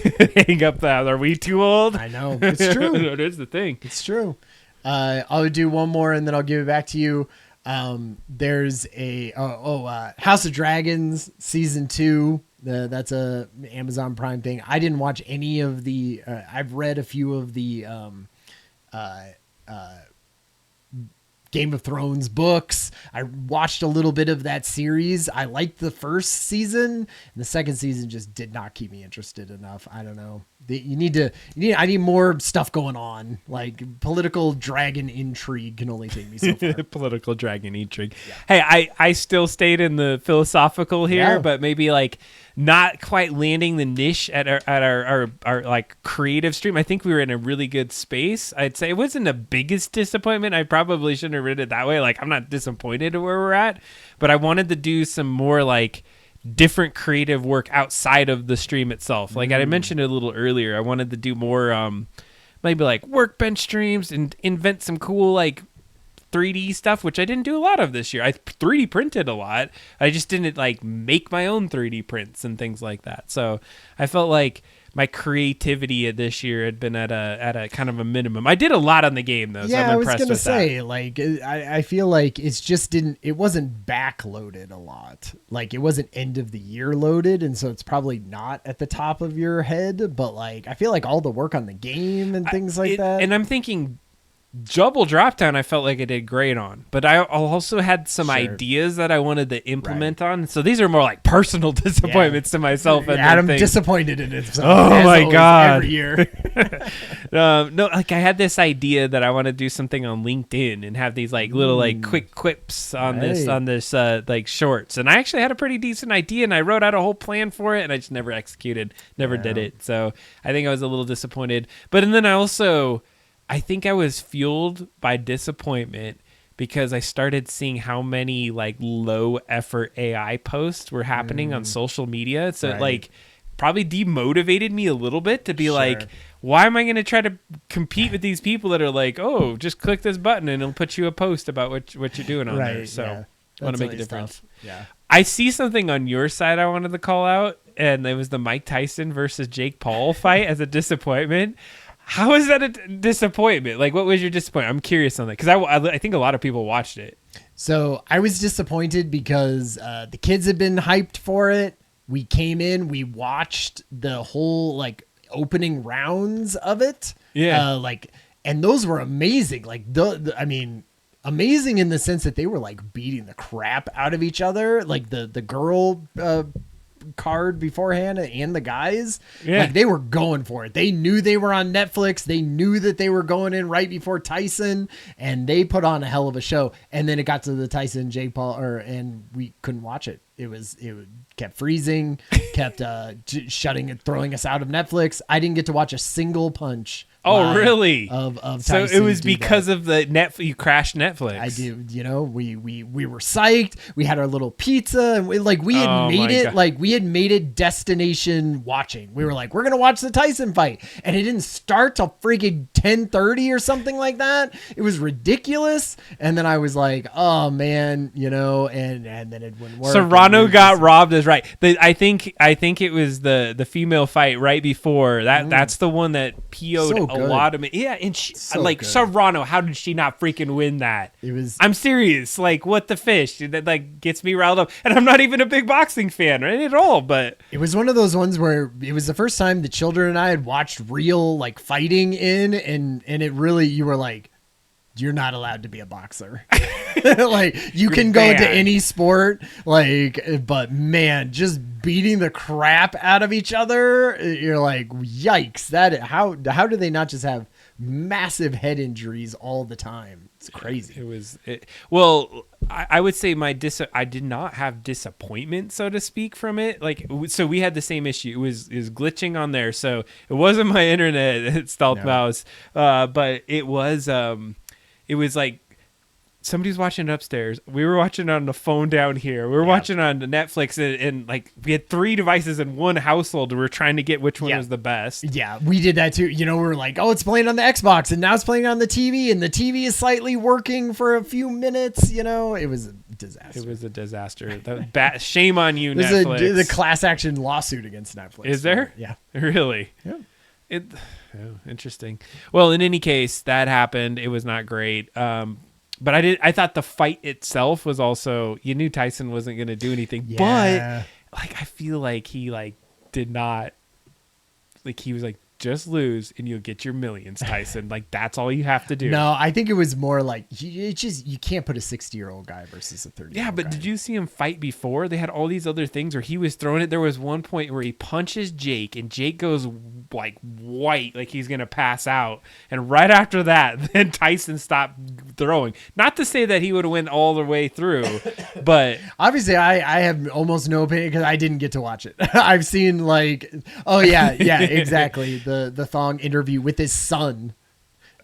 up that? Are we too old? I know, it's true. It is the thing. It's true. I'll do one more and then I'll give it back to you. There's a House of Dragons season 2. That's a Amazon Prime thing. I didn't watch any of the. I've read a few of the Game of Thrones books. I watched a little bit of that series. I liked the first season, and the second season just did not keep me interested enough. I don't know. I need more stuff going on. Like political dragon intrigue can only take me so far. Political dragon intrigue. Yeah. Hey, I still stayed in the philosophical here, but maybe like not quite landing the niche at our like creative stream. I think we were in a really good space. I'd say it wasn't the biggest disappointment. I probably shouldn't have read it that way. Like I'm not disappointed at where we're at, but I wanted to do some more like different creative work outside of the stream itself. Like I mentioned it a little earlier, I wanted to do more maybe like workbench streams and invent some cool like 3D stuff, which I didn't do a lot of this year. I 3D printed a lot. I just didn't like make my own 3D prints and things like that. So I felt like my creativity this year had been at a kind of a minimum. I did a lot on the game though. Yeah, so I'm impressed I was with gonna say, that. like, I feel like it wasn't backloaded a lot. Like it wasn't end of the year loaded, and so it's probably not at the top of your head. But like, I feel like all the work on the game and things like that. And I'm thinking, Double Dropdown, I felt like I did great on, but I also had some ideas that I wanted to implement on. So these are more like personal disappointments to myself. And Adam disappointed in himself. Oh my God! Every year. No, like I had this idea that I want to do something on LinkedIn and have these like little like quick quips on this like shorts. And I actually had a pretty decent idea, and I wrote out a whole plan for it, and I just never executed, never did it. So I think I was a little disappointed. But and then I think I was fueled by disappointment because I started seeing how many like low effort AI posts were happening on social media. So it like probably demotivated me a little bit to be like, why am I going to try to compete with these people that are like, oh, just click this button and it'll put you a post about what you're doing on there. So I want to make a difference. Yeah. I see something on your side I wanted to call out, and it was the Mike Tyson versus Jake Paul fight as a disappointment. How is that a disappointment? Like, what was your disappointment? I'm curious on that because I think a lot of people watched it. So I was disappointed because the kids had been hyped for it. We came in, we watched the whole like opening rounds of it. Yeah. And those were amazing. Like amazing in the sense that they were like beating the crap out of each other. Like the girl card beforehand and the guys, like they were going for it. They knew they were on Netflix. They knew that they were going in right before Tyson, and they put on a hell of a show. And then it got to the Tyson Jake Paul and we couldn't watch it. it kept freezing, kept shutting and throwing us out of Netflix. I didn't get to watch a single punch. Oh, really? Of so Tyson it was do because that. of the you crashed Netflix. I do. You know, we were psyched. We had our little pizza, and we had Oh made my it. God. Like we had made it destination watching. We were like, we're gonna watch the Tyson fight, and it didn't start till freaking 10:30 or something like that. It was ridiculous. And then I was like, oh man, you know, and then it wouldn't work. Serrano got robbed is right. I think it was the female fight right before that. That's the one that PO'd So a good. lot of me. Yeah, and she, So like good. Serrano, how did she not freaking win that? It was. I'm serious. Like, what the fish? That like gets me riled up, and I'm not even a big boxing fan, right, at all. But It was one of those ones where it was the first time the children and I had watched real like fighting and it really, you were like, you're not allowed to be a boxer. Like you can go banned. to any sport, like, but man, just beating the crap out of each other. You're like, yikes. How do they not just have massive head injuries all the time? It's crazy. Well, I would say I did not have disappointment, so to speak, from it. Like, so we had the same issue. It was glitching on there, so it wasn't my internet, Stealth Mouse, but it was like somebody's watching it upstairs. We were watching it on the phone down here. We were watching it on Netflix, and like we had 3 devices in one household. We were trying to get which one was the best. Yeah, we did that too. You know, we were like, oh, it's playing on the Xbox, and now it's playing on the TV, and the TV is slightly working for a few minutes. You know, it was a disaster. It was a disaster. Shame on you, There's Netflix. the class action lawsuit against Netflix. Is there? Yeah. Really? Yeah. Interesting. Well, in any case, that happened. It was not great. But I thought the fight itself was also, you knew Tyson wasn't going to do anything, Yeah. but like, I feel like he did not, like, he was like, just lose and you'll get your millions, Tyson. Like, that's all you have to do. No, I think it was more like you can't put a 60-year-old guy versus a 30-year-old Yeah, but guy. did you see him fight before? They had all these other things where he was throwing it. There was one point where he punches Jake, and Jake goes like white, like he's gonna pass out. And right after that, then Tyson stopped throwing. Not to say that he would have went all the way through, but Obviously, I have almost no opinion because I didn't get to watch it. I've seen like, oh yeah, exactly. The thong interview with his son.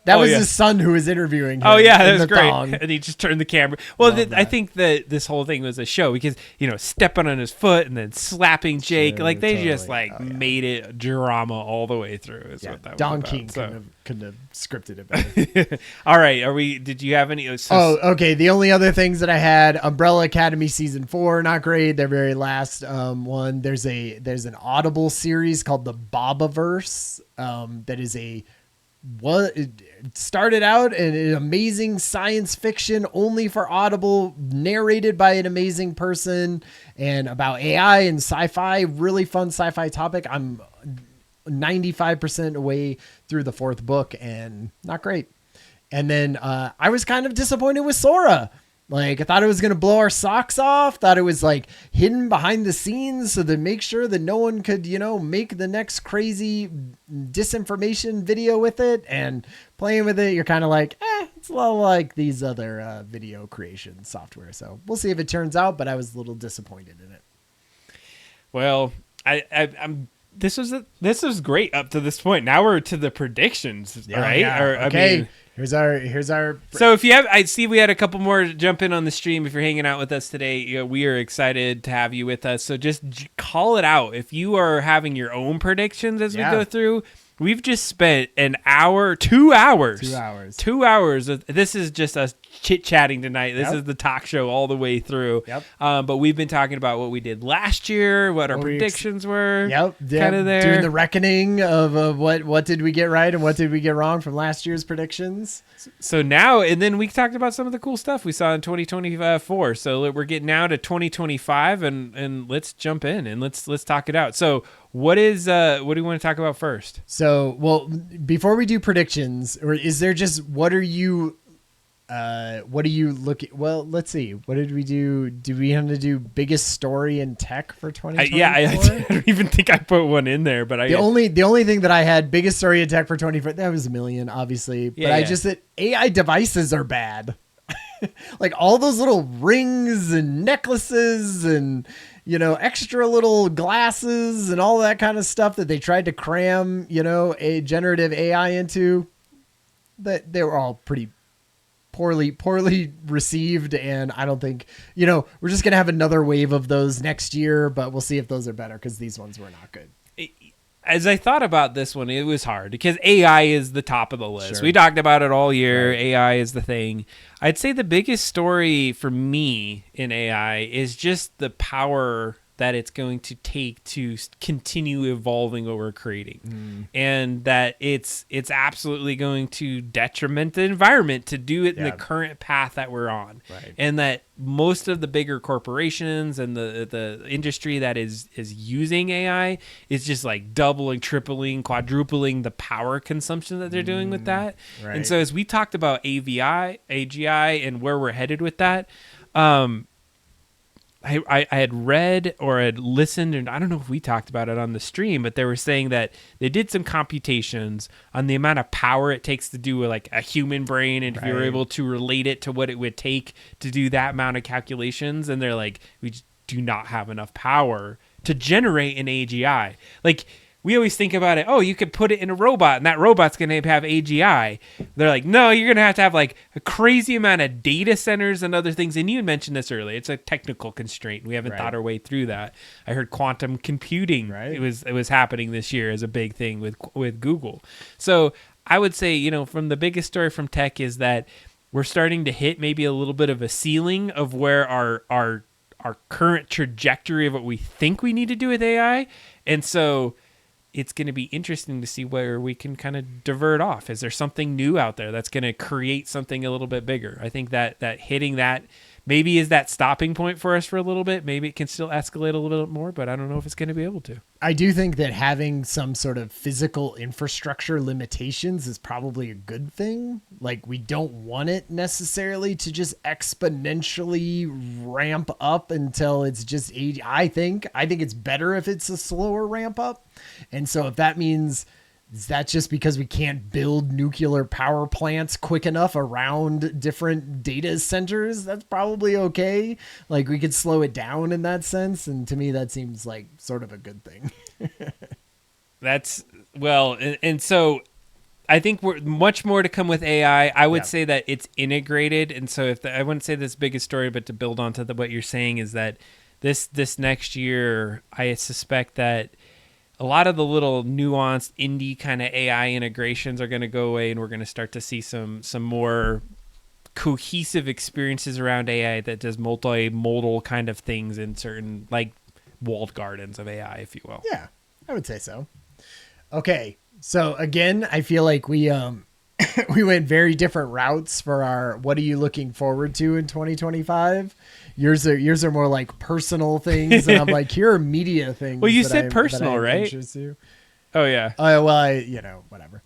That was his son who was interviewing him. Oh yeah, that was the great. thong. And he just turned the camera. Well, I think that this whole thing was a show because, you know, stepping on his foot and then slapping Jake, Sure, like they totally. just made it drama all the way through. Is what that Don was King about, so. couldn't have scripted it better. All right, did you have any? Okay. The only other things that I had: Umbrella Academy season 4, not great. Their very last one. There's an Audible series called the Bobaverse. That is it started out an amazing science fiction only for Audible, narrated by an amazing person, and about AI and sci-fi. Really fun sci-fi topic. I'm 95% away through the 4th book and not great. And then I was kind of disappointed with Sora. Like, I thought it was going to blow our socks off. Thought it was like hidden behind the scenes so to make sure that no one could, you know, make the next crazy disinformation video with it. And playing with it, you're kind of like, it's a little like these other video creation software. So we'll see if it turns out, but I was a little disappointed in it. Well, I'm. This was great up to this point. Now we're to the predictions, right? Yeah. Or, okay. I mean, here's our. So if you have, I see we had a couple more jump in on the stream. If you're hanging out with us today, you know, we are excited to have you with us. So just call it out if you are having your own predictions as we go through. We've just spent an hour, 2 hours. 2 hours. 2 hours. This is just us chit-chatting tonight. This is the talk show all the way through. Yep. But we've been talking about what we did last year, what our predictions were. Yep. Kind of there. Doing the reckoning of what did we get right and what did we get wrong from last year's predictions. So now, and then we talked about some of the cool stuff we saw in 2024. So we're getting now to 2025, and let's jump in and let's talk it out. So what do you want to talk about first? So, well, before we do predictions, or is there just what are you looking? Well, let's see. What did we do? Do we have to do biggest story in tech for 2024? I don't even think I put one in there, but the only thing that I had biggest story in tech for 2024, that was a million, obviously. But I just said AI devices are bad. Like all those little rings and necklaces and, extra little glasses and all that kind of stuff that they tried to cram, a generative AI into, that they were all pretty poorly received. And I don't think, we're just going to have another wave of those next year, but we'll see if those are better because these ones were not good. As I thought about this one, it was hard because AI is the top of the list. Sure. We talked about it all year. Right. AI is the thing. I'd say the biggest story for me in AI is just the power that it's going to take to continue evolving what we're creating, and that it's absolutely going to detriment the environment to do it in the current path that we're on, right. And that most of the bigger corporations and the industry that is using AI is just like doubling, tripling, quadrupling the power consumption that they're doing with that. Right. And so as we talked about AGI and where we're headed with that, I had read or had listened, and I don't know if we talked about it on the stream, but they were saying that they did some computations on the amount of power it takes to do like a human brain, and if you were able to relate it to what it would take to do that amount of calculations, and they're like, we just do not have enough power to generate an AGI. Like, we always think about it, you could put it in a robot and that robot's going to have AGI. They're like, no, you're going to have like a crazy amount of data centers and other things. And you had mentioned this earlier. It's a technical constraint. We haven't thought our way through that. I heard quantum computing. Right. It was happening this year as a big thing with Google. So I would say, from the biggest story from tech is that we're starting to hit maybe a little bit of a ceiling of where our current trajectory of what we think we need to do with AI. And so it's going to be interesting to see where we can kind of divert off. Is there something new out there that's going to create something a little bit bigger? I think that hitting that maybe is that stopping point for us for a little bit. Maybe it can still escalate a little bit more, but I don't know if it's going to be able to. I do think that having some sort of physical infrastructure limitations is probably a good thing. Like, we don't want it necessarily to just exponentially ramp up until it's just I think it's better if it's a slower ramp up. And so if that means that's just because we can't build nuclear power plants quick enough around different data centers, that's probably okay. Like, we could slow it down in that sense. And to me, that seems like sort of a good thing. And so I think we're much more to come with AI. I would say that it's integrated. And so I wouldn't say this biggest story, but to build onto what you're saying is that this next year, I suspect that a lot of the little nuanced indie kind of AI integrations are going to go away, and we're going to start to see some more cohesive experiences around AI that does multimodal kind of things in certain, like, walled gardens of AI, if you will. Yeah, I would say so. Okay, so again, I feel like we we went very different routes for our what are you looking forward to in 2025. Yours are more like personal things, and I'm like, here are media things. Well, you said personal, right? Oh yeah. Well, whatever.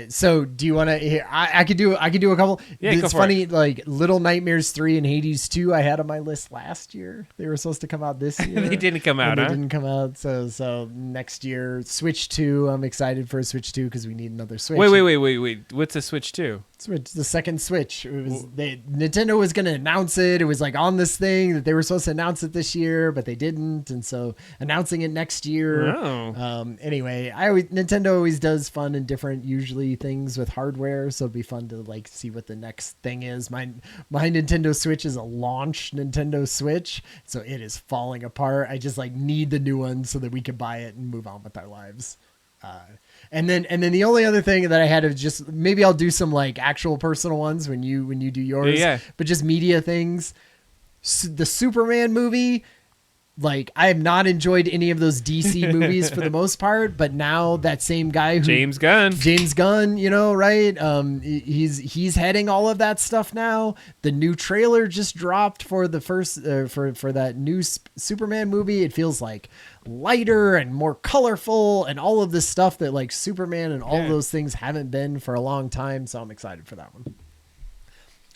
So do you want to hear? I could do a couple. Yeah, it's funny. Like Little Nightmares 3 and Hades 2, I had on my list last year. They were supposed to come out this year. They didn't come out. They didn't come out. So next year, Switch 2. I'm excited for a Switch 2 because we need another Switch. Wait. What's a Switch 2? Switch, the second Switch. It was Nintendo was going to announce it. It was like on this thing that they were supposed to announce it this year, but they didn't, and so announcing it next year. Oh. Anyway, Nintendo always does fun and different usually things with hardware, so it'd be fun to like see what the next thing is. My Nintendo Switch is a launch Nintendo Switch, so it is falling apart. I just like need the new one so that we can buy it and move on with our lives. And then the only other thing that I had is just maybe I'll do some like actual personal ones when you do yours. Yeah. But just media things. The Superman movie, like I have not enjoyed any of those DC movies for the most part, but now that same guy James Gunn, right? He's heading all of that stuff now. The new trailer just dropped for the first for that new Superman movie. It feels like lighter and more colorful and all of this stuff that like Superman and all of those things haven't been for a long time. So I'm excited for that one.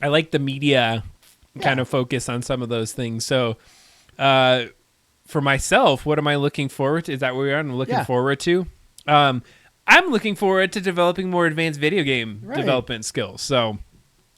I like the media kind of focus on some of those things. So, for myself, what am I looking forward to? Is that what we're on? I'm looking forward to. I'm looking forward to developing more advanced video game development skills. So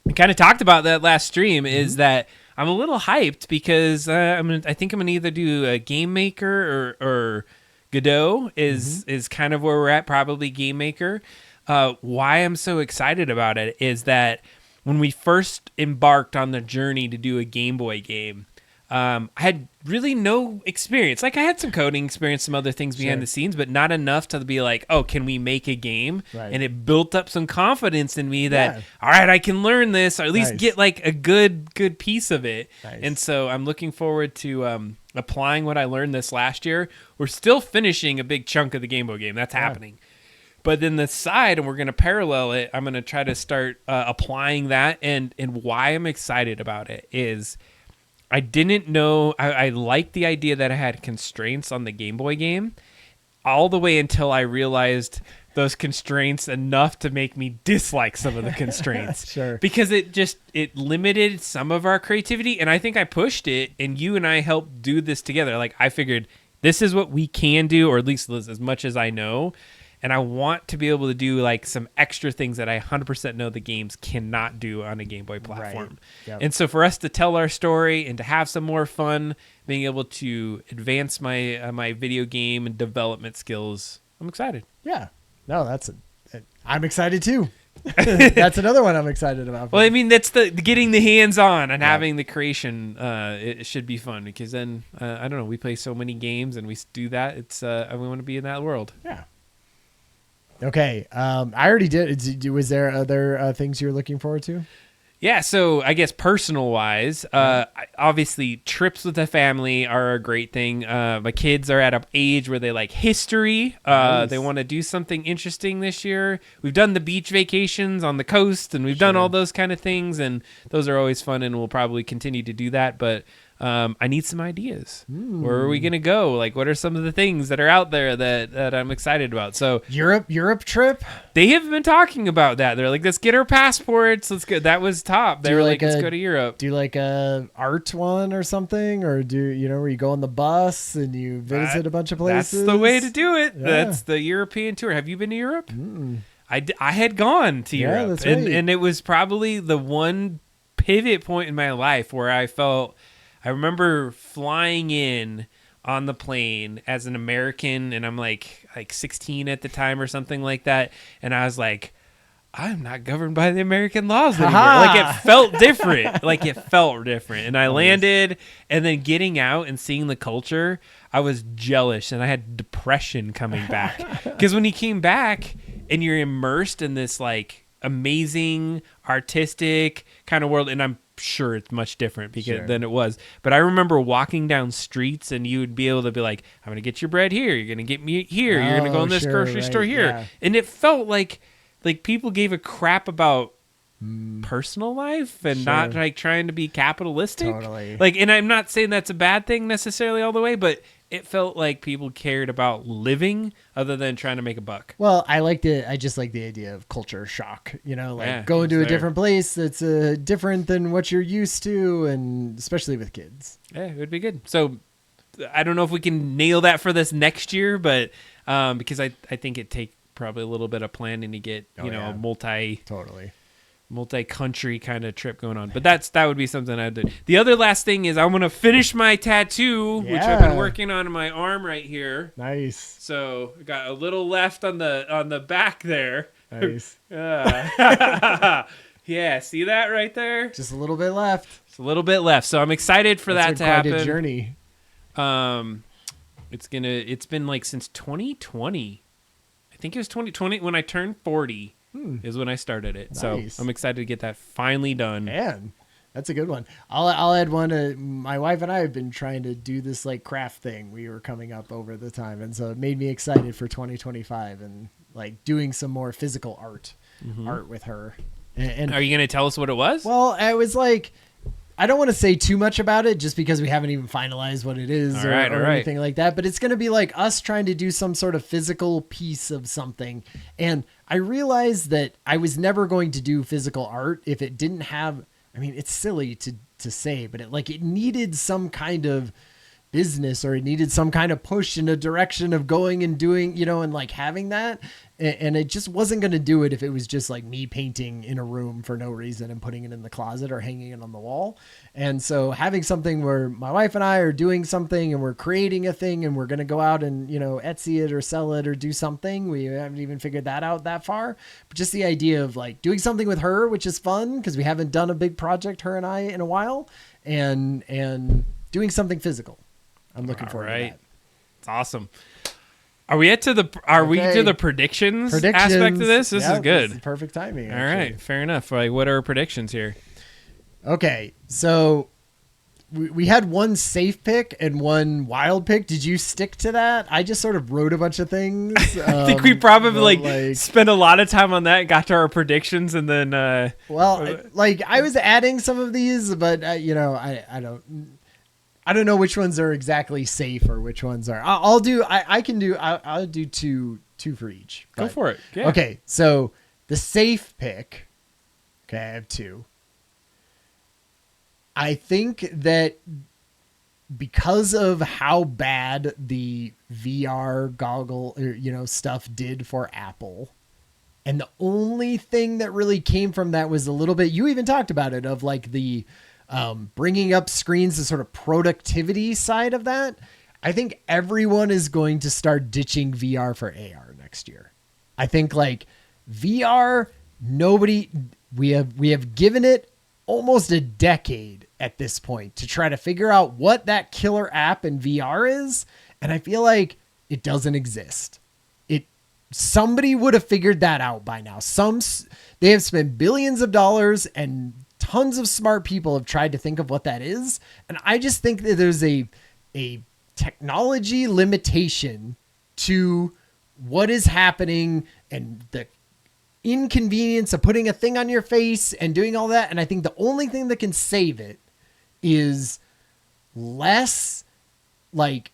I kind of talked about that last stream, is that I'm a little hyped because I think I'm gonna either do a Game Maker or Godot is kind of where we're at, probably Game Maker. Why I'm so excited about it is that when we first embarked on the journey to do a Game Boy game, I had really no experience. Like, I had some coding experience, some other things behind the scenes, but not enough to be like, oh, can we make a game? Right. And it built up some confidence in me that, all right, I can learn this, or at least get like a good piece of it. Nice. And so I'm looking forward to applying what I learned this last year. We're still finishing a big chunk of the Game Boy game. That's happening. But then the side, and we're going to parallel it, I'm going to try to start applying that. And why I'm excited about it is I didn't know, I liked the idea that I had constraints on the Game Boy game all the way until I realized those constraints enough to make me dislike some of the constraints. Sure. Because it limited some of our creativity, and I think I pushed it, and you and I helped do this together. Like, I figured this is what we can do, or at least as much as I know. And I want to be able to do like some extra things that I 100% know the games cannot do on a Game Boy platform. Right. Yep. And so for us to tell our story and to have some more fun, being able to advance my my video game and development skills, I'm excited. Yeah. No, I'm excited too. That's another one I'm excited about. Well, I mean, that's the getting the hands on and having the creation. It should be fun because then I don't know. We play so many games and we do that. It's we want to be in that world. Yeah. Okay. I already did. Was there other things you're looking forward to? Yeah, so I guess personal wise, obviously trips with the family are a great thing. My kids are at an age where they like history. Nice. They want to do something interesting this year. We've done the beach vacations on the coast, and we've done all those kind of things, and those are always fun, and we'll probably continue to do that. But I need some ideas. Where are we going to go? Like, what are some of the things that are out there that I'm excited about? So Europe trip? They have been talking about that. They're like, let's get our passports. Let's go. That was top. They were like, let's go to Europe. Do like a art one or something? Or where you go on the bus and you visit a bunch of places? That's the way to do it. Yeah. That's the European tour. Have you been to Europe? I had gone to Europe. That's right. And it was probably the one pivot point in my life where I remember flying in on the plane as an American, and I'm like 16 at the time or something like that, and I was like, I'm not governed by the American laws anymore. Like, it felt different. And I landed, and then getting out and seeing the culture, I was jealous, and I had depression coming back. Because when you came back and you're immersed in this like amazing artistic kind of world, and I'm sure it's much different than it was, but I remember walking down streets and you would be able to be like, I'm gonna get your bread here, you're gonna get me here, you're gonna go in this grocery store here, and it felt like people gave a crap about personal life and not like trying to be capitalistic. Totally. Like, and I'm not saying that's a bad thing necessarily all the way, but it felt like people cared about living other than trying to make a buck. Well, I just like the idea of culture shock, going to a different place that's different than what you're used to, and especially with kids. Yeah, it would be good. So I don't know if we can nail that for this next year, but because I think it take probably a little bit of planning to get, a multi-country kind of trip going on. But that would be something I'd do. The other last thing is I want to finish my tattoo, which I've been working on my arm right here. Nice. So I got a little left on the back there. Nice. Yeah, see that right there? Just a little bit left. It's a little bit left. So I'm excited for that to happen. Quite a journey. It's been like since 2020. I think it was 2020 when I turned 40. Is when I started it. Nice. So I'm excited to get that finally done. Man, that's a good one. I'll add one. My wife and I have been trying to do this like craft thing we were coming up over the time. And so it made me excited for 2025 and like doing some more physical art with her. And are you going to tell us what it was? Well, I was like, I don't want to say too much about it just because we haven't even finalized what it is or anything like that. But it's going to be like us trying to do some sort of physical piece of something. And I realized that I was never going to do physical art if it didn't have, I mean, it's silly to say, but it needed some kind of business, or it needed some kind of push in a direction of going and doing, and like having that. And it just wasn't going to do it if it was just like me painting in a room for no reason and putting it in the closet or hanging it on the wall. And so having something where my wife and I are doing something and we're creating a thing and we're going to go out and, Etsy it or sell it or do something. We haven't even figured that out that far, but just the idea of like doing something with her, which is fun because we haven't done a big project, her and I, in a while, and doing something physical. I'm looking forward to that. It's awesome. Are we to the predictions aspect of this? This is good. This is perfect timing. All right, fair enough. Like, what are our predictions here? Okay, so we had one safe pick and one wild pick. Did you stick to that? I just sort of wrote a bunch of things. I think we probably spent a lot of time on that and got to our predictions, and then I was adding some of these, but I don't know which ones are exactly safe or which ones are. I'll do two for each. Go for it. Yeah. Okay, so the safe pick. Okay, I have two. I think that because of how bad the VR goggle stuff did for Apple, and the only thing that really came from that was a little bit, you even talked about it, of like the bringing up screens, the sort of productivity side of that. I think everyone is going to start ditching VR for AR next year. I think like VR, we have given it almost a decade at this point to try to figure out what that killer app in VR is. And I feel like it doesn't exist. Somebody would have figured that out by now. They have spent billions of dollars, and tons of smart people have tried to think of what that is. And I just think that there's a technology limitation to what is happening and the inconvenience of putting a thing on your face and doing all that. And I think the only thing that can save it is less like,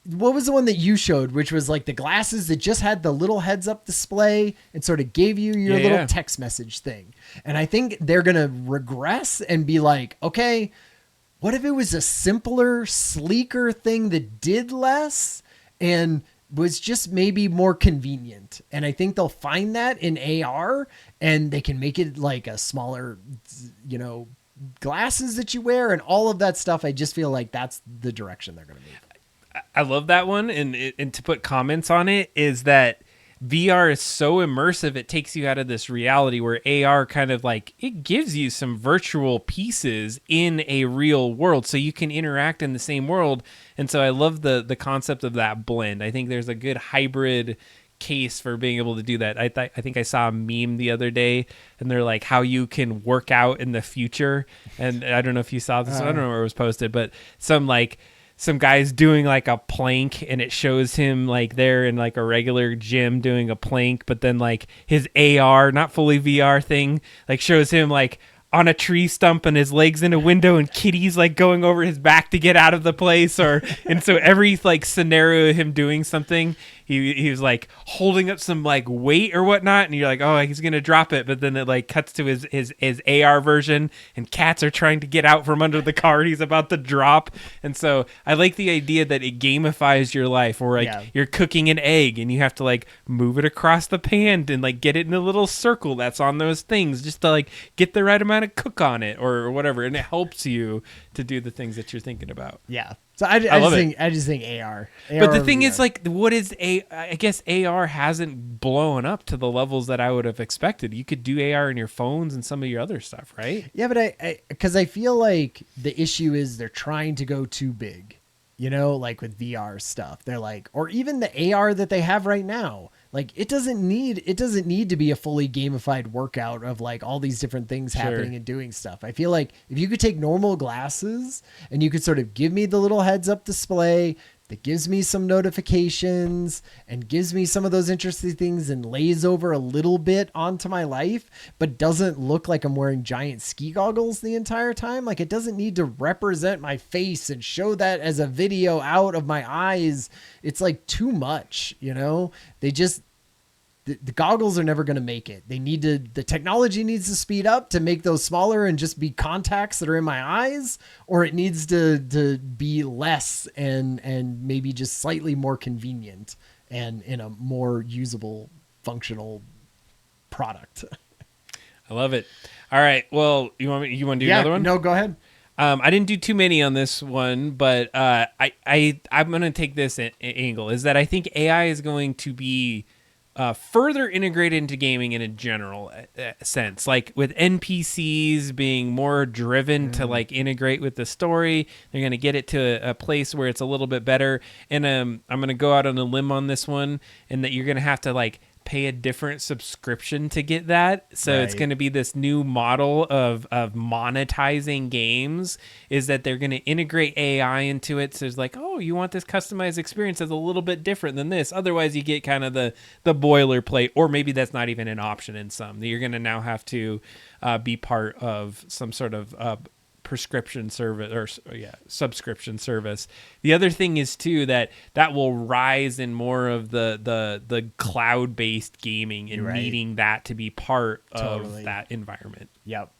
what was the one that you showed, which was like the glasses that just had the little heads up display and sort of gave you your little text message thing. And I think they're going to regress and be like, okay, what if it was a simpler, sleeker thing that did less and was just maybe more convenient? And I think they'll find that in AR, and they can make it like a smaller, glasses that you wear and all of that stuff. I just feel like that's the direction they're going to move. I love that one. And to put comments on it is that VR is so immersive, it takes you out of this reality, where AR kind of like, it gives you some virtual pieces in a real world so you can interact in the same world. And so I love the concept of that blend. I think there's a good hybrid case for being able to do that. I think I saw a meme the other day, and they're like, how you can work out in the future. And I don't know if you saw this. I don't know where it was posted, but some guy's doing like a plank, and it shows him like there in like a regular gym doing a plank, but then like his AR, not fully VR thing, like shows him like on a tree stump and his legs in a window and kitties like going over his back to get out of the place. And so every like scenario of him doing something, he was like holding up some like weight or whatnot, and you're like, oh, he's gonna drop it, but then it like cuts to his AR version, and cats are trying to get out from under the car he's about to drop. And so I like the idea that it gamifies your life, or like you're cooking an egg and you have to like move it across the pan and like get it in a little circle that's on those things just to like get the right amount of cook on it or whatever, and it helps you to do the things that you're thinking about. Yeah. So I just think AR. But the thing is, like, what is I guess AR hasn't blown up to the levels that I would have expected. You could do AR in your phones and some of your other stuff, right? Yeah, but because I feel like the issue is they're trying to go too big, like with VR stuff. They're like, or even the AR that they have right now. Like it doesn't need to be a fully gamified workout of like all these different things happening and doing stuff. I feel like if you could take normal glasses and you could sort of give me the little heads up display that gives me some notifications and gives me some of those interesting things and lays over a little bit onto my life, but doesn't look like I'm wearing giant ski goggles the entire time. Like it doesn't need to represent my face and show that as a video out of my eyes. It's like too much, the goggles are never going to make it. The technology needs to speed up to make those smaller and just be contacts that are in my eyes, or it needs to be less and maybe just slightly more convenient and in a more usable, functional product. I love it. All right. Well, you want to do another one? No, go ahead. I didn't do too many on this one, but I'm going to take this angle, is that I think AI is going to be further integrated into gaming in a general sense, like with NPCs being more driven to like integrate with the story. They're going to get it to a place where it's a little bit better. And I'm going to go out on a limb on this one, and that you're going to have to like pay a different subscription to get that. So it's going to be this new model of monetizing games, is that they're going to integrate AI into it. So it's like, oh, you want this customized experience that's a little bit different than this. Otherwise you get kind of the boilerplate, or maybe that's not even an option in some. You're going to now have to be part of some sort of prescription service or subscription service. The other thing is too that will rise in more of the cloud-based gaming and needing that to be part of that environment. Yep.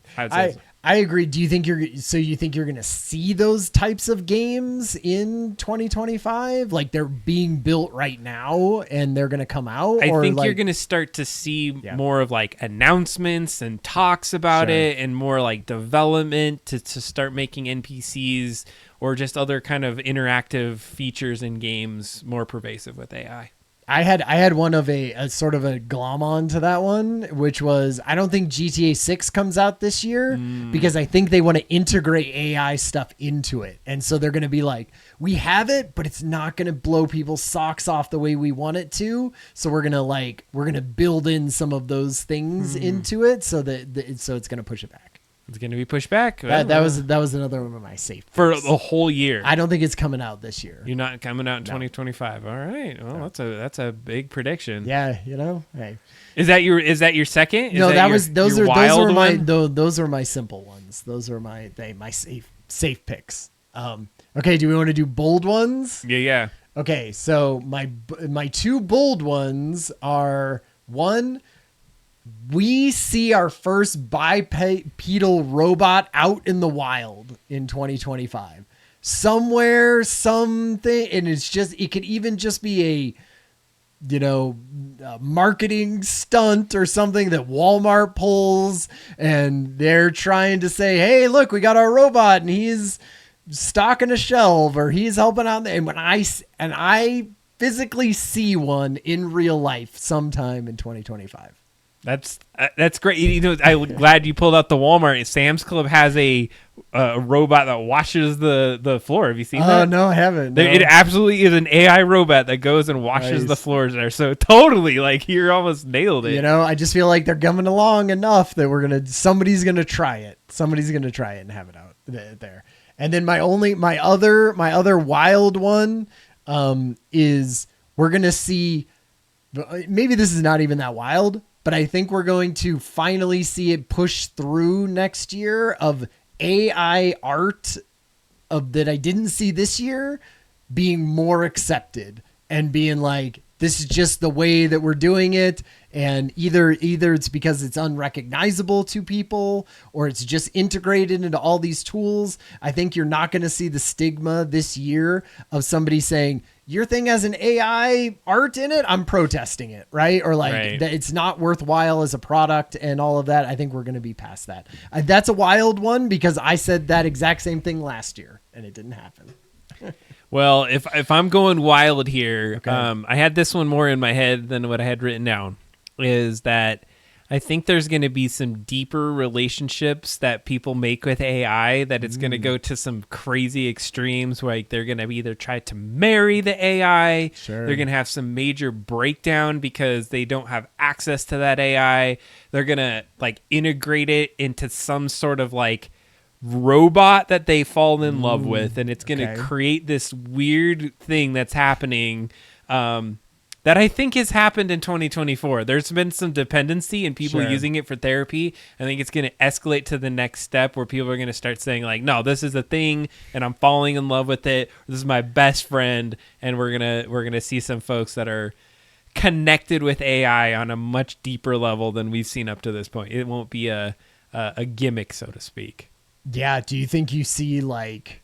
I agree. Do you think you're going to see those types of games in 2025? Like they're being built right now and they're going to come out? I think you're going to start to see more of like announcements and talks about it, and more like development to start making NPCs or just other kind of interactive features in games more pervasive with AI. I had one of a sort of a glom on to that one, which was, I don't think GTA 6 comes out this year because I think they want to integrate AI stuff into it. And so they're going to be like, we have it, but it's not going to blow people's socks off the way we want it to. So we're going to build in some of those things into it so that so it's going to push it back. It's going to be pushed back. That was another one of my safe picks. For the whole year. I don't think it's coming out this year. You're not coming out in 2025. All right. Well, that's a big prediction. Yeah, hey. Is that your second? No, those are my simple ones. Those are my safe picks. Okay, do we want to do bold ones? Yeah. Okay, so my two bold ones are, one, we see our first bipedal robot out in the wild in 2025. Somewhere, something, and it could even just be a marketing stunt or something that Walmart pulls, and they're trying to say, hey, look, we got our robot and he's stocking a shelf, or he's helping out. And I physically see one in real life sometime in 2025. That's great. I'm glad you pulled out the Walmart. Sam's Club has a robot that washes the floor. Have you seen that? Oh, no, I haven't. No. It absolutely is an AI robot that goes and washes the floors there. So totally, like, you almost nailed it. I just feel like they're coming along enough that somebody's gonna try it. Somebody's gonna try it and have it out there. And then my other wild one is, we're gonna see. Maybe this is not even that wild, but I think we're going to finally see it push through next year of AI art that I didn't see this year being more accepted and being like, this is just the way that we're doing it. And either it's because it's unrecognizable to people, or it's just integrated into all these tools. I think you're not going to see the stigma this year of somebody saying, your thing has an AI art in it, I'm protesting it, right? Or that it's not worthwhile as a product and all of that. I think we're going to be past that. That's a wild one because I said that exact same thing last year and it didn't happen. Well, if I'm going wild here, I had this one more in my head than what I had written down, is that I think there's going to be some deeper relationships that people make with AI, that it's going to go to some crazy extremes where they're going to either try to marry the AI. Sure. They're going to have some major breakdown because they don't have access to that AI. They're going to integrate it into some sort of robot that they fall in love with. And it's going to create this weird thing that's happening, that I think has happened in 2024. There's been some dependency and people using it for therapy. I think it's going to escalate to the next step where people are going to start saying no, this is a thing and I'm falling in love with it. This is my best friend. And we're going to see some folks that are connected with AI on a much deeper level than we've seen up to this point. It won't be a gimmick, so to speak. Yeah. Do you think you see like,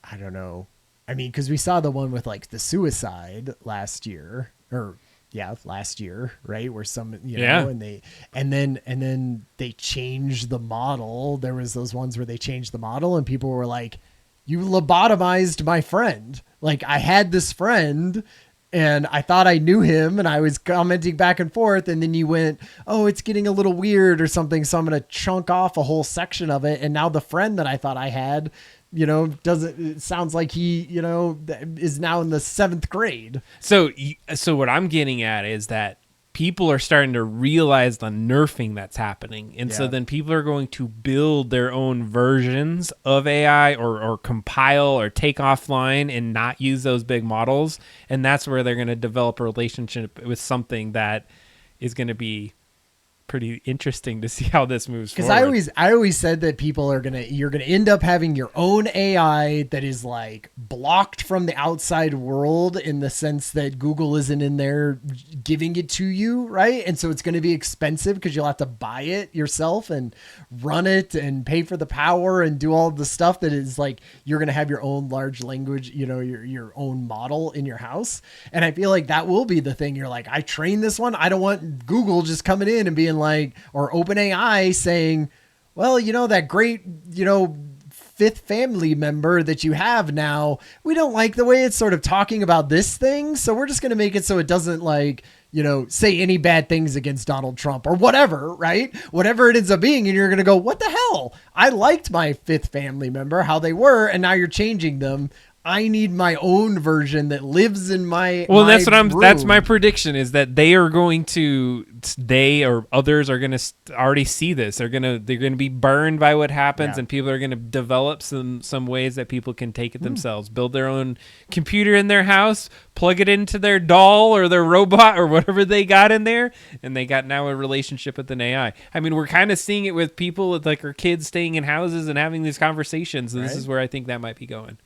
I don't know. I mean, because we saw the one with like the suicide last year, right? Where some, and then they changed the model. There was those ones where they changed the model, and people were like, "You lobotomized my friend." Like, I had this friend, and I thought I knew him, and I was commenting back and forth, and then you went, "Oh, it's getting a little weird or something, so I'm going to chunk off a whole section of it." And now the friend that I thought I had, it sounds like he, is now in the 7th grade. So what I'm getting at is that people are starting to realize the nerfing that's happening. And so then people are going to build their own versions of AI or compile or take offline and not use those big models. And that's where they're going to develop a relationship with something that is going to be pretty interesting to see how this moves forward. Because I always said that you're gonna end up having your own AI that is like blocked from the outside world, in the sense that Google isn't in there giving it to you, right? And so it's going to be expensive because you'll have to buy it yourself and run it and pay for the power and do all the stuff that is like, you're going to have your own large language, your own model in your house. And I feel like that will be the thing. You're like, I trained this one. I don't want Google just coming in and being like, or OpenAI saying, well, that great, 5th family member that you have now, we don't like the way it's sort of talking about this thing. So we're just going to make it so it doesn't like, say any bad things against Donald Trump or whatever, right? Whatever it ends up being. And you're going to go, what the hell? I liked my 5th family member, how they were, and now you're chinging them. I need my own version that lives in my that's my prediction, is that they or others are going to already see this. They're going to be burned by what happens, and people are going to develop some ways that people can take it themselves, build their own computer in their house, plug it into their doll or their robot or whatever they got in there, and they got now a relationship with an AI. I mean, we're kind of seeing it with people with like our kids staying in houses and having these conversations, and this is where I think that might be going.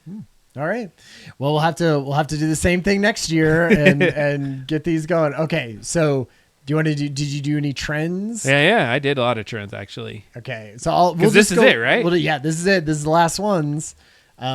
All right. Well, we'll have to do the same thing next year and get these going. Okay. So did you do any trends? Yeah. I did a lot of trends actually. Okay. So this is it, right? This is it. This is the last ones.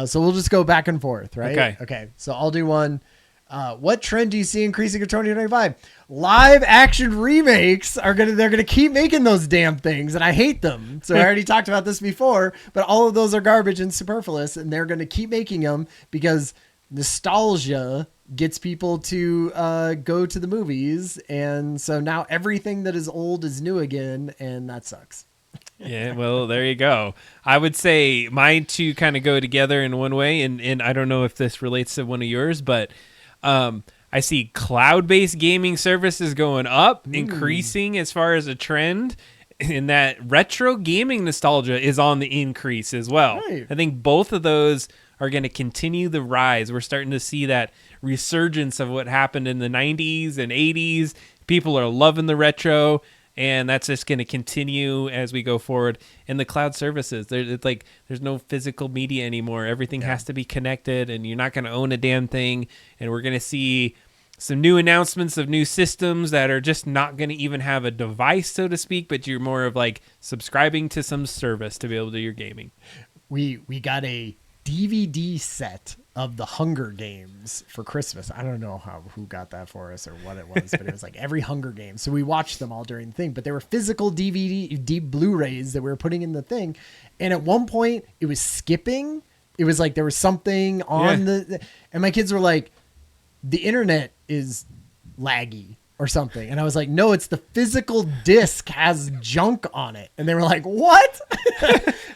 So we'll just go back and forth, right? Okay. So I'll do one. What trend do you see increasing in 2025? Live action remakes they're gonna keep making those damn things, and I hate them. So I already talked about this before, but all of those are garbage and superfluous, and they're gonna keep making them because nostalgia gets people to go to the movies, and so now everything that is old is new again, and that sucks. Yeah, well, there you go. I would say mine two kind of go together in one way, and I don't know if this relates to one of yours, but I see cloud-based gaming services going up, increasing as far as a trend, and that retro gaming nostalgia is on the increase as well. Right. I think both of those are going to continue the rise. We're starting to see that resurgence of what happened in the 90s and 80s. People are loving the retro, and that's just going to continue as we go forward. In the cloud services, there's no physical media anymore. Everything has to be connected, and you're not going to own a damn thing. And we're going to see some new announcements of new systems that are just not going to even have a device, so to speak, but you're more of like subscribing to some service to be able to do your gaming. We got a DVD set of the Hunger Games for Christmas. I don't know who got that for us or what it was, but it was like every Hunger Games. So we watched them all during the thing, but they were physical Blu-rays that we were putting in the thing. And at one point it was skipping. It was like there was something on and my kids were like, the internet is laggy or something. And I was like, no, it's the physical disc has junk on it. And they were like, what?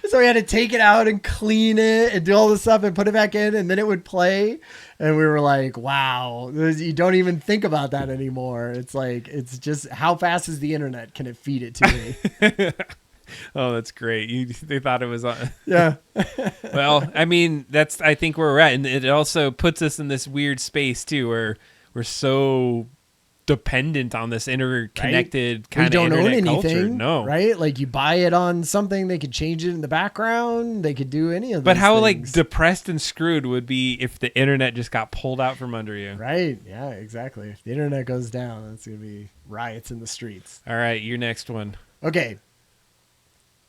So we had to take it out and clean it and do all this stuff and put it back in, and then it would play. And we were like, wow, you don't even think about that anymore. It's like, it's just how fast is the internet? Can it feed it to me? Oh, that's great. They thought it was on. Yeah. Well, I mean, that's, I think where we're at. And it also puts us in this weird space too, where we're so dependent on this interconnected We kind of don't own internet anything, culture. No. right? Like you buy it on something, they could change it in the background. They could do any of. But those how things. like depressed and screwed would be if the internet just got pulled out from under you. Right? Yeah, exactly. If the internet goes down, it's gonna be riots in the streets. All right, your next one. Okay.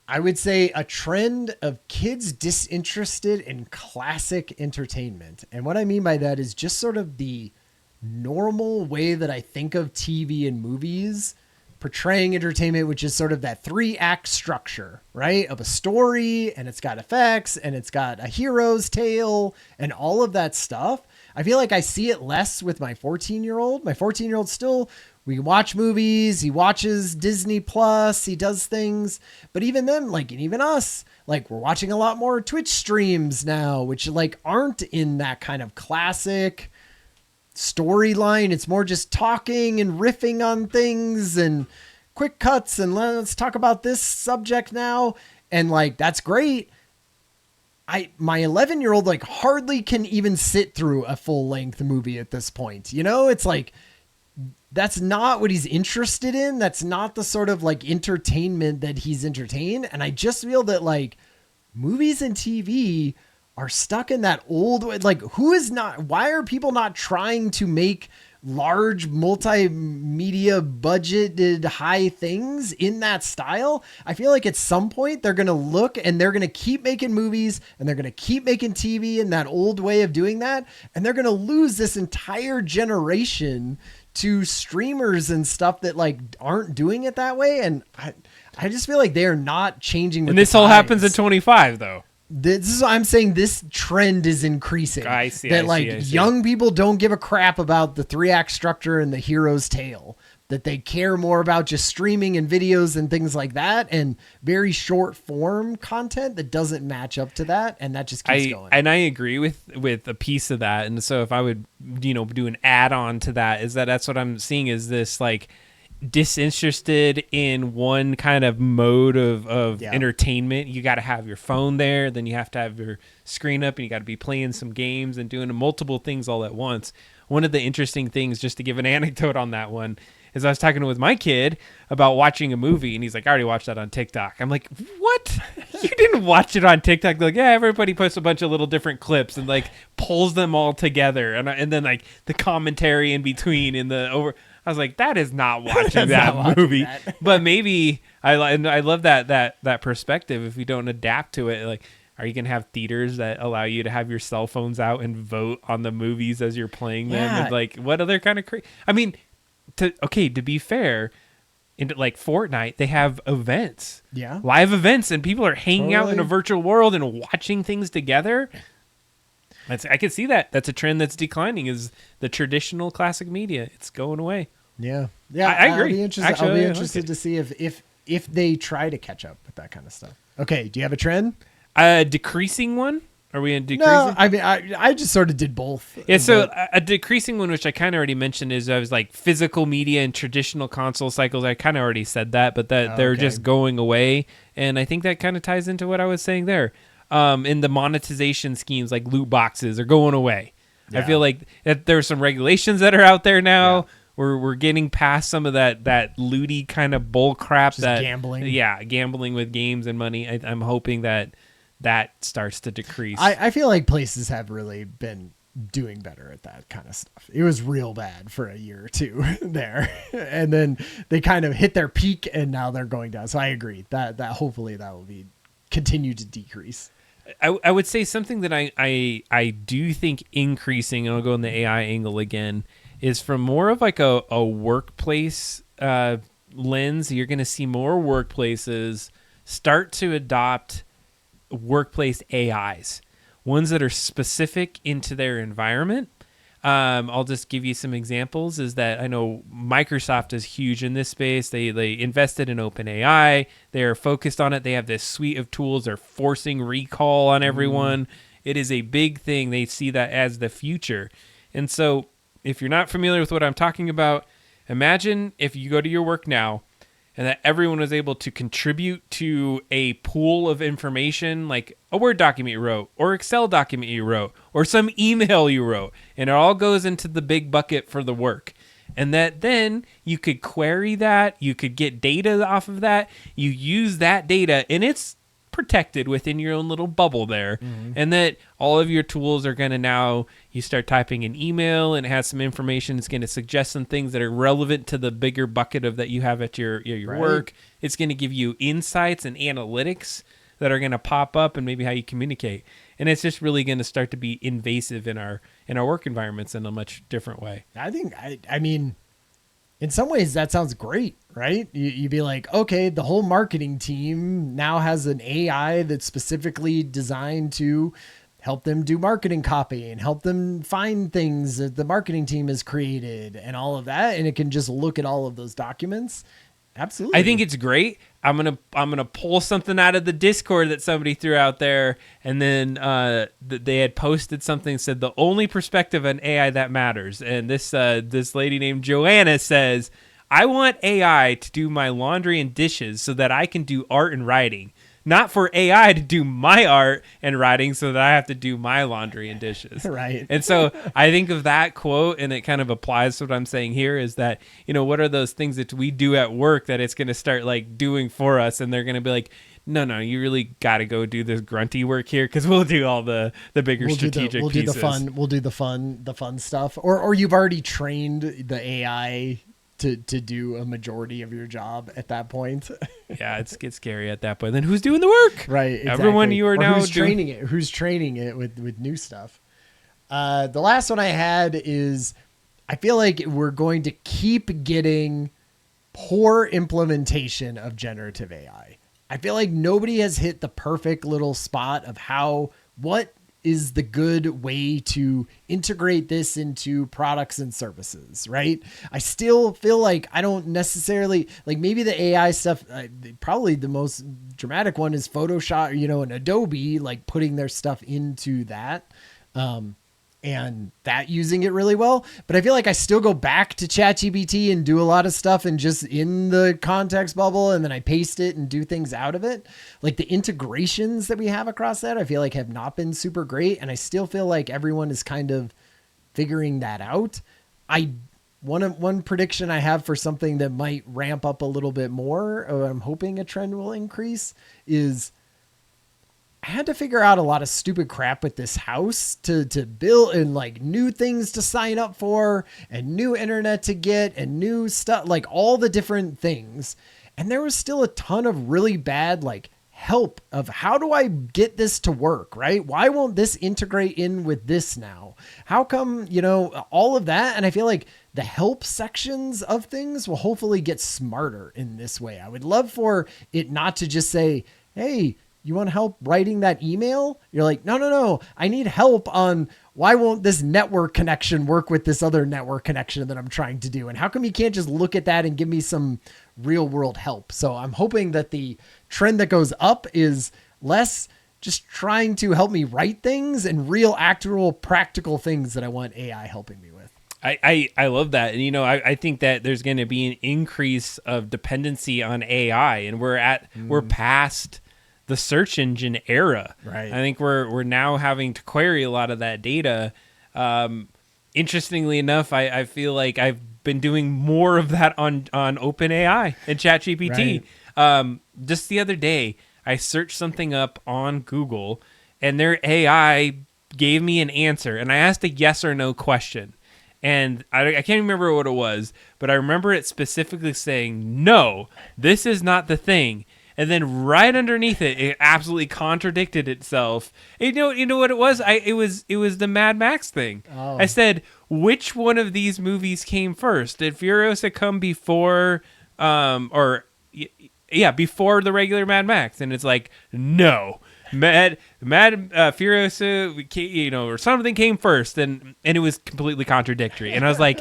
I would say a trend of kids disinterested in classic entertainment. And what I mean by that is just sort of the normal way that I think of TV and movies portraying entertainment, which is sort of that 3-act structure, right? Of a story, and it's got effects, and it's got a hero's tale, and all of that stuff. I feel like I see it less with my 14-year-old. My 14-year-old still, we watch movies, he watches Disney Plus, he does things. But even them, like, and even us, like, we're watching a lot more Twitch streams now, which like aren't in that kind of classic storyline. It's more just talking and riffing on things and quick cuts and let's talk about this subject now. And like, that's great. My 11-year-old like hardly can even sit through a full length movie at this point. You know, it's like, that's not what he's interested in. That's not the sort of like entertainment that he's entertained. And I just feel that like movies and TV are stuck in that old way. Like why are people not trying to make large multimedia budgeted high things in that style? I feel like at some point they're going to look and they're going to keep making movies and they're going to keep making TV in that old way of doing that. And they're going to lose this entire generation to streamers and stuff that like aren't doing it that way. And I just feel like they're not changing. And this all happens at 25 though. This is what I'm saying. This trend is increasing. I see. That I see. young people don't give a crap about the 3-act structure and the hero's tale. That they care more about just streaming and videos and things like that, and very short form content that doesn't match up to that, and that just keeps going. And I agree with a piece of that. And so if I would, do an add on to that, is that's what I'm seeing is this like disinterested in one kind of mode of entertainment. You got to have your phone there, then you have to have your screen up, and you got to be playing some games and doing multiple things all at once. One of the interesting things, just to give an anecdote on that one, is I was talking with my kid about watching a movie, and he's like, I already watched that on TikTok. I'm like, what? You didn't watch it on TikTok? They're like, yeah, everybody posts a bunch of little different clips and like pulls them all together. And then like the commentary in between in the over. I was like, that is not watching that movie. But maybe I love that perspective. If you don't adapt to it, like, are you going to have theaters that allow you to have your cell phones out and vote on the movies as you're playing them? And like, what other kind of I mean, to be fair, in like Fortnite, they have events, live events, and people are hanging out in a virtual world and watching things together. I can see that. That's a trend that's declining. Is the traditional classic media? It's going away. Yeah. I agree. I'll be interested to see if they try to catch up with that kind of stuff. Okay. Do you have a trend? Decreasing one. Are we in decreasing? No, I mean, I just sort of did both. Yeah, so a decreasing one, which I kind of already mentioned, is I was like physical media and traditional console cycles. I kind of already said that, but that they're just going away. And I think that kind of ties into what I was saying there. In the monetization schemes, like loot boxes are going away. Yeah. I feel like that there's some regulations that are out there now. Yeah. We're getting past some of that looty kind of bull crap. Just gambling. Yeah, gambling with games and money. I'm hoping that starts to decrease. I feel like places have really been doing better at that kind of stuff. It was real bad for a year or two there. And then they kind of hit their peak and now they're going down. So I agree that hopefully that will continue to decrease. I would say something that I do think increasing, and I'll go on the AI angle again, is from more of like a workplace lens. You're going to see more workplaces start to adopt workplace AIs, ones that are specific into their environment. I'll just give you some examples. Is that I know Microsoft is huge in this space. They invested in OpenAI. They are focused on it. They have this suite of tools. They're forcing recall on everyone. It is a big thing. They see that as the future. And so if you're not familiar with what I'm talking about, imagine if you go to your work now and that everyone was able to contribute to a pool of information, like a Word document you wrote, or Excel document you wrote, or some email you wrote, and it all goes into the big bucket for the work. and that then you could query that, you could get data off of that, you use that data, and it's protected within your own little bubble there, and that all of your tools are going to now, you start typing an email and it has some information. It's going to suggest some things that are relevant to the bigger bucket of that you have at your work. It's going to give you insights and analytics that are going to pop up, and maybe how you communicate. And it's just really going to start to be invasive in our work environments in a much different way. I mean, in some ways that sounds great, right? You'd be like, okay, the whole marketing team now has an AI that's specifically designed to help them do marketing copy and help them find things that the marketing team has created and all of that. And it can just look at all of those documents. Absolutely. I think it's great. I'm gonna pull something out of the Discord that somebody threw out there, and then they had posted something that said the only perspective on AI that matters. And this lady named Joanna says, I want AI to do my laundry and dishes so that I can do art and writing. Not for AI to do my art and writing so that I have to do my laundry and dishes. Right. And so I think of that quote, and it kind of applies to what I'm saying here, is that, what are those things that we do at work that it's going to start like doing for us, and they're going to be like, no, you really got to go do this grunty work here, because we'll do all the bigger strategic pieces. We'll do the fun stuff. Or you've already trained the AI to do a majority of your job at that point. Yeah, it gets scary at that point. Then who's doing the work? Right. Exactly. Everyone you are now training it. Who's training it with new stuff? The last one I had is, I feel like we're going to keep getting poor implementation of generative AI. I feel like nobody has hit the perfect little spot of what is the good way to integrate this into products and services, right? I still feel like I don't necessarily, like, maybe the AI stuff, probably the most dramatic one is Photoshop, and Adobe, like putting their stuff into that. And that using it really well. But I feel like I still go back to ChatGPT and do a lot of stuff and just in the context bubble, and then I paste it and do things out of it. Like the integrations that we have across that, I feel like have not been super great. And I still feel like everyone is kind of figuring that out. One prediction I have for something that might ramp up a little bit more, or I'm hoping a trend will increase, is I had to figure out a lot of stupid crap with this house to build, and like new things to sign up for and new internet to get and new stuff, like all the different things. And there was still a ton of really bad, like, help of how do I get this to work, right? Why won't this integrate in with this now? How come, all of that. And I feel like the help sections of things will hopefully get smarter in this way. I would love for it not to just say, hey, you want help writing that email? You're like, no. I need help on why won't this network connection work with this other network connection that I'm trying to do? And how come you can't just look at that and give me some real world help? So I'm hoping that the trend that goes up is less just trying to help me write things and real, actual, practical things that I want AI helping me with. I love that. And, I think that there's going to be an increase of dependency on AI, and we're past the search engine era. Right. I think we're now having to query a lot of that data. Interestingly enough, I feel like I've been doing more of that on OpenAI and ChatGPT. Right. Just the other day, I searched something up on Google, and their AI gave me an answer, and I asked a yes or no question. And I can't remember what it was, but I remember it specifically saying, no, this is not the thing. And then right underneath it, it absolutely contradicted itself. You know what it was? It was the Mad Max thing. Oh. I said, which one of these movies came first? Did Furiosa come before, before the regular Mad Max? And it's like, no, Furiosa, or something came first, and it was completely contradictory. And I was like,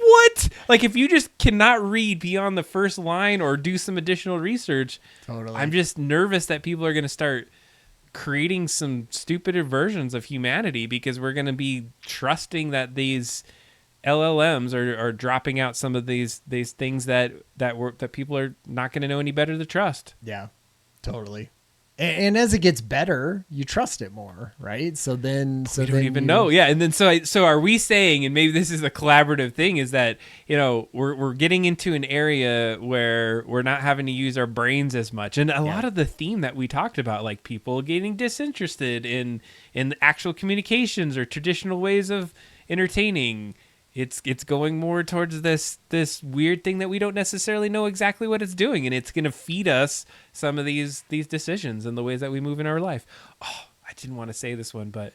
what? Like, if you just cannot read beyond the first line or do some additional research, totally. I'm just nervous that people are going to start creating some stupider versions of humanity, because we're going to be trusting that these LLMs are dropping out some of these things that people are not going to know any better to trust. Yeah, totally. And as it gets better, you trust it more, right? So then, we don't even know. Yeah, and then so are we saying, and maybe this is a collaborative thing, is that we're getting into an area where we're not having to use our brains as much, and a lot of the theme that we talked about, like people getting disinterested in actual communications or traditional ways of entertaining. It's going more towards this weird thing that we don't necessarily know exactly what it's doing, and it's going to feed us some of these decisions and the ways that we move in our life. Oh, I didn't want to say this one, but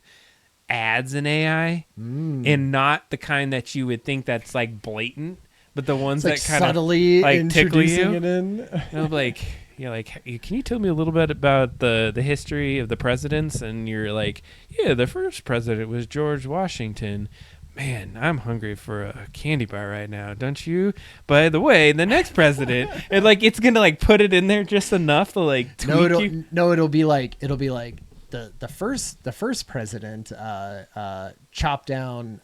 ads in AI, and not the kind that you would think that's like blatant, but the ones that kind subtly of like tickle you. It in. Like, can you tell me a little bit about the history of the presidents? And you're like, yeah, the first president was George Washington. Man, I'm hungry for a candy bar right now, don't you? By the way, the next president, and like it's gonna like put it in there just enough to like tweak you. No, it'll be like the first president chopped down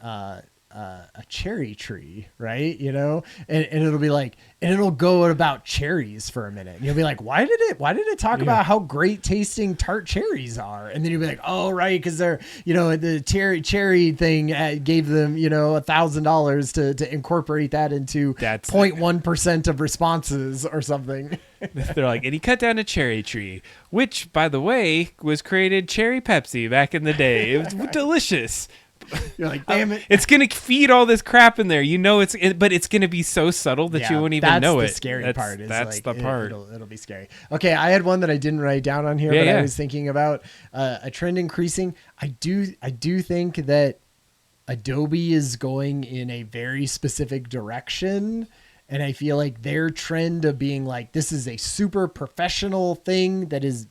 a cherry tree, right? And it'll be like, and it'll go about cherries for a minute. And you'll be like, why did it talk about how great tasting tart cherries are? And then you'll be like, oh, right, because they're, the cherry thing gave them, $1,000 to incorporate that into 0.1% of responses or something. They're like, and he cut down a cherry tree, which, by the way, was created cherry Pepsi back in the day. It was delicious. You're like, damn it! It's gonna feed all this crap in there, but it's gonna be so subtle that you won't even know it. That's the scary part. That's the part. It'll be scary. Okay, I had one that I didn't write down on here, but I was thinking about a trend increasing. I do think that Adobe is going in a very specific direction. And I feel like their trend of being like, this is a super professional thing that is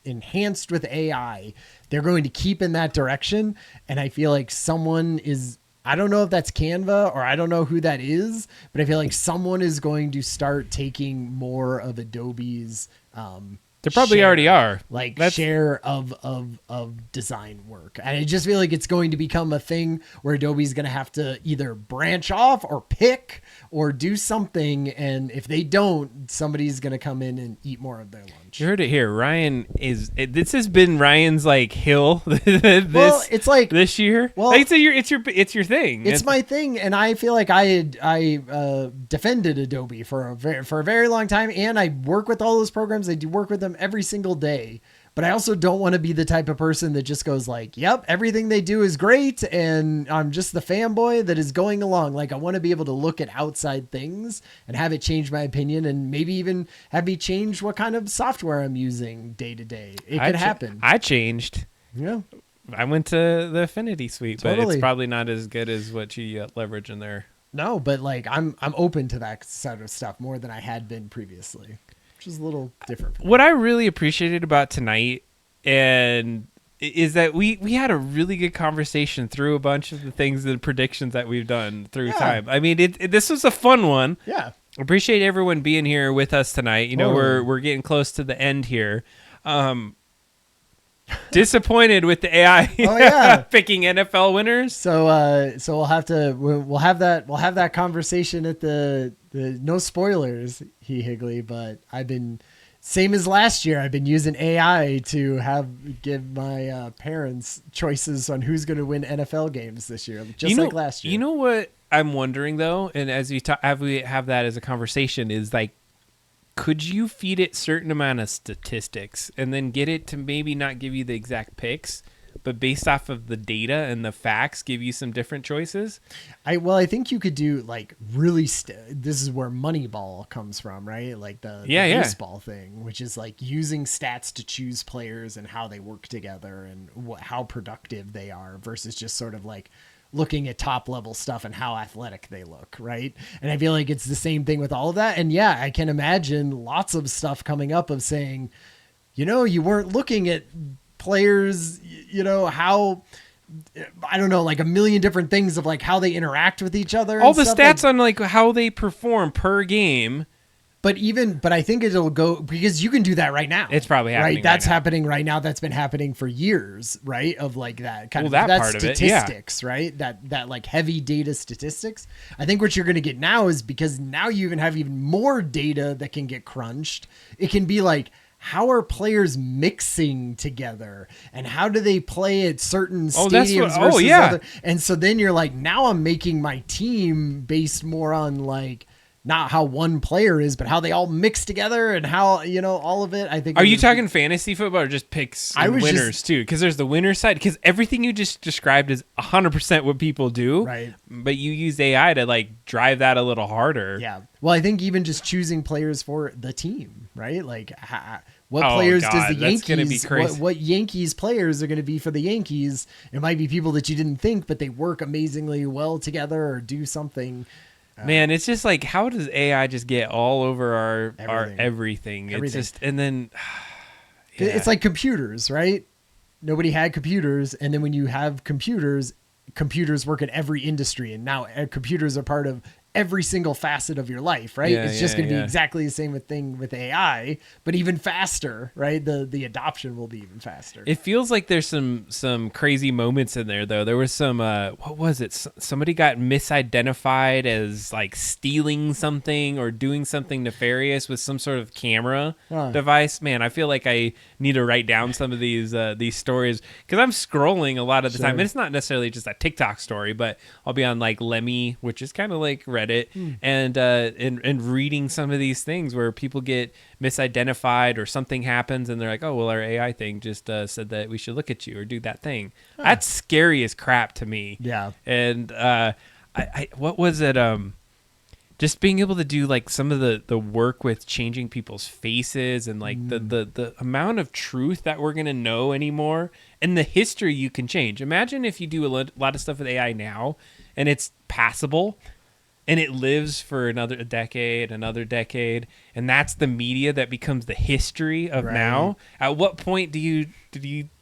enhanced with AI, they're going to keep in that direction. And I feel like I don't know if that's Canva or I don't know who that is, but I feel like someone is going to start taking more of Adobe's they probably already are. Share of design work. And I just feel like it's going to become a thing where Adobe's going to have to either branch off or pick or do something. And if they don't, somebody's going to come in and eat more of their lunch. You heard it here. This has been Ryan's like hill it's like this year. Well, like it's your thing. It's my thing. And I feel like I defended Adobe for a very long time. And I work with all those programs. I do work with them every single day, but I also don't want to be the type of person that just goes like, yep, everything they do is great and I'm just the fanboy that is going along. Like I want to be able to look at outside things and have it change my opinion and maybe even have me change what kind of software I'm using day to day. It could happen. I changed. Yeah. I went to the Affinity Suite, totally. But it's probably not as good as what you leverage in there. No, but like I'm open to that sort of stuff more than I had been previously. Which is a little different. What I really appreciated about tonight is that we had a really good conversation through a bunch of the things and predictions that we've done through time. I mean, this was a fun one. Yeah. Appreciate everyone being here with us tonight. We're getting close to the end here. Disappointed with the AI picking NFL winners. So we'll have that conversation at the no spoilers, Higley, but I've been same as last year. I've been using AI to give my parents choices on who's going to win NFL games this year, like last year. You know what I'm wondering though, and as we have that as a conversation, is like, could you feed it certain amount of statistics and then get it to maybe not give you the exact picks, but based off of the data and the facts, give you some different choices? I think you could do like really. This is where Moneyball comes from, right? Like the baseball thing, which is like using stats to choose players and how they work together and how productive they are versus just sort of like looking at top level stuff and how athletic they look. Right. And I feel like it's the same thing with all of that. And yeah, I can imagine lots of stuff coming up of saying, you weren't looking at players, how, I don't know, like a million different things of like how they interact with each other. All the stats on like how they perform per game. But I think it'll go because you can do that right now. It's probably happening. Right. That's happening right now. That's been happening for years. Right. Of like that kind of that that part statistics, of it, right? That like heavy data statistics. I think what you're going to get now is because now you have even more data that can get crunched. It can be like, how are players mixing together and how do they play at certain Oh, stadiums that's what- versus yeah. other. And so then you're like, now I'm making my team based more on like not how one player is, but how they all mix together and how, you know, all of it. I think. Are you talking fantasy football or just picks I and was winners just- too? Because there's the winner side. Because everything you just described is 100% what people do. Right. But you use AI to like drive that a little harder. Yeah. Well, I think even just choosing players for the team, right? Like what Oh, players does God, the that's gonna be Yankees, crazy. what Yankees players are going to be for the Yankees? It might be people that you didn't think, but they work amazingly well together or do something. Man, it's just like, how does AI just get all over our Everything. everything? It's Everything. just, and then It's like computers, right? Nobody had computers. And then when you have computers, computers work in every industry. And now computers are part of every single facet of your life, right? Yeah, It's just yeah, going to be yeah. exactly the same thing with AI, but even faster, right? The adoption will be even faster. It feels like there's some crazy moments in there though. There was some what was it? Somebody got misidentified as like stealing something or doing something nefarious with some sort of camera device. Man, I feel like I need to write down some of these stories because I'm scrolling a lot of the time. And it's not necessarily just a TikTok story, but I'll be on like Lemmy, which is kind of like Reddit, and reading some of these things where people get misidentified or something happens and they're like, oh well, our AI thing just said that we should look at you or do that thing. That's scary as crap to me. Yeah. And I what was it? Just being able to do like some of the work with changing people's faces and like the amount of truth that we're gonna know anymore and the history you can change. Imagine if you do a lot of stuff with AI now and it's passable and it lives for another decade, and that's the media that becomes the history of Right. now. At what point do you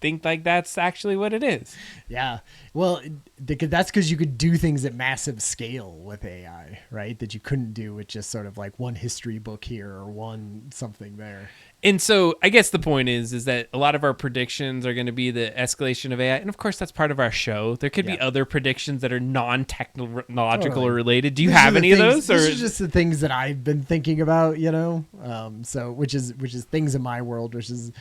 think like that's actually what it is? Yeah. Well, that's because you could do things at massive scale with AI, right? That you couldn't do with just sort of like one history book here or one something there. And so I guess the point is that a lot of our predictions are going to be the escalation of AI. And of course, that's part of our show. There could be other predictions that are non-technological Totally. or related. Do you These are have the any of things- those? These Or are just the things that I've been thinking about, you know? So which is things in my world, which is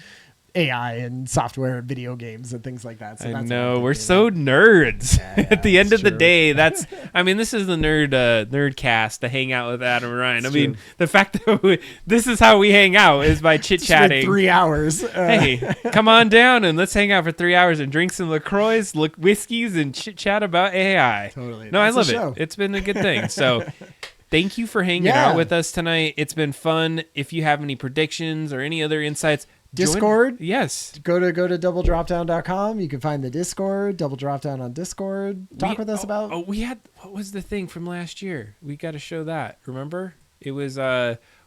AI and software and video games and things like that. So I that's what know I'm we're thinking so nerds. Yeah, At the end it's of the true. day, that's. I mean, this is the nerd cast to hang out with Adam and Ryan. It's I mean, true. the fact that this is how we hang out is by chit It's been chatting. 3 hours. Hey, come on down and let's hang out for 3 hours and drink some LaCroix, whiskeys, and chit chat about AI. Totally. No, I That's the love show. it. It's been a good thing. So thank you for hanging Yeah. out with us tonight. It's been fun. If you have any predictions or any other insights, Discord? Yes. Go to doubledropdown.com. You can find the Discord, Double Dropdown on Discord. Talk with us about. Oh, we had, what was the thing from last year? We got to show that. Remember? It was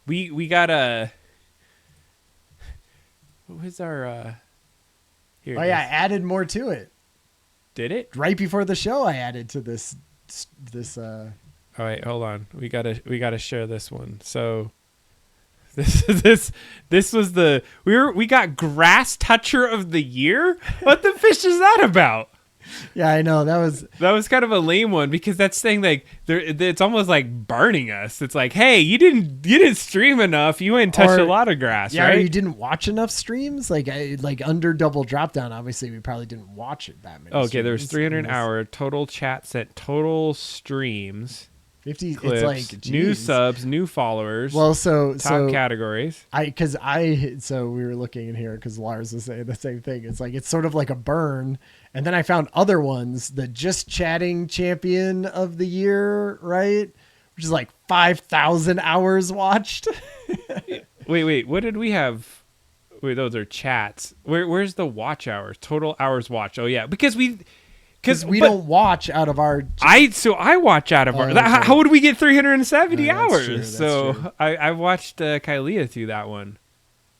we got a. What was our here? Oh it yeah, I is. added more to it. Did it? Right before the show, I added to this. All right, hold on. We gotta share this one. So this was the we got Grass Toucher of the Year. What the fish is that about? Yeah, I know that was kind of a lame one because that's saying like it's almost like burning us. It's like, hey, you didn't stream enough. You ain't touched Or- a lot of grass, yeah. Or right? you didn't watch enough streams. Like under Double Dropdown, obviously we probably didn't watch it that many. Okay, there was streams. 300 Unless- hour total chat set, total streams, 50. clips, It's like new geez. subs, new followers, Well, so top categories. so we were looking in here because Lars was saying the same thing. It's like it's sort of like a burn, and then I found other ones. The Just Chatting Champion of the Year, right, which is like 5,000 hours watched. Wait, what did we have? Wait, those are chats. Where's the watch hours? Total hours watched. Oh yeah, because we don't watch out of our. I watch out of our. Oh, okay. How would we get 370 That's hours? true, that's so true. I watched Kylia through that one.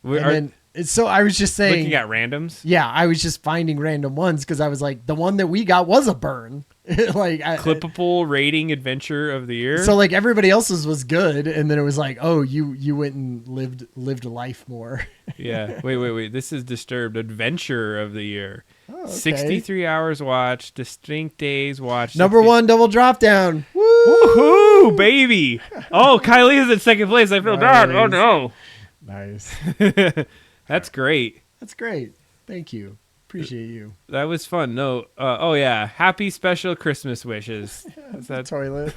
We are And then, so I was just saying. looking at randoms. Yeah, I was just finding random ones because I was like, the one that we got was a burn. Like Clippable rating adventure of the year. So like everybody else's was good, and then it was like, oh, you went and lived life more. Yeah. Wait. This is Disturbed adventure of the year. Oh, okay. 63 hours watched. Distinct days watched. Number 1, Double Dropdown. Woo! Woohoo, baby! Oh, Kylie is in second place. I feel bad. Oh Nice. no. Nice. That's great. That's great. Thank you. Appreciate you. That was fun. No. Oh yeah. Happy special Christmas wishes. Is that toilet?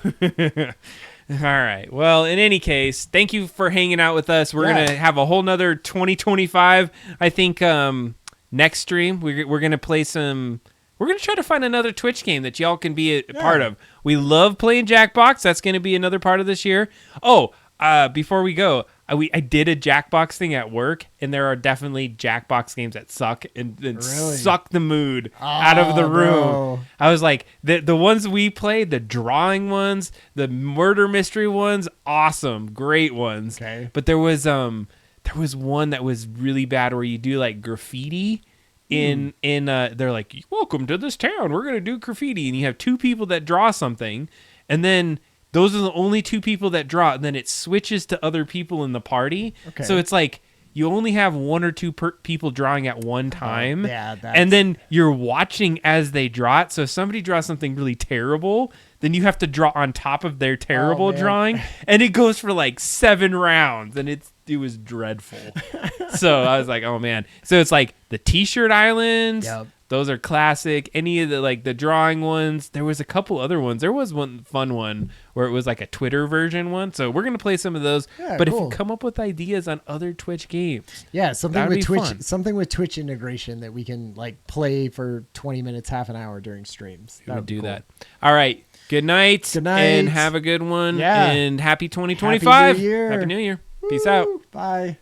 All right. Well, in any case, thank you for hanging out with us. We're gonna have a whole nother 2025. I think next stream we're gonna play some. We're gonna try to find another Twitch game that y'all can be a part of. We love playing Jackbox. That's gonna be another part of this year. Oh, before we go, I did a Jackbox thing at work, and there are definitely Jackbox games that suck and really? Suck the mood out of the room. Bro. I was like, the ones we played, the drawing ones, the murder mystery ones, awesome, great ones. Okay. But there was one that was really bad where you do like graffiti. They're like, welcome to this town. We're gonna do graffiti, and you have two people that draw something, and then those are the only two people that draw, and then it switches to other people in the party. Okay. So it's like you only have one or two people drawing at one time, and then you're watching as they draw it. So if somebody draws something really terrible, then you have to draw on top of their terrible drawing, and it goes for like 7 rounds, and it was dreadful. So I was like, oh man. So it's like the T-shirt islands. Yep. Those are classic. Any of the like the drawing ones. There was a couple other ones. There was one fun one where it was like a Twitter version one. So we're gonna play some of those. Yeah, but cool. If you come up with ideas on other Twitch games, something with Twitch, something with Twitch integration that we can like play for 20 minutes, half an hour during streams. We would do that. All right. Good night. Good night. And have a good one. Yeah. And happy 2025. Happy New Year. Happy New Year. Peace out. Bye.